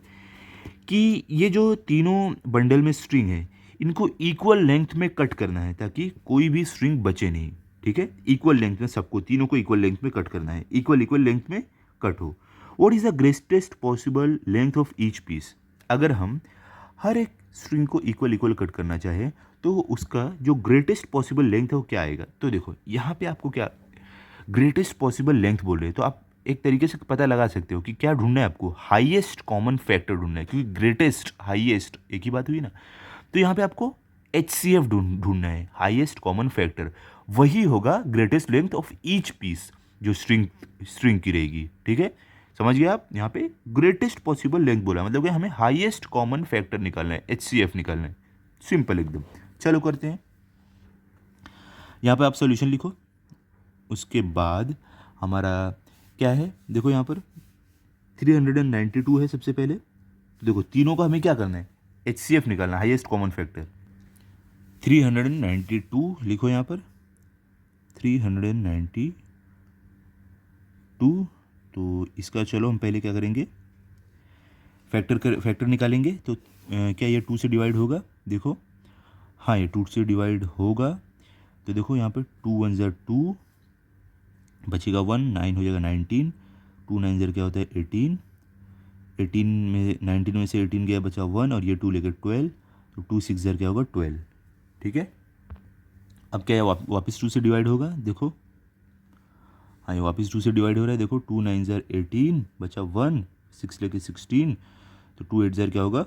कि ये जो तीनों बंडल में स्ट्रिंग है, इनको इक्वल लेंथ में कट करना है ताकि कोई भी स्ट्रिंग बचे नहीं, ठीक है। इक्वल लेंथ में सबको, तीनों को इक्वल लेंथ में कट करना है, इक्वल लेंथ में कट हो। What is the greatest possible length of each piece. अगर हम हर एक स्ट्रिंग को इक्वल कट करना चाहे तो उसका जो ग्रेटेस्ट पॉसिबल लेंथ है वो क्या आएगा। तो देखो यहाँ पे आपको क्या ग्रेटेस्ट पॉसिबल लेंथ बोल रहे हैं, तो आप एक तरीके से पता लगा सकते हो कि क्या ढूंढना है आपको, हाईएस्ट कॉमन फैक्टर ढूंढना है, क्योंकि ग्रेटेस्ट हाईएस्ट एक ही बात हुई ना। तो यहाँ पे आपको HCF ढूंढना है, हाईएस्ट कॉमन फैक्टर, वही होगा greatest length of each piece जो स्ट्रिंग की रहेगी, ठीक है। समझ गए आप, यहाँ पे ग्रेटेस्ट पॉसिबल लेंथ बोला, मतलब कि हमें हाईएस्ट कॉमन फैक्टर निकालना है, HCF निकालना है, सिंपल एकदम। चलो करते हैं, यहाँ पे आप सॉल्यूशन लिखो। उसके बाद हमारा क्या है, देखो यहाँ पर 392 है सबसे पहले, तो देखो तीनों का हमें क्या करना है, HCF निकालना है, हाईएस्ट कॉमन फैक्टर। 392 लिखो यहाँ पर, 392, तो इसका चलो हम पहले क्या करेंगे, फैक्टर निकालेंगे। तो क्या ये 2 से डिवाइड होगा, देखो हाँ ये 2 से डिवाइड होगा, तो देखो यहाँ पे 2 1 ज़र 2 बचेगा 1, 9 हो जाएगा 19, 2 9 ज़र क्या होता है 18, 18 में 19 में से 18 गया बचा 1 और ये 2 लेकर 12, तो 2 6 ज़र क्या होगा 12, ठीक है। अब क्या है वापस 2 से डिवाइड होगा, देखो हाँ ये वापस 2 से डिवाइड हो रहा है, देखो 2 9 ज़र 18 बचा 1, 6 लेके 16, तो 2 8 ज़र क्या होगा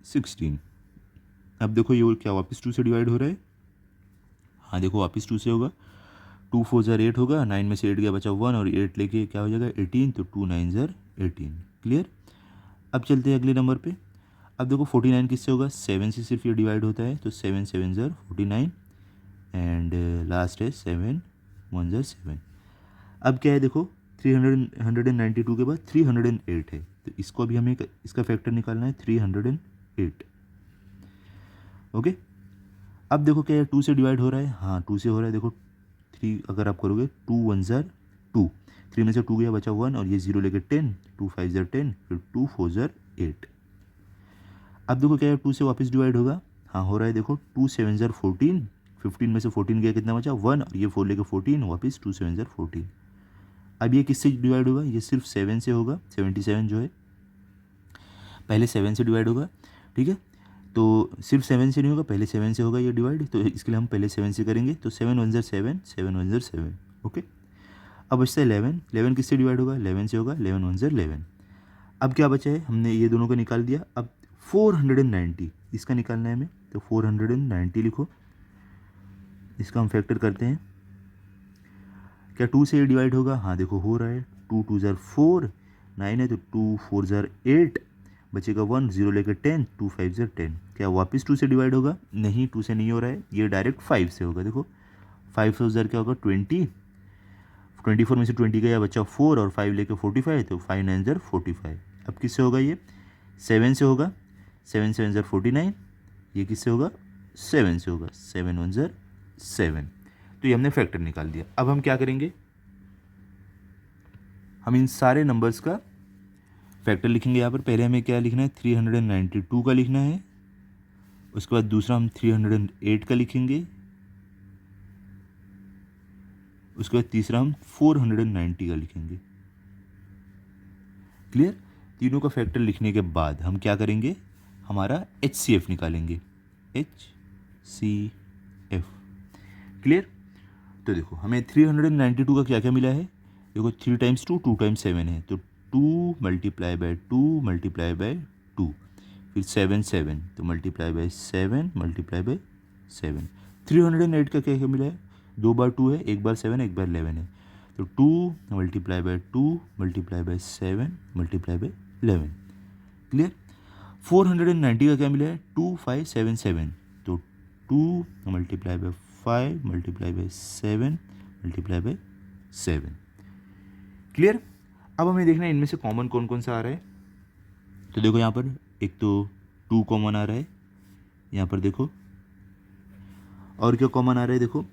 16। अब देखो ये क्या वापस 2 से डिवाइड हो रहा है, हाँ देखो वापस 2 से होगा, 2 4 ज़र 8 होगा, 9 में से 8 गया बचा 1 और 8 लेके क्या हो जाएगा 18, तो 2 9 ज़र 18। क्लियर। अब चलते हैं अगले नंबर पे। अब देखो 49 किससे होगा, 7 से सिर्फ ये डिवाइड होता है, तो 7 7 ज़र 49 एंड लास्ट है 7 1 अब क्या है देखो 192 के बाद 308 है, तो इसको अभी हमें इसका फैक्टर निकालना है 308। ओके, अब देखो क्या है 2 से डिवाइड हो रहा है, हाँ 2 से हो रहा है। देखो 3 अगर आप करोगे 2 1 ज़र 2, 3 में से 2 गया बचा 1 और ये 0 लेके 10, 2 5 ज़र 10, फिर 2 4 ज़र 8। अब देखो क्या है 2 से वापस डिवाइड होगा, हाँ हो रहा है। देखो 2 7 ज़र 14, 15 में से 14 गया कितना बचा 1 और ये 4 लेके 14, वापस 2 7 ज़र 14। अब ये किससे डिवाइड होगा, ये सिर्फ 7 से होगा, 77 जो है पहले 7 से डिवाइड होगा, ठीक है। तो सिर्फ 7 से नहीं होगा, पहले 7 से होगा ये डिवाइड, तो इसके लिए हम पहले 7 से करेंगे। तो 7 1 ज़र 7, 7 1 ज़र 7। ओके, अब बचता है 11, 11 किससे डिवाइड होगा, 11 से होगा, 11 1 ज़र 11। अब क्या बचा है, हमने ये दोनों का निकाल दिया। अब 490 इसका निकालना है हमें, तो 490 लिखो, इसका हम फैक्टर करते हैं। क्या 2 से ये डिवाइड होगा, हाँ देखो हो रहा है, 2 2 ज़र 4, 9 है तो 2 4 ज़र 8, बचेगा 1, 0 लेकर 10, 2 5 ज़र 10। क्या वापस 2 से डिवाइड होगा, नहीं 2 से नहीं हो रहा है, ये डायरेक्ट 5 से होगा। देखो 5 ज़र क्या होगा 20, 24 में से 20 गया बच्चा 4 और 5 लेके 45, तो 5 9 ज़र 45। अब किससे होगा, ये 7 से होगा, 7 7 ज़र 49, ये किससे होगा 7 से होगा, 7 1 ज़र 7। तो ये हमने फैक्टर निकाल दिया। अब हम क्या करेंगे, हम इन सारे नंबर्स का फैक्टर लिखेंगे। यहाँ पर पहले हमें क्या लिखना है, 392 का लिखना है, उसके बाद दूसरा हम 308 का लिखेंगे, उसके बाद तीसरा हम 490 का लिखेंगे। क्लियर, तीनों का फैक्टर लिखने के बाद हम क्या करेंगे, हमारा HCF निकालेंगे, HCF। क्लियर, तो देखो हमें 392 का क्या क्या मिला है, देखो 3 टाइम्स 2, 2 टाइम्स 7 है, तो 2 मल्टीप्लाई बाय 2 मल्टीप्लाई बाय 2, फिर 7 7, तो मल्टीप्लाई बाय 7 मल्टीप्लाई बाय 7। 308 का क्या क्या मिला है, 2 बार 2 है, 1 बार 7 1 बार 11 है, तो 2 multiply by 2 multiply by 7 multiply by 11। Clear, 490 का क्या मिला है, 2 5 7 7, तो 2 multiply by 5 multiply by 7 multiply by 7। Clear, अब हमें देखना है इनमें से कॉमन कौन कौन सा आ रहा है। तो देखो यहाँ पर एक तो 2 कॉमन आ रहा है, यहाँ पर देखो और क्या कॉमन आ रहा है, देखो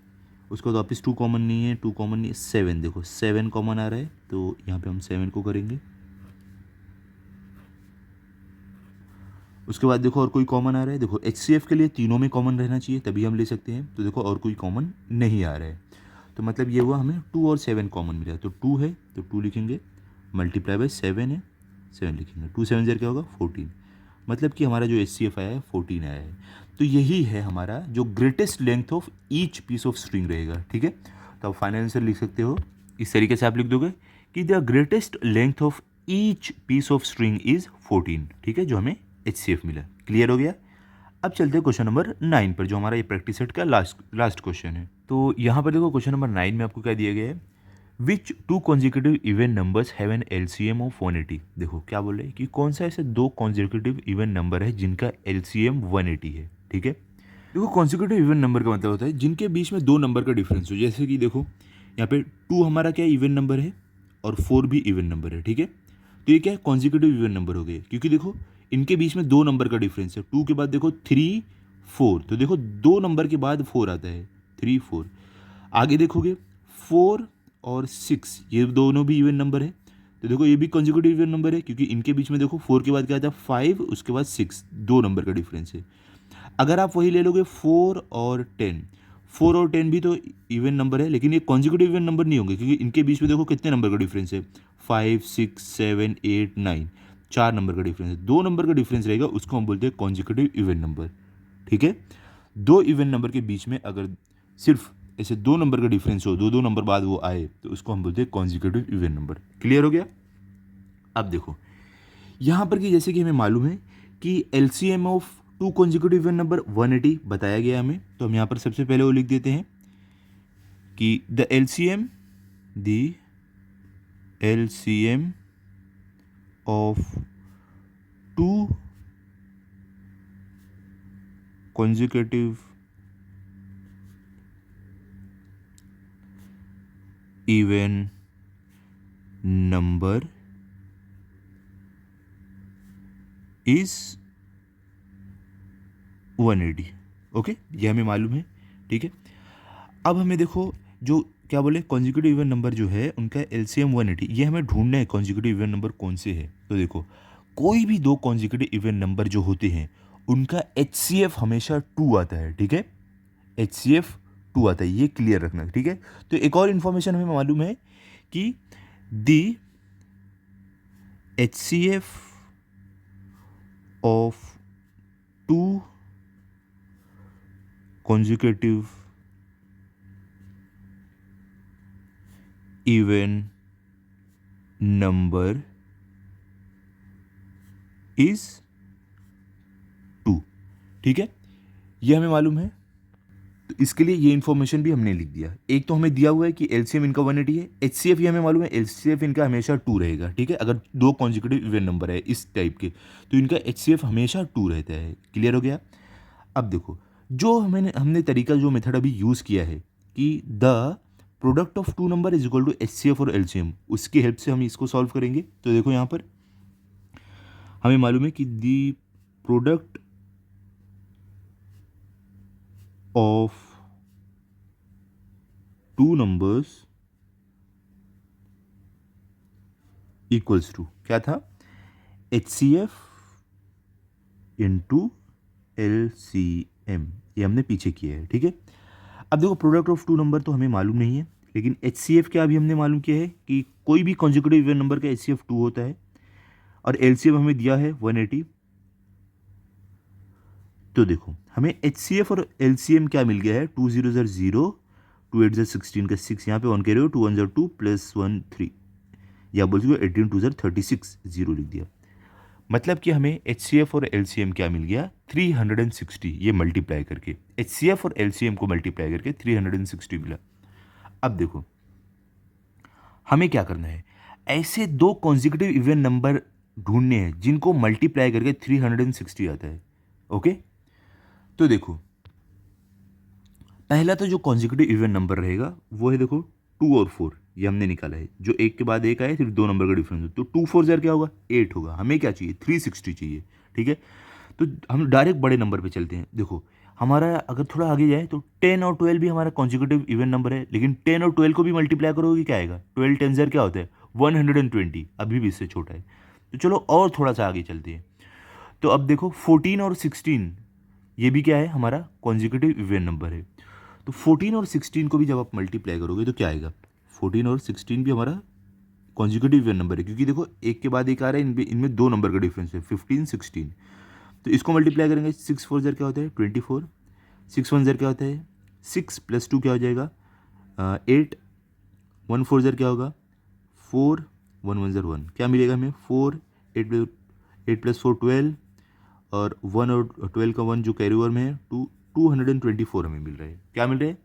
उसके बाद वापस 2 कॉमन नहीं है, 2 कॉमन नहीं है, 7, देखो 7 कॉमन आ रहा है, तो यहाँ पे हम 7 को करेंगे। उसके बाद देखो और कोई कॉमन आ रहा है, देखो HCF के लिए तीनों में कॉमन रहना चाहिए तभी हम ले सकते हैं, तो देखो और कोई कॉमन नहीं आ रहा है, तो मतलब ये हुआ हमें 2 और 7 कॉमन मिला, तो 2 है तो 2 लिखेंगे, मल्टीप्लाई बाय 7 है 7 लिखेंगे, 2 7 ज़र क्या होगा 14, मतलब कि हमारा जो HCF आया है 14 आया है। तो यही है हमारा जो greatest length of each piece of string रहेगा, ठीक है। तो आप फाइनल आंसर लिख सकते हो इस तरीके से, आप लिख दोगे कि the greatest length of each piece of string is 14, ठीक है, जो हमें HCF मिला। क्लियर हो गया, अब चलते हैं क्वेश्चन नंबर 9 पर, जो हमारा ये प्रैक्टिस सेट का लास्ट क्वेश्चन है। तो यहाँ पर देखो क्वेश्चन नंबर 9 में आपको क्या दिया गया है, विच 2 consecutive even numbers have an LCM of 180। देखो क्या बोल रहे हैं कि कौन सा ऐसे 2 कॉन्जिक्यूटिव इवन नंबर है जिनका LCM 180 है, ठीक है। देखो कॉन्जिक्यूटिव इवन नंबर का मतलब होता है जिनके बीच में 2 नंबर का डिफरेंस हो, जैसे कि देखो यहाँ पे 2 हमारा क्या इवन नंबर है और 4 भी इवन नंबर है, ठीक है। तो ये क्या है, कॉन्जिक्यूटिव इवन नंबर हो गए, क्योंकि देखो इनके बीच में 2 नंबर का डिफरेंस है। 2 के बाद देखो 3 4, तो देखो 2 नंबर के बाद 4 आता है, 3 4। आगे देखोगे 4 और 6, ये दोनों भी इवन नंबर है, तो देखो ये भी कॉन्जिक्यूटिव इवन नंबर है, क्योंकि इनके बीच में देखो 4 के बाद क्या आता है 5, उसके बाद 6, 2 नंबर का डिफरेंस है। अगर आप वही ले लोगे 4 और 10, 4 और 10 भी तो इवन नंबर है, लेकिन ये कॉन्जिक्यूटिव इवन नंबर नहीं होंगे, क्योंकि इनके बीच में देखो कितने नंबर का डिफरेंस है, 5 6 7 8 9, 4 नंबर का डिफरेंस है। 2 नंबर का डिफरेंस रहेगा, उसको हम बोलते हैं कॉन्जिक्यूटिव इवन नंबर, ठीक है। 2 इवन नंबर के बीच में अगर सिर्फ ऐसे 2 नंबर का डिफरेंस हो, 2 नंबर बाद वो आए, तो उसको हम बोलते हैं कॉन्जिक्यूटिव इवन नंबर। क्लियर हो गया। अब देखो यहाँ पर कि जैसे कि हमें मालूम है कि LCM of 2 consecutive even number 180 बताया गया हमें, तो हम यहाँ पर सबसे पहले वो लिख देते हैं कि the LCM of 2 consecutive even number is 180। Okay, ये हमें मालूम है, ठीक है। अब हमें देखो जो क्या बोले कॉन्जिक्यूटिव इवन नंबर जो है उनका एलसीएम 180, ये हमें ढूंढना है कॉन्जिक्यूटिव इवन नंबर कौन से है। तो देखो कोई भी दो कॉन्जिक्यूटिव इवन नंबर जो होते हैं उनका एचसीएफ हमेशा 2 आता है, ठीक है। एचसीएफ 2 आता है, ये क्लियर रखना, ठीक है। तो एक और इन्फॉर्मेशन हमें मालूम है कि दी HCF of 2 consecutive even number is 2, ठीक है। ये हमें मालूम है, तो इसके लिए ये इन्फॉर्मेशन भी हमने लिख दिया। एक तो हमें दिया हुआ है कि एलसीएम इनका 180 है, एचसीएफ ये हमें मालूम है एचसीएफ इनका हमेशा 2 रहेगा, ठीक है। अगर दो कॉन्जिक्यूटिव इवन नंबर है इस टाइप के तो इनका एचसीएफ हमेशा 2 रहता है। क्लियर हो गया। अब देखो जो हमने तरीका जो मेथड अभी यूज़ किया है कि the product of two number is equal to HCF और एलसीएम, उसकी हेल्प से हम इसको सॉल्व करेंगे। तो देखो यहाँ पर हमें मालूम है कि the product of two numbers equals to क्या था, एचसीएफ इंटू एलसीएम, ये हमने पीछे किया है, ठीक है। अब देखो प्रोडक्ट ऑफ टू नंबर तो हमें मालूम नहीं है, लेकिन एचसीएफ क्या अभी हमने मालूम किया है कि कोई भी कॉन्जिक्यूटिव इवन नंबर का एचसीएफ 2 होता है और एलसीएम हमें दिया है 180। तो देखो हमें एचसीएफ और एलसीएम क्या मिल गया है, 2 0 0 0, 2 8 16 का 6, यहाँ पे 1 कह रहे हो, 2 1 2 प्लस 1 3, या बोल सकते हो 18 2 36, 0 लिख दिया। मतलब कि हमें एचसीएफ और एलसीएम क्या मिल गया, 360, ये मल्टीप्लाई करके एचसीएफ और एलसीएम को मल्टीप्लाई करके 360 मिला। अब देखो हमें क्या करना है, ऐसे दो कॉन्जिक्यूटिव इवन नंबर ढूंढने हैं जिनको मल्टीप्लाई करके 360 आता है। ओके, तो देखो पहला तो जो कॉन्जिक्यूटिव इवन नंबर रहेगा वो है देखो 2 और 4, ये हमने निकाला है, जो एक के बाद एक आए फिर दो नंबर का डिफरेंस हो, तो 2 4 ज़र क्या होगा 8 होगा। हमें क्या चाहिए 360 चाहिए, ठीक है। तो हम डायरेक्ट बड़े नंबर पे चलते हैं। देखो हमारा अगर थोड़ा आगे जाए तो 10 और 12 भी हमारा कॉन्जिक्यूटिव इवन नंबर है, लेकिन 10 और 12 को भी मल्टीप्लाई करोगे क्या आएगा, 12 10 ज़र क्या होता है 120, अभी भी इससे छोटा है। तो चलो और थोड़ा सा आगे चलते हैं। तो अब देखो 14 और 16 ये भी क्या है हमारा कॉन्जिक्यूटिव इवन नंबर है। तो 14 और 16 को भी जब आप मल्टीप्लाई करोगे तो क्या आएगा, 14 और 16 भी हमारा कॉन्जिक्यूटिव इवन नंबर है, क्योंकि देखो एक के बाद एक आ रहा है, इनमें दो नंबर का डिफरेंस है 15 16। तो इसको मल्टीप्लाई करेंगे, 6 4 ज़र क्या होता है 24, 6 1 ज़र क्या होता है 6 प्लस 2 क्या हो जाएगा 8, 1 4 ज़र क्या होगा 4, 1 1 ज़र 1, क्या मिलेगा हमें 4, 8 प्लस 4 12, और 1 और 12 का 1 जो कैरी ओवर में है 224 हमें मिल रहा है। क्या मिल रहा है,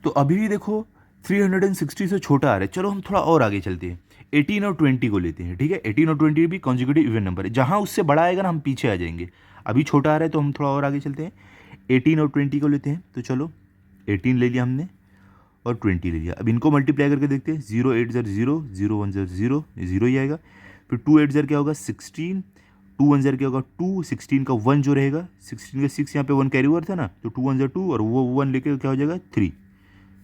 तो अभी भी देखो 360 से छोटा आ रहा है। चलो हम थोड़ा और आगे चलते हैं, 18 और 20 को लेते हैं, ठीक है। 18 और 20 भी कॉन्जिक्यूटिव इवन नंबर है, जहाँ उससे बड़ा आएगा ना हम पीछे आ जाएंगे। अभी छोटा आ रहा है तो हम थोड़ा और आगे चलते हैं, 18 और 20 को लेते हैं। तो चलो 18 ले लिया हमने और 20 ले लिया। अब इनको मल्टीप्लाई करके देखते हैं, 0 8 ज़र 0, 0 1 ज़र 0, 0 ही आएगा। फिर 2 8 ज़र क्या होगा 16, 2 1 ज़र क्या होगा 2, 16 का 1 जो रहेगा, 16 का 6 यहाँ पे 1 कैरी ओवर था ना, तो 2 1 ज़र 2 और वो 1 लेके क्या हो जाएगा 3।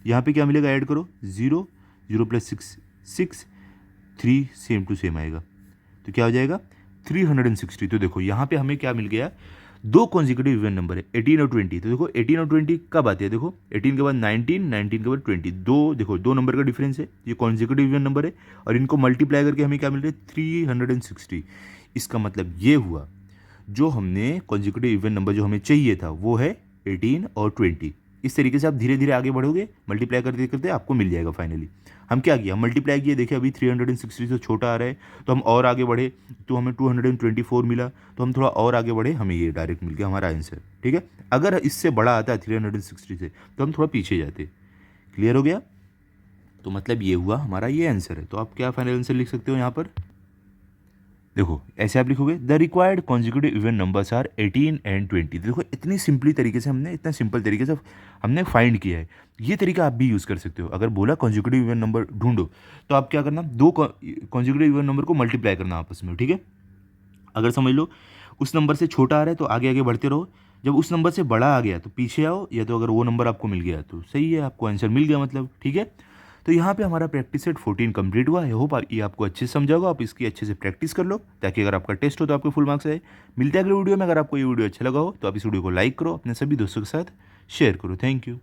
यहाँ पे क्या मिलेगा, ऐड करो 0 0 प्लस 6 6, 3 सेम टू सेम आएगा, तो क्या हो जाएगा 360। तो देखो यहाँ पे हमें क्या मिल गया, दो कॉन्जिक्यूटिव इवन नंबर है 18 और 20। तो देखो 18 और 20 कब आते हैं, देखो 18 के बाद 19, 19 के बाद 20, दो देखो दो नंबर का डिफरेंस है, ये कॉन्जिक्यूटिव इवन नंबर है और इनको मल्टीप्लाई करके हमें क्या मिल रहा है 360। इसका मतलब ये हुआ जो हमने कॉन्जिक्यूटिव इवन नंबर जो हमें चाहिए था वो है 18 और 20। इस तरीके से आप धीरे धीरे आगे बढ़ोगे, मल्टीप्लाई करते करते आपको मिल जाएगा फाइनली। हम क्या किया, मल्टीप्लाई किया, देखिए अभी 360 से छोटा आ रहा है तो हम और आगे बढ़े तो हमें 224 मिला, तो हम थोड़ा और आगे बढ़े, हमें ये डायरेक्ट मिल गया हमारा आंसर, ठीक है। अगर इससे बड़ा आता है 360 से तो हम थोड़ा पीछे जाते। क्लियर हो गया, तो मतलब ये हुआ हमारा ये आंसर है। तो आप क्या फाइनल आंसर लिख सकते हो यहाँ पर, देखो ऐसे आप लिखोगे the required consecutive even numbers are 18 and 20। देखो इतनी सिंपली तरीके से हमने इतना सिंपल तरीके से हमने फाइंड किया है। ये तरीका आप भी यूज़ कर सकते हो। अगर बोला कॉन्जिक्यूटिव इवन नंबर ढूंढो तो आप क्या करना, दो कॉन्जिक्यूटिव इवन नंबर को मल्टीप्लाई करना आपस में, ठीक है। अगर समझ लो उस नंबर से छोटा आ रहा है तो आगे आगे बढ़ते रहो, जब उस नंबर से बड़ा आ गया तो पीछे आओ, या तो अगर वो नंबर आपको मिल गया तो सही है, आपको आंसर मिल गया मतलब, ठीक है। तो यहाँ पे हमारा प्रैक्टिस सेट 14 कंप्लीट हुआ। आई होप ये आपको अच्छे से समझा होगा। आप इसकी अच्छे से प्रैक्टिस कर लो ताकि अगर आपका टेस्ट हो तो आपको फुल मार्क्स आए। मिलते हैं अगले वीडियो में। अगर आपको ये वीडियो अच्छा लगा हो तो आप इस वीडियो को लाइक करो, अपने सभी दोस्तों के साथ शेयर करो। Thank you.